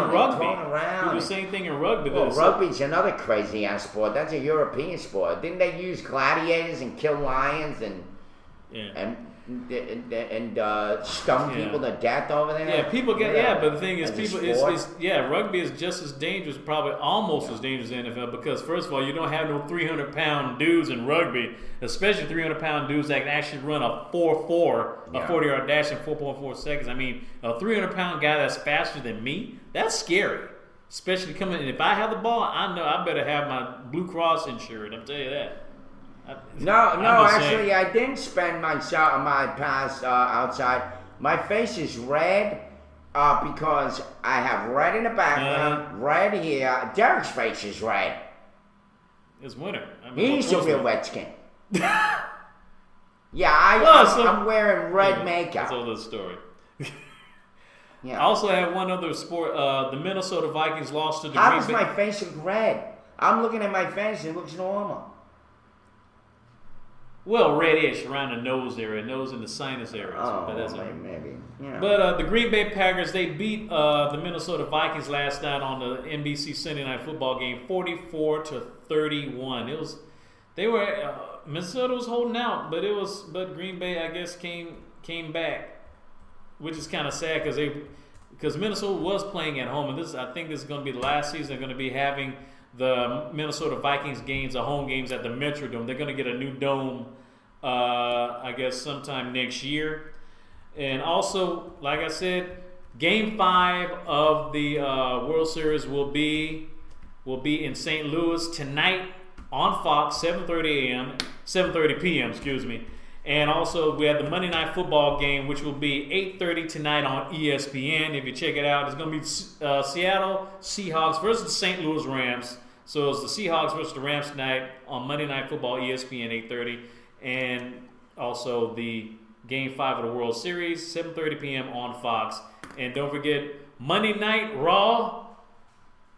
rugby. Around. Do the same thing in rugby. Well, rugby's another crazy ass sport. That's a European sport. Didn't they use gladiators and kill lions and stone people to death over there? Yeah, people get but the thing is, rugby is just as dangerous, probably almost as dangerous as the NFL, because first of all, you don't have no 300-pound dudes in rugby, especially 300-pound dudes that can actually run a 4.4, a 40-yard dash in 4.4 seconds. I mean, a 300-pound guy that's faster than me, that's scary. Especially coming in. If I have the ball, I know I better have my Blue Cross insured. I'll tell you that. Actually, I didn't spend my past outside. My face is red because I have red in the background, red here. Derek's face is red. It's winter. I mean, he's a real redskin. I'm wearing red makeup. That's all the story. Yeah. I also have one other sport. The Minnesota Vikings lost to the How does my face look red? I'm looking at my face and it looks normal. Well, reddish around the nose and the sinus areas. Oh, but that's maybe. Yeah. But the Green Bay Packers, they beat the Minnesota Vikings last night on the NBC Sunday Night Football game, 44-31. Minnesota was holding out, but Green Bay, I guess, came back, which is kind of sad because Minnesota was playing at home, and I think this is going to be the last season they're going to be having the Minnesota Vikings games, the home games at the Metrodome. They're going to get a new dome, I guess, sometime next year. And also, like I said, Game 5 of the World Series will be in St. Louis tonight on Fox, 7:30 p.m. And also, we have the Monday Night Football game, which will be 8:30 tonight on ESPN. If you check it out, it's going to be Seattle Seahawks versus St. Louis Rams. So it's the Seahawks versus the Rams tonight on Monday Night Football, ESPN, 8:30. And also the Game 5 of the World Series, 7:30 p.m. on Fox. And don't forget, Monday Night Raw,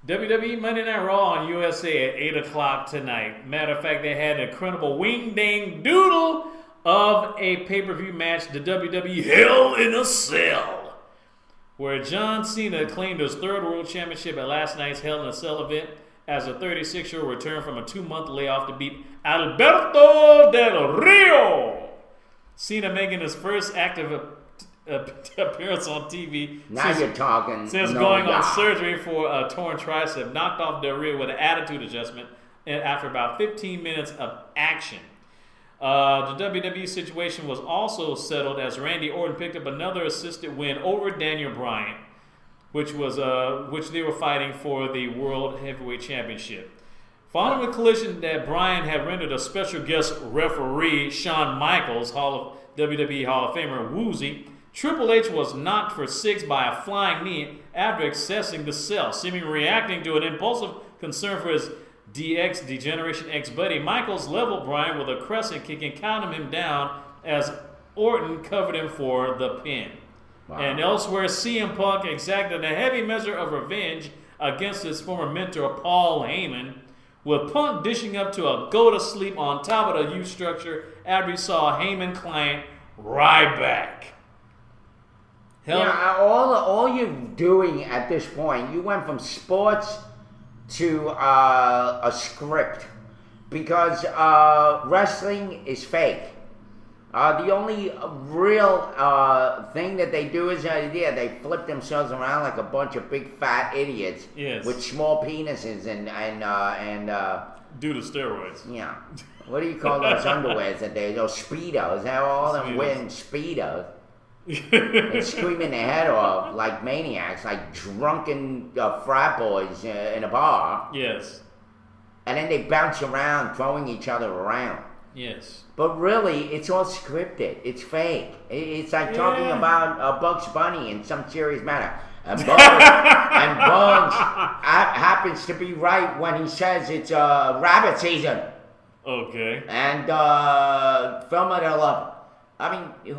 WWE Monday Night Raw on USA at 8 o'clock tonight. Matter of fact, they had an incredible wing-dang-doodle of a pay-per-view match, the WWE Hell in a Cell, where John Cena claimed his third world championship at last night's Hell in a Cell event as a 36-year-old returned from a 2-month layoff to beat Alberto Del Rio. Cena making his first active appearance on TV since going on surgery for a torn tricep, knocked off Del Rio with an attitude adjustment after about 15 minutes of action. The WWE situation was also settled as Randy Orton picked up another assisted win over Daniel Bryan, which they were fighting for the World Heavyweight Championship. Following a collision that Bryan had rendered a special guest referee, Shawn Michaels, WWE Hall of Famer Woozy, Triple H was knocked for 6 by a flying knee after accessing the cell, seemingly reacting to an impulsive concern for his Degeneration X buddy. Michaels leveled Bryan with a crescent kick and counted him down as Orton covered him for the pin. Wow. And elsewhere, CM Punk exacted a heavy measure of revenge against his former mentor, Paul Heyman, with Punk dishing up to a go-to-sleep on top of the U structure after he saw a Heyman client Ryback. All you're doing at this point, you went from sports to a script, because wrestling is fake. The only real thing that they do is, they flip themselves around like a bunch of big fat idiots with small penises and due to steroids. Yeah. What do you call those underwears that those Speedos? They're all them wearing Speedos. And screaming their head off like maniacs, like drunken frat boys in a bar. Yes. And then they bounce around, throwing each other around. Yes. But really, it's all scripted. It's fake. It's like talking about Bugs Bunny in some serious matter. And Bugs happens to be right when he says it's rabbit season. Okay. And film it all up. I mean,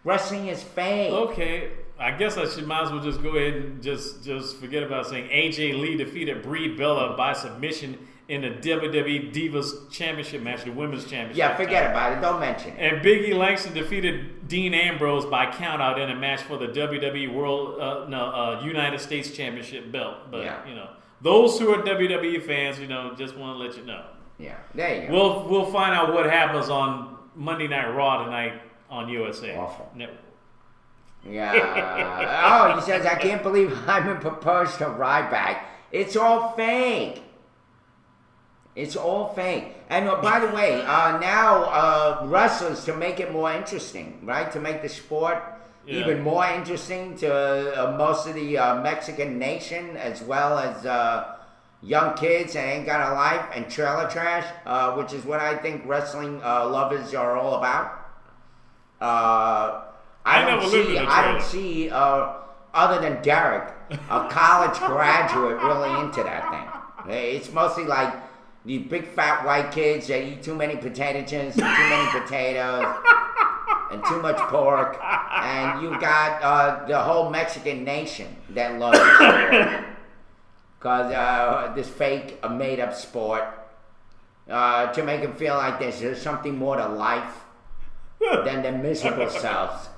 wrestling is fake. Okay. I guess I might as well just go ahead and just forget about saying AJ Lee defeated Brie Bella by submission in the WWE Divas Championship match, the Women's Championship. Yeah, forget about it. Don't mention it. And Big E Langston defeated Dean Ambrose by countout in a match for the WWE United States Championship belt. But those who are WWE fans, just want to let you know. Yeah, there you go. We'll find out what happens on Monday Night Raw tonight on USA Network. Yeah. He says, I can't believe Hyman proposed to Ryback. It's all fake. It's all fake. And by the way, now wrestlers, to make it more interesting, right? To make the sport even more interesting to most of the Mexican nation, as well as young kids that ain't got a life, and trailer trash, which is what I think wrestling lovers are all about. I don't see, other than Derek, a college graduate really into that thing. It's mostly like these big fat white kids that eat too many potato chips, and too many potatoes, and too much pork, and you got the whole Mexican nation that loves this sport. Because this fake, made-up sport, to make them feel like there's something more to life than their miserable selves.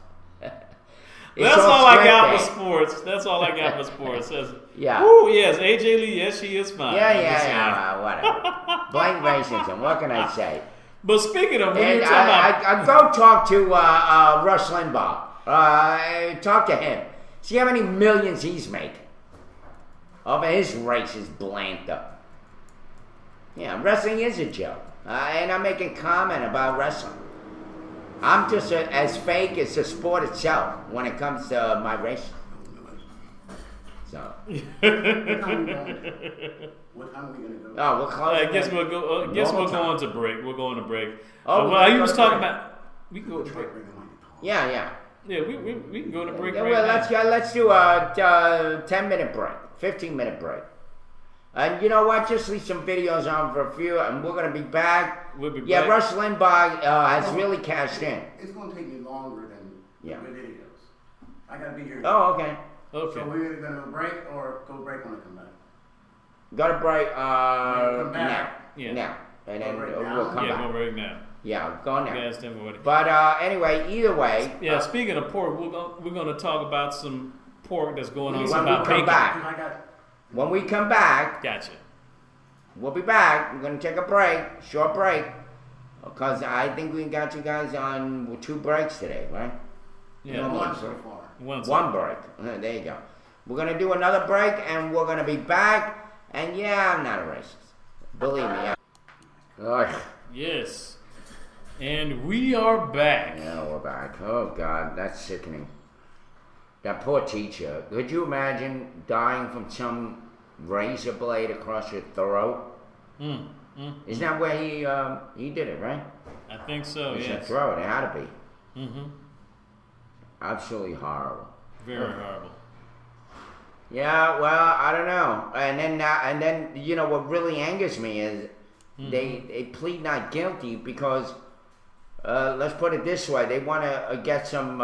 That's all I got for sports. That's all I got for sports. Yeah. Ooh, yes, AJ Lee, yes, she is fine. Yeah, whatever. Blame racism. What can I say? But speaking of, when you're talking about... go talk to Rush Limbaugh. Talk to him. See how many millions he's making. Over his racist blanter. Yeah, wrestling is a joke. And I'm making comment about wrestling. I'm just as fake as the sport itself when it comes to my race. So. What time are we gonna go? Oh, we'll close. I guess we'll go. We'll go on to break. We'll go on to break. Well, you was talking about. We can go to break. Yeah. Yeah, we can go to break. Let's do a 10-minute break, 15-minute break. And you know what? Just leave some videos on for a few, and we're going to be back. We'll be back. Yeah, Rush Limbaugh has really cashed in. It's going to take me longer than the videos. I got to be here. Oh, okay. So we're either going to break or go break when I come back. Got to break come back. now. Yeah. Now. And then we'll come back. Yeah, go break now. Yeah, go now. Yes, but anyway, either way. Yeah, speaking of pork, we're going to talk about some pork that's going on. When we come back, gotcha. We'll be back. We're going to take a break, short break, because I think we got you guys on 2 breaks today, right? Yeah, one so far. One break. There you go. We're going to do another break, and we're going to be back. And yeah, I'm not a racist. Believe me. Yes. And we are back. Yeah, we're back. Oh, God, that's sickening. That poor teacher. Could you imagine dying from some razor blade across your throat? Isn't that where he did it, right? I think so, yes. Yes. Throat. It had to be. Absolutely horrible. Very horrible. Yeah, well, I don't know. And then you know what really angers me is they plead not guilty because let's put it this way, they want to get some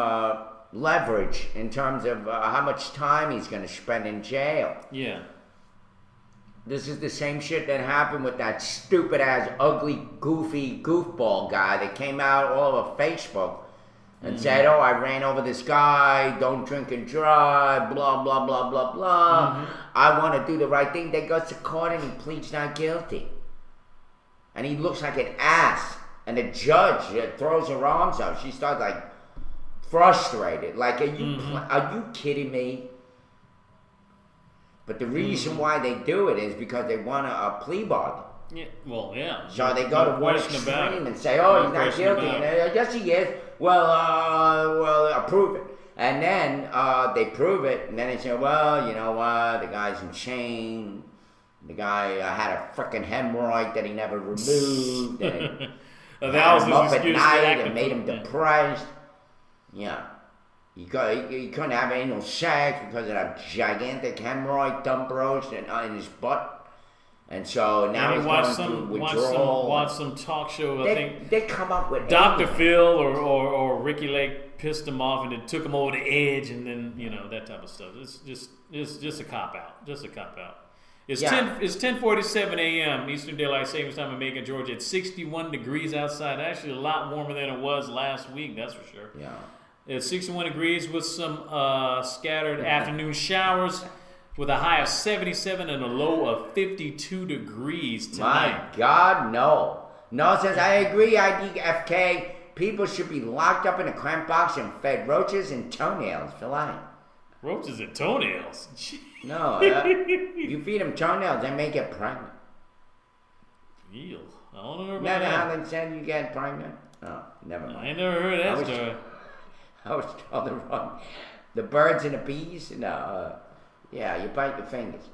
leverage in terms of how much time he's going to spend in jail. Yeah. This is the same shit that happened with that stupid ass, ugly, goofy goofball guy that came out all over Facebook and said, "Oh, I ran over this guy. Don't drink and drive. Blah blah blah blah blah. I want to do the right thing." They goes to court and he pleads not guilty, and he looks like an ass And the judge throws her arms up. She starts like frustrated. Like, are you kidding me? But the reason why they do it is because they want a plea bargain. Yeah, well, yeah. So they go to one extreme and say, "Oh, he's not guilty." And yes, he is. Well, prove it. And then they prove it, and then they say, "Well, you know what? The guy's insane. The guy had a freaking hemorrhoid that he never removed. And that was him up his at excuse night to and made him depressed. Yeah." He couldn't have anal sex because of that gigantic hemorrhoid dump roast in his butt. And so now he's going through withdrawal. Watch some talk show. I think they come up with Dr. Phil or Ricky Lake pissed him off and then took him over the edge, and then that type of stuff. It's just a cop out. Just a cop out. It's 10:47 a.m. Eastern Daylight Savings Time in Macon, Georgia. It's 61 degrees outside. Actually, a lot warmer than it was last week. That's for sure. Yeah. It's 61 degrees with some scattered afternoon showers, with a high of 77 and a low of 52 degrees tonight. My God, no. No, says, I agree, IDFK. People should be locked up in a cramped box and fed roaches and toenails for life. Roaches and toenails? No, you feed them toenails, they may get pregnant. Ew. I don't know about Never that. how they said you get pregnant? Oh, never mind. I ain't never heard that story. I was told the wrong. The birds and the bees? No, yeah, you bite your fingers.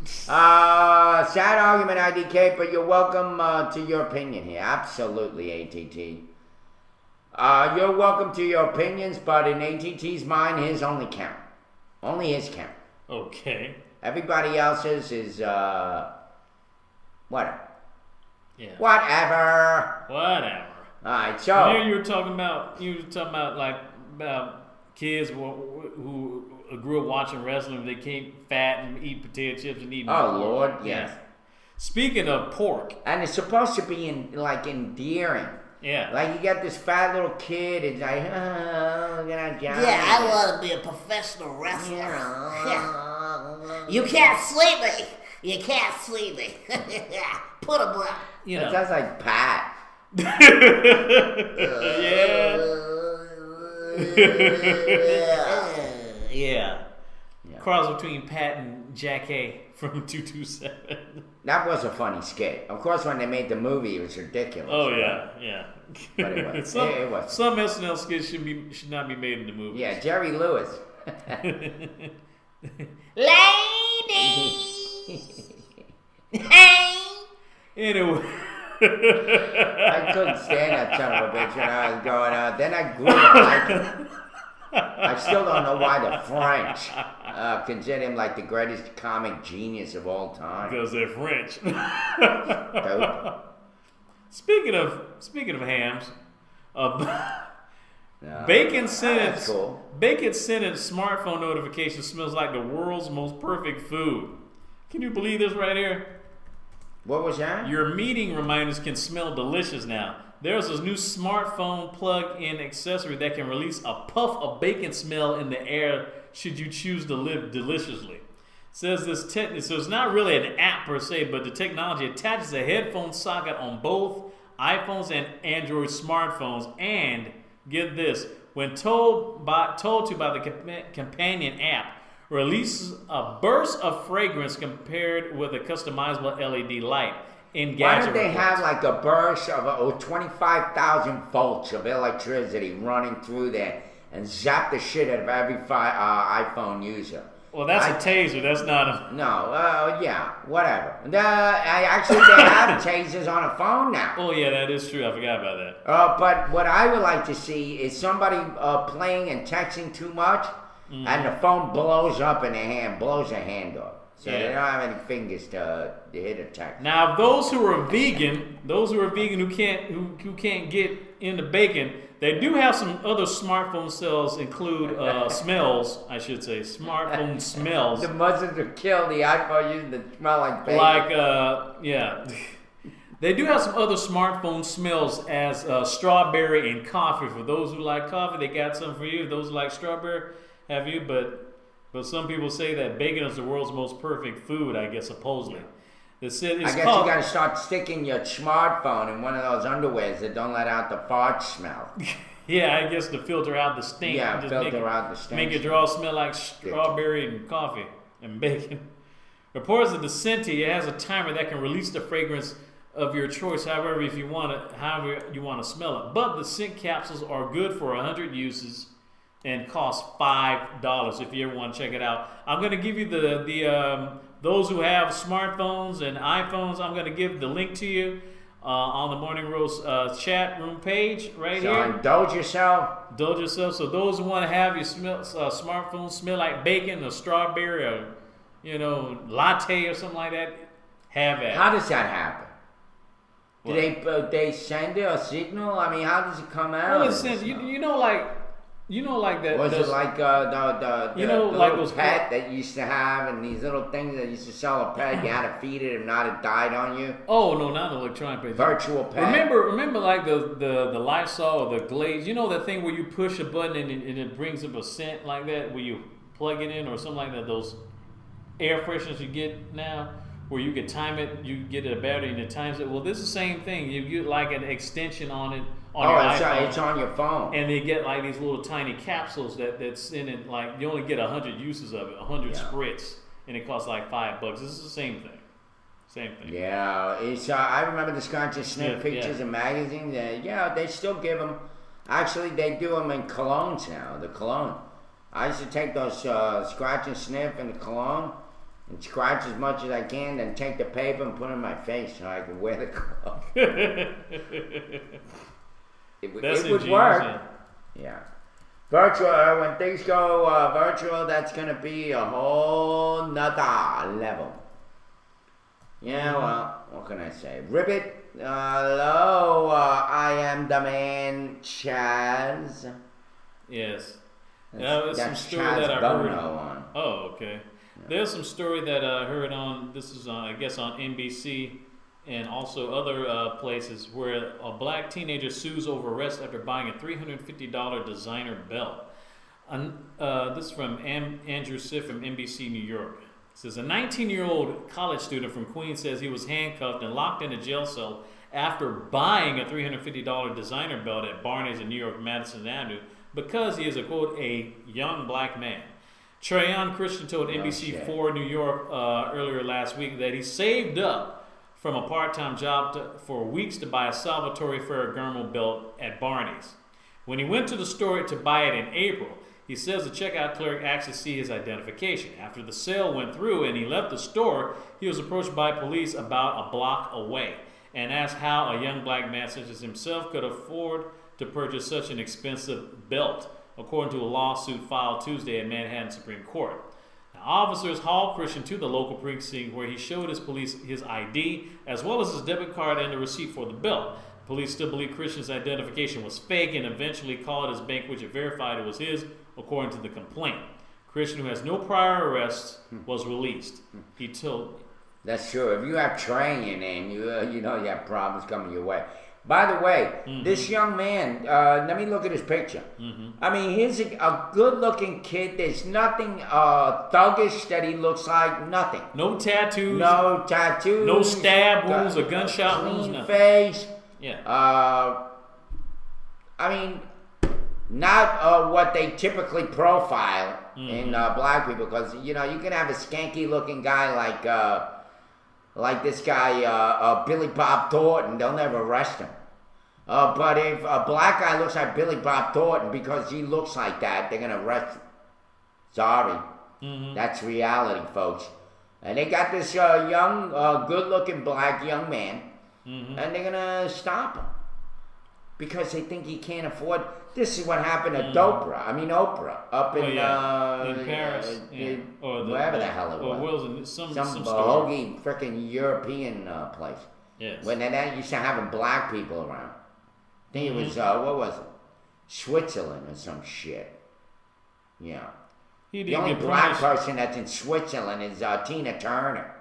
Sad argument, IDK, but you're welcome to your opinion here. Absolutely, ATT. You're welcome to your opinions, but in ATT's mind, his only count. Only his count. Okay. Everybody else's is, whatever. Yeah. Whatever. Alright, so. You were talking about kids who grew up watching wrestling. They came fat and eat potato chips and eat. Oh, Lord, yes. Yeah. Speaking of pork. And it's supposed to be endearing. Yeah. Like you got this fat little kid, it's like, oh, look at that guy. Yeah, I want to be a professional wrestler. Yeah. You can't sleep me. You can't sleep me. Put him up. That sounds like Pat. Yeah. Cross between Pat and Jack A from 227. That was a funny skit. Of course, when they made the movie, it was ridiculous. Oh yeah. But it was. Some SNL skits should not be made into movies. Yeah, Jerry Lewis. Lady. Anyway. I couldn't stand that son of a bitch when I was growing up. Then I grew up liking him. I still don't know why the French consider him like the greatest comic genius of all time. Because they're French. Dope. Speaking of hams, Bacon sent smartphone notification smells like the world's most perfect food. Can you believe this right here? What was that? Your meeting reminders can smell delicious now. There's this new smartphone plug-in accessory that can release a puff of bacon smell in the air should you choose to live deliciously. So it's not really an app per se, but the technology attaches a headphone socket on both iPhones and Android smartphones, and get this, when told to by the companion app, releases a burst of fragrance compared with a customizable LED light. Why don't they have like a burst of 25,000 volts of electricity running through there and zap the shit out of every iPhone user? Well, that's a taser. That's not a... No, yeah, whatever. They have tasers on a phone now. Oh, yeah, that is true. I forgot about that. But what I would like to see is somebody playing and texting too much, and the phone blows up in their hand, blows their hand off. So they don't have any fingers to hit a text. Now, those who are vegan who can't get into bacon, they do have some other smartphone cells include smells, I should say, smartphone smells. The Muslims would kill the iPhone using the smell like bacon. They do have some other smartphone smells as strawberry and coffee. For those who like coffee, they got some for you. Those who like strawberry, have you? But some people say that bacon is the world's most perfect food, I guess, supposedly. That said it's I guess called, you gotta start sticking your smartphone in one of those underwears that don't let out the fart smell. Yeah, I guess to filter out the stink. Yeah, Just filter out the stench. Make your draw smell like strawberry and coffee and bacon. Reports that the Scenty has a timer that can release the fragrance of your choice, however you want to smell it. But the scent capsules are good for 100 uses and cost $5 if you ever want to check it out. I'm going to give you the those who have smartphones and iPhones. I'm going to give the link to you on the Morning Roast chat room page right So here. indulge yourself. Indulge yourself. So those who want to have your smartphone smell like bacon or strawberry or latte or something like that, have it. How does that happen? Do they send it a signal? I mean, how does it come out? Well, it's like that. Was it like the like little those pet that you used to have, and these little things that used to sell a pet? You had to feed it, if not, it died on you. Oh no, not an electronic pet. Virtual pet. Remember, like the Lysol or the Glaze. You know that thing where you push a button and it brings up a scent like that, where you plug it in or something like that. Those air fresheners you get now, where you can time it, you get a battery and it times it. Well, this is the same thing. You get like an extension on it on your iPhone. It's on your phone. And they get like these little tiny capsules that's in it. Like you only get 100 uses of it, 100 spritz, and it costs like $5. This is the same thing. Same thing. Yeah, it's. I remember the Scratch and Sniff pictures in magazines. They still give them. Actually, they do them in colognes now. The cologne. I used to take those Scratch and Sniff and the cologne and scratch as much as I can, then take the paper and put it in my face so I can wear the cologne. It would work. Yeah. Virtual, when things go virtual, that's going to be a whole nother level. Yeah, well, what can I say? Ribbit, hello, I am the man, Chaz. Yes. That's some story Chaz that I Bono heard. on. Oh, okay. Yeah. There's some story that I heard on, this is I guess on NBC and also other places, where a black teenager sues over arrest after buying a $350 designer belt. This is from Andrew Siff from NBC New York. It says a 19-year-old college student from Queens says he was handcuffed and locked in a jail cell after buying a $350 designer belt at Barney's in New York, Madison Avenue, because he is a, quote, a young black man. Trayon Christian told NBC4 New York earlier last week that he saved up from a part-time job for weeks to buy a Salvatore Ferragamo belt at Barney's. When he went to the store to buy it in April, he says the checkout clerk asked to see his identification. After the sale went through and he left the store, he was approached by police about a block away and asked how a young black man such as himself could afford to purchase such an expensive belt, according to a lawsuit filed Tuesday at Manhattan Supreme Court. Now, officers hauled Christian to the local precinct where he showed his police his ID as well as his debit card and the receipt for the belt. Police still believe Christian's identification was fake and eventually called his bank, which it verified it was his, according to the complaint. Christian, who has no prior arrests, was released. He told... That's true. If you have Trey in your name, you know you have problems coming your way. By the way, this young man, let me look at his picture. I mean, he's a good-looking kid. There's nothing thuggish that he looks like. Nothing. No tattoos. No tattoos. No stab wounds or gunshot wounds. Clean Nothing. face. Yeah. I mean, not what they typically profile in black people, because you know you can have a skanky-looking guy like this guy Billy Bob Thornton. They'll never arrest him. But if a black guy looks like Billy Bob Thornton because he looks like that, they're gonna arrest him. Sorry, that's reality, folks. And they got this young, good-looking black young man. And they're gonna stop him because they think he can't afford. This is what happened to Oprah up in Paris, or wherever the hell it was. Or some bohogey freaking European place. Yes. When they used to having black people around. I think it was what was it? Switzerland or some shit. Yeah. The only black person that's in Switzerland is Tina Turner.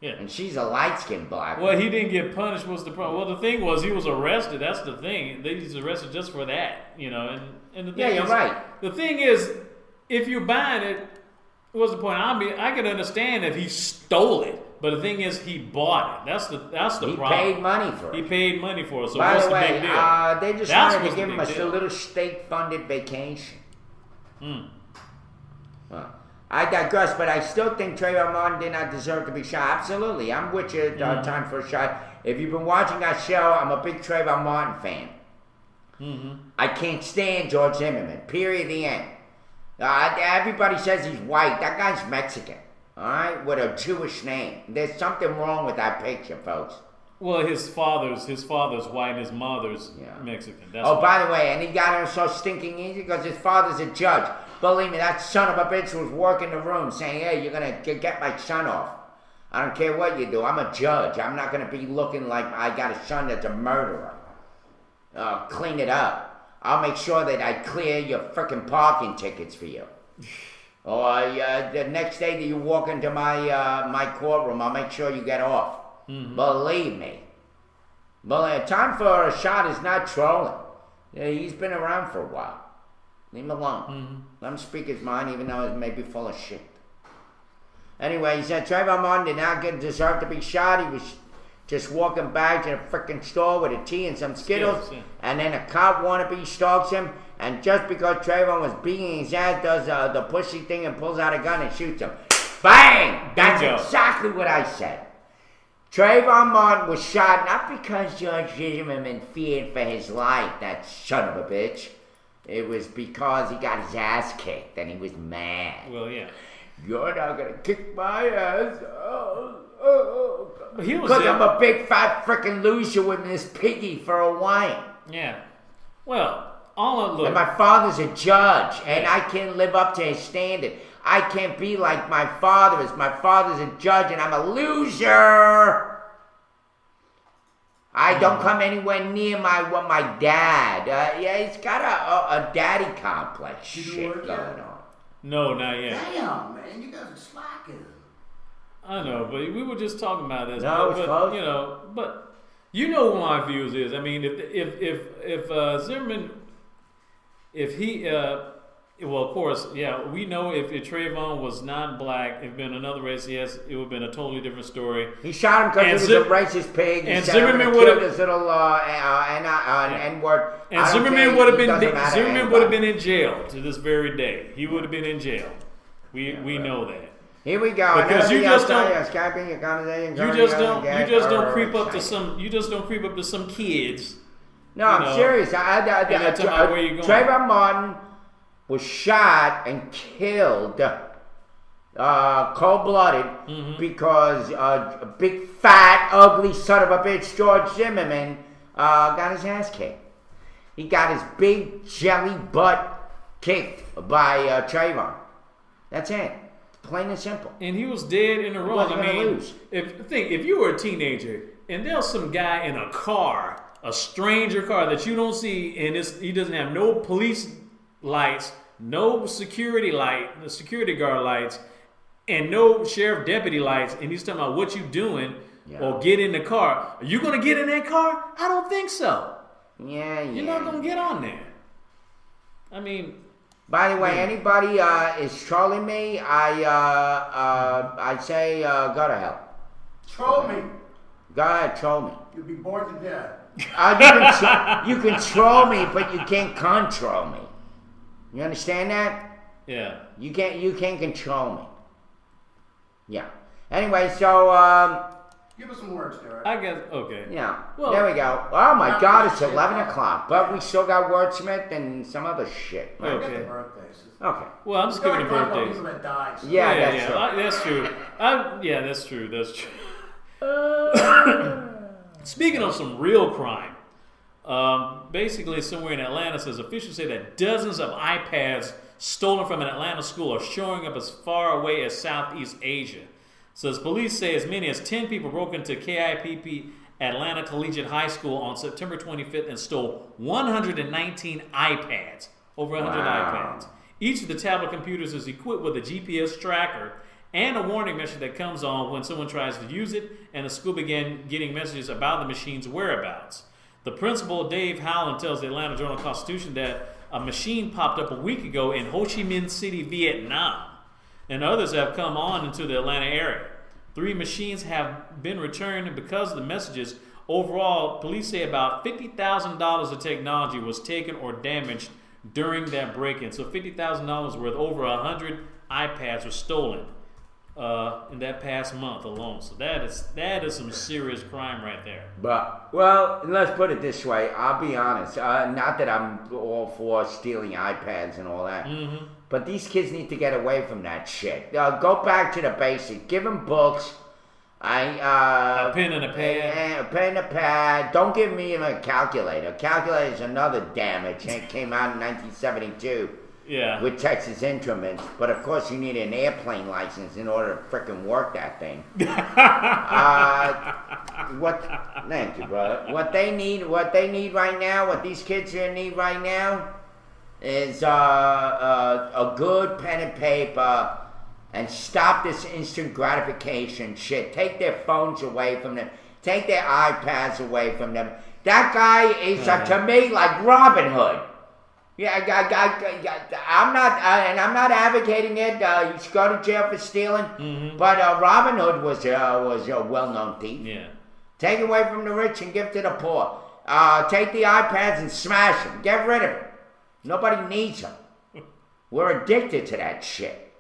Yeah. And she's a light-skinned black Well, he didn't get punished was the problem. Well, the thing was he was arrested. That's the thing. They was arrested just for that, you know. And the thing you're is, right. The thing is, if you're buying it, what's the point? I could understand if he stole it. But the thing is, he bought it. That's the He problem. paid money for it. He paid money for it. So By what's the way, the big deal? they just That's wanted what's to give the him big a deal. little state-funded vacation. Hmm. Well, I digress, but I still think Trayvon Martin did not deserve to be shot. Absolutely. I'm with you, time for a shot. If you've been watching that show, I'm a big Trayvon Martin fan. Mm-hmm. I can't stand George Zimmerman. Period. The end. Everybody says he's white. That guy's Mexican. All right, with a Jewish name. There's something wrong with that picture, folks. Well, his father's white and his mother's Mexican. That's Oh, why. by the way, and he got him so stinking easy because his father's a judge. Believe me, that son of a bitch was working the room saying, hey, you're going to get my son off. I don't care what you do. I'm a judge. I'm not going to be looking like I got a son that's a murderer. Clean it up. I'll make sure that I clear your frickin' parking tickets for you. Or the next day that you walk into my courtroom, I'll make sure you get off. Mm-hmm. Believe me. Time for a shot is not trolling. Yeah, he's been around for a while. Leave him alone. Mm-hmm. Let him speak his mind, even though it may be full of shit. Anyway, he said Trayvon Martin did not deserve to be shot. He was just walking back to the frickin' store with a tea and some Skittles, and then a cop wannabe stalks him, and just because Trayvon was beating his ass, does the pushy thing and pulls out a gun and shoots him. Bang! That's exactly what I said. Trayvon Martin was shot not because George Zimmerman feared for his life, that son of a bitch. It was because he got his ass kicked and he was mad. Well, yeah. You're not gonna kick my ass. But he was because I'm a big fat freaking loser with Miss Piggy for a wine. Yeah. Well, and my father's a judge, and I can't live up to his standard. I can't be like my father is. My father's a judge, and I'm a loser. I don't come anywhere near my dad. He's got a daddy complex shit going on. No, not yet. Damn, man, you guys are slacking. I know, but we were just talking about this. No, but you know what my views is. I mean, if Zimmerman, if he, well, of course, yeah, we know if Trayvon was not black, if been another race, yes, it would have been a totally different story. He shot him because he was a racist pig. And Zimmerman would have his little N-word. And Zimmerman would have been in jail to this very day. He would have been in jail. We know that. Here we go. Because you just don't creep up to some kids. No, I'm serious. Trayvon Martin was shot and killed, cold-blooded, because a big, fat, ugly son of a bitch, George Zimmerman, got his ass kicked. He got his big jelly butt kicked by Trayvon. That's it. Plain and simple. And he was dead in the wrong. I mean, if you were a teenager and there's some guy in a car, a stranger car that you don't see, and he doesn't have no police lights, no security guard lights, and no sheriff deputy lights, and he's talking about what you doing or get in the car. Are you gonna get in that car? I don't think so. Yeah. You're not gonna get on there. I mean. By the way, anybody is trolling me, I say go to hell. Troll me. Go ahead, troll me. You'll be bored to death. You can troll me, but you can't control me. You understand that? Yeah. You can't control me. Yeah. Anyway, so give us some words, Derek. I guess okay. Yeah. Well, there we go. Oh my God, it's 11 o'clock, but we still got Wordsmith and some other shit. Right? Okay. Okay. Well, I'm just giving the birthdays. Yeah, that's true. That's true. That's true. Speaking of some real crime, basically somewhere in Atlanta, says officials say that dozens of iPads stolen from an Atlanta school are showing up as far away as Southeast Asia. Says police say as many as 10 people broke into KIPP Atlanta Collegiate High School on September 25th and stole 119 iPads. Over 100 iPads. Each of the tablet computers is equipped with a GPS tracker and a warning message that comes on when someone tries to use it, and the school began getting messages about the machine's whereabouts. The principal, Dave Howland, tells the Atlanta Journal-Constitution that a machine popped up a week ago in Ho Chi Minh City, Vietnam, and others have come on into the Atlanta area. 3 machines have been returned because of the messages. Overall, police say about $50,000 of technology was taken or damaged during that break-in. So $50,000 worth, over 100 iPads were stolen in that past month alone. So that is some serious crime right there. But, well, let's put it this way. I'll be honest. Not that I'm all for stealing iPads and all that. Mm-hmm. But these kids need to get away from that shit. Go back to the basics. Give them books. A pen and a pad. A pen and a pad. Don't give me a calculator. Calculator is another damage. It came out in 1972. Yeah. With Texas Instruments, but of course you need an airplane license in order to frickin' work that thing. Thank you, brother. What they need right now, what these kids need right now, is a good pen and paper, and stop this instant gratification shit. Take their phones away from them. Take their iPads away from them. That guy is to me like Robin Hood. Yeah, I'm not advocating it. You should go to jail for stealing. Mm-hmm. But Robin Hood was a well-known thief. Yeah. Take away from the rich and give to the poor. Take the iPads and smash them. Get rid of them. Nobody needs them. We're addicted to that shit.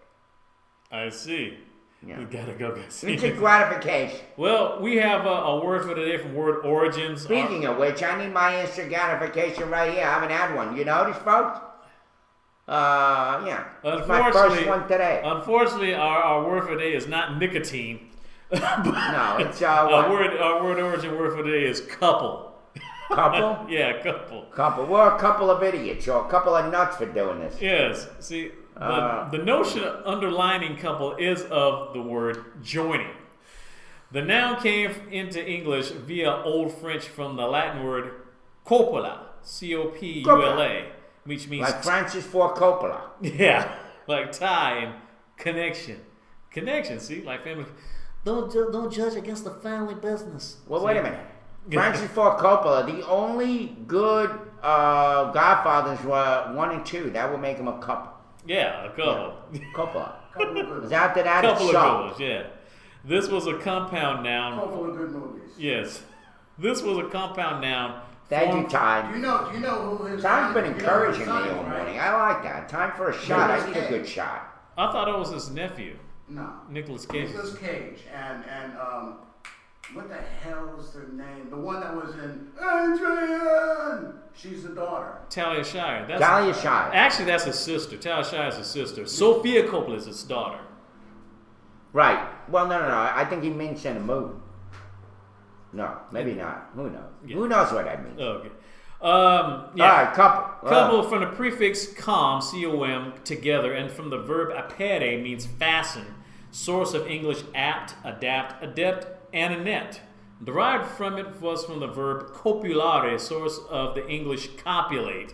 I see. Yeah. We gotta go get some. Instant gratification. Well, we have a word for today from Word Origins. Speaking of which, I need my instant gratification right here. I haven't had one. You notice, folks? Yeah. It's my first one today. Unfortunately, our word for today is not nicotine. No, it's our word origin word for today is couple. Couple? Yeah, couple. Couple. We're a couple of idiots or a couple of nuts for doing this. Yes. See, the notion of underlining couple is of the word joining. The noun came into English via Old French from the Latin word copula, C-O-P-U-L-A, which means... Like Francis Ford Coppola. Yeah, like tie and connection. Connection, see? Like family... Don't judge against the family business. Well, wait a minute. Francis Ford Coppola, the only good Godfathers were 1 and 2. That would make him a couple. Yeah, a couple. Yeah. Coppola. Couple of good. After that, couple it's of so. good ones, yeah. This was a compound noun. Couple of good movies. Yes. This was a compound noun. Thank you, Time. Do you know who his Time's been encouraging me all all morning. I like that. Time for a shot. I need a good shot. I thought it was his nephew. No. Nicolas Cage. Nicolas Cage. And what the hell is their name? The one that was in Adrian! She's the daughter. Talia Shire. Talia Shire. Actually, that's his sister. Talia Shire is his sister. Sophia Coppola is his daughter. Right. Well, no. I think he means in a movie. No, maybe not. Who knows? Yeah. Who knows what that means? Okay. Yeah. All right, couple. Couple from the prefix com, C-O-M, together, and from the verb apere means fasten. Source of English apt, adapt, adept, and anet. Derived from it was from the verb copulare, source of the English copulate.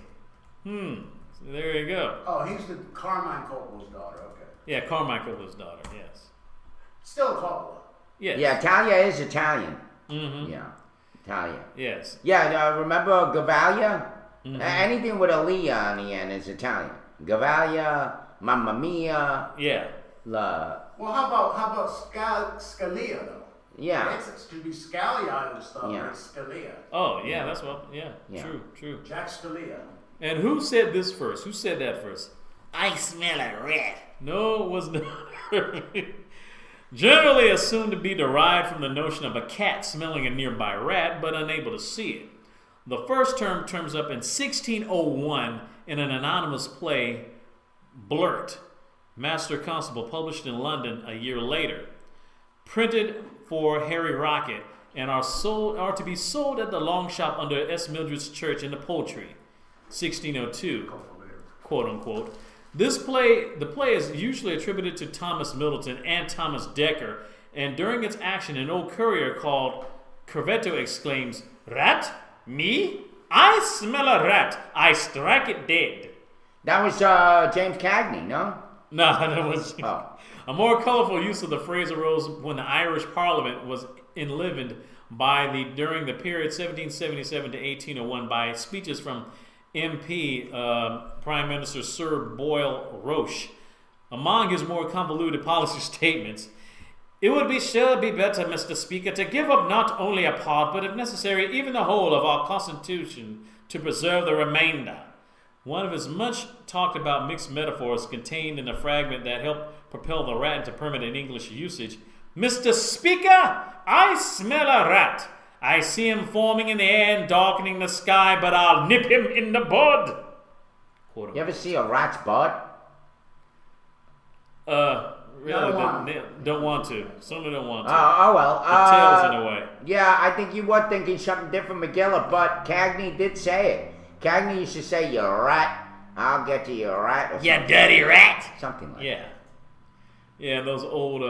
So there you go. Oh, he's the Carmine Coppola's daughter. Okay. Yeah, Carmine Coppola's daughter. Yes. Still Coppola. Yes. Yeah, Talia is Italian. Mm-hmm. Yeah, Talia. Yes. Yeah, remember Gavalia? Mm-hmm. Anything with a Lia on the end is Italian. Gavalia, Mamma Mia. Yeah. Well, how about Scalia though? Yeah. It should be Scalia and stuff. Yeah. It's Scalia. Oh, yeah, that's what. Yeah. True. Jack Scalia. And who said this first? Who said that first? I smell a rat. No, it was not. Generally assumed to be derived from the notion of a cat smelling a nearby rat but unable to see it. The first term turns up in 1601 in an anonymous play, Blurt, Master Constable, published in London a year later. Printed for Harry Rocket and are to be sold at the long shop under S. Mildred's Church in the Poultry, 1602, quote unquote. The play is usually attributed to Thomas Middleton and Thomas Dekker, and during its action, an old courier called Curvetto exclaims, "Rat? Me? I smell a rat. I strike it dead." That was James Cagney, no? No, that was... A more colorful use of the phrase arose when the Irish Parliament was enlivened during the period 1777 to 1801 by speeches from MP Prime Minister Sir Boyle Roche. Among his more convoluted policy statements, It would sure be better, Mr. Speaker, to give up not only a part, but if necessary, even the whole of our Constitution to preserve the remainder. One of his much talked about mixed metaphors contained in a fragment that helped propel the rat into permanent English usage. Mr. Speaker, I smell a rat. I see him forming in the air and darkening the sky, but I'll nip him in the bud. You ever see a rat's butt? Really, don't want to. Certainly don't want to. Oh well. The tail's in a way. Yeah, I think you were thinking something different, McGilla, but Cagney did say it. Cagney used to say, "You rat, I'll get you, a rat." Or You dirty rat. something like Yeah. Yeah, those old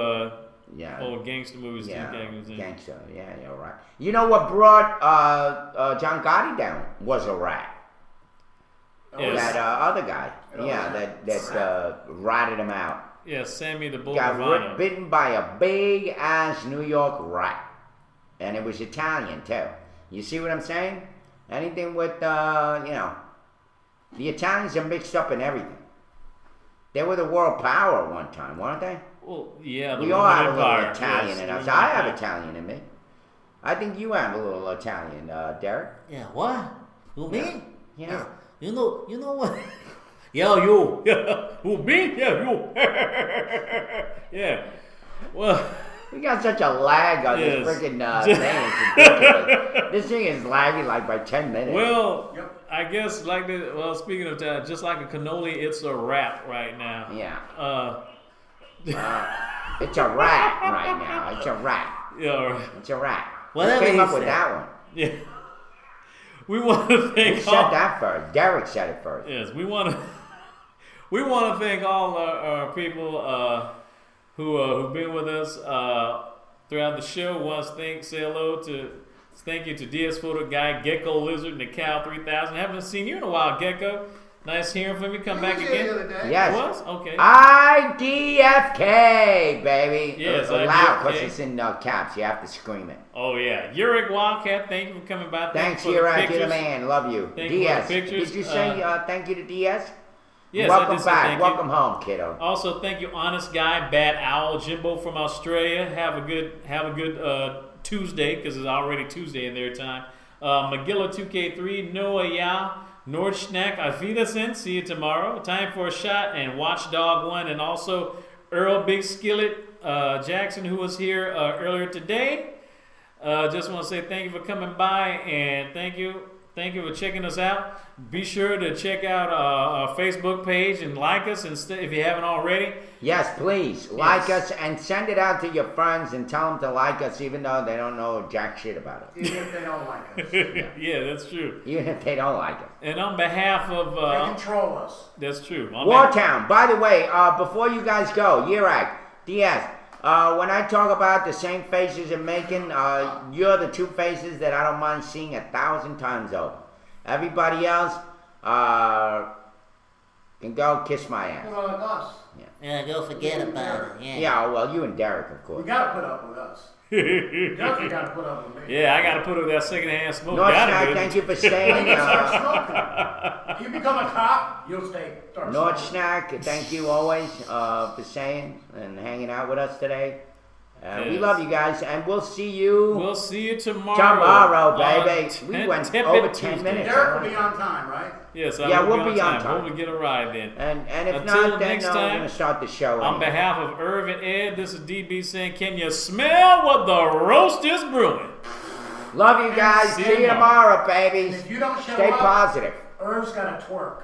Yeah. old gangster movies. Yeah, Cagney was in. gangster. Yeah, you're right. You know what brought John Gotti down was a rat. Yes. That other guy. Yeah, that ratted him out. Yeah, Sammy the Bull Got Bravado. bitten by a big ass New York rat, and it was Italian too. You see what I'm saying? Anything with the Italians are mixed up in everything. They were the world power at one time, weren't they? Well, yeah, the We all Roman have a little Empire. Italian Yes, in the us. Roman I have Empire. Italian in me. I think you have a little Italian, Derek. Yeah, what? You me? Yeah. You know what? Yo, you. Who, me? Yeah, you. Yeah. Well, We got such a lag on Yes. this freaking thing. It's ridiculous. This thing is lagging like by 10 minutes. well, Yep. I guess speaking of that, just like a cannoli, it's a wrap right now. Yeah. Uh, It's a rat right now. It's a rat. yeah, It's a rat. Whatever Who came he up with said. that one? yeah. We want to Who thank said all. that first? Derek said it first. Yes, we want to. We want to thank all our people who've been with us throughout the show. Thank you to DS Photo Guy, Gecko Lizard, and the Cow 3000. Haven't seen you in a while, Gecko. Nice hearing from you. Come back You was here again. the other day. Yes. Was okay. IDFK, baby. Yes, Loud, because IDFK. it's in caps. You have to scream it. Oh yeah, Yurik Wildcat. Thank you for coming by. Thanks, you for the Uriah. You're the pictures. man. Love you. Thank you for the DS. pictures. Did you say thank you to DS? Yes, I Welcome did say back. thank you. Welcome home, kiddo. Also, thank you, Honest Guy, Bad Owl, Jimbo from Australia. Have a good Tuesday, because it's already Tuesday in their time. Magilla 2K3, Noah Yao, Nordschnack, Auf Wiedersehen. See you tomorrow. Time for a Shot, and Watchdog 1, and also Earl Big Skillet Jackson, who was here earlier today. Just want to say thank you for coming by, and thank you for checking us out. Be sure to check out our Facebook page and like us if you haven't already. Yes, please. Like us and send it out to your friends and tell them to like us even though they don't know jack shit about it. Even if they don't like us. Yeah, that's true. Even if they don't like it. And on behalf of They control us. that's true. On Wartown. By the way, before you guys go, Yurak, Diaz, when I talk about the same faces in Macon, you're the two faces that I don't mind seeing 1,000 times over. Everybody else can go kiss my ass. Put up with us. Yeah, go forget about it. Yeah. Yeah, well, you and Derek, of You course. gotta put up with us. Definitely gotta put up with me. Yeah, I got to put up that secondhand smoke. North Gotta Snack, do. thank you for When staying. you start smoking, you become a cop, you'll stay. Start North smoking. Snack, thank you always for staying and hanging out with us today. We Yes. love you guys, and we'll see you We'll see you tomorrow. tomorrow, on baby. We went Tepid over 10 Tuesday. minutes. Derek will be on time, right? Yes, Yeah, will we'll be on time. Hope we get a ride then. And if Until not, then next we're time, going to start the show. On anyway. behalf of Irv and Ed, this is DB saying, can you smell what the roast is brewing? Love you guys. See See you you tomorrow, baby. If you don't show Stay up, positive. Irv's gotta twerk.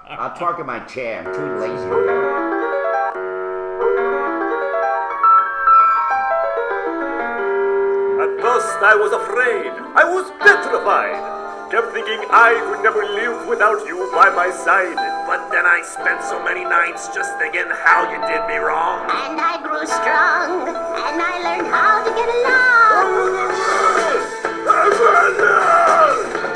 I'll talk in my chair. I'm too lazy to go. At first I was afraid, I was petrified. Kept thinking I could never live without you by my side. But then I spent so many nights just thinking how you did me wrong. And I grew strong, and I learned how to get along.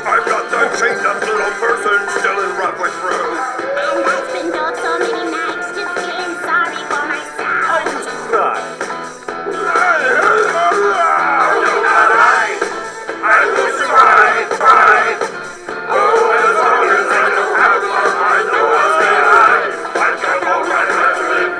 I've got that chained up little person still in Rockwood Road. And I've been told so many nights just feeling sorry for myself. I used to cry. I used to cry. Oh, as long as I know how to love, I know I'll stay alive. I've got all right to live.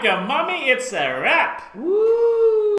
Micah, mommy, it's a wrap. Woo!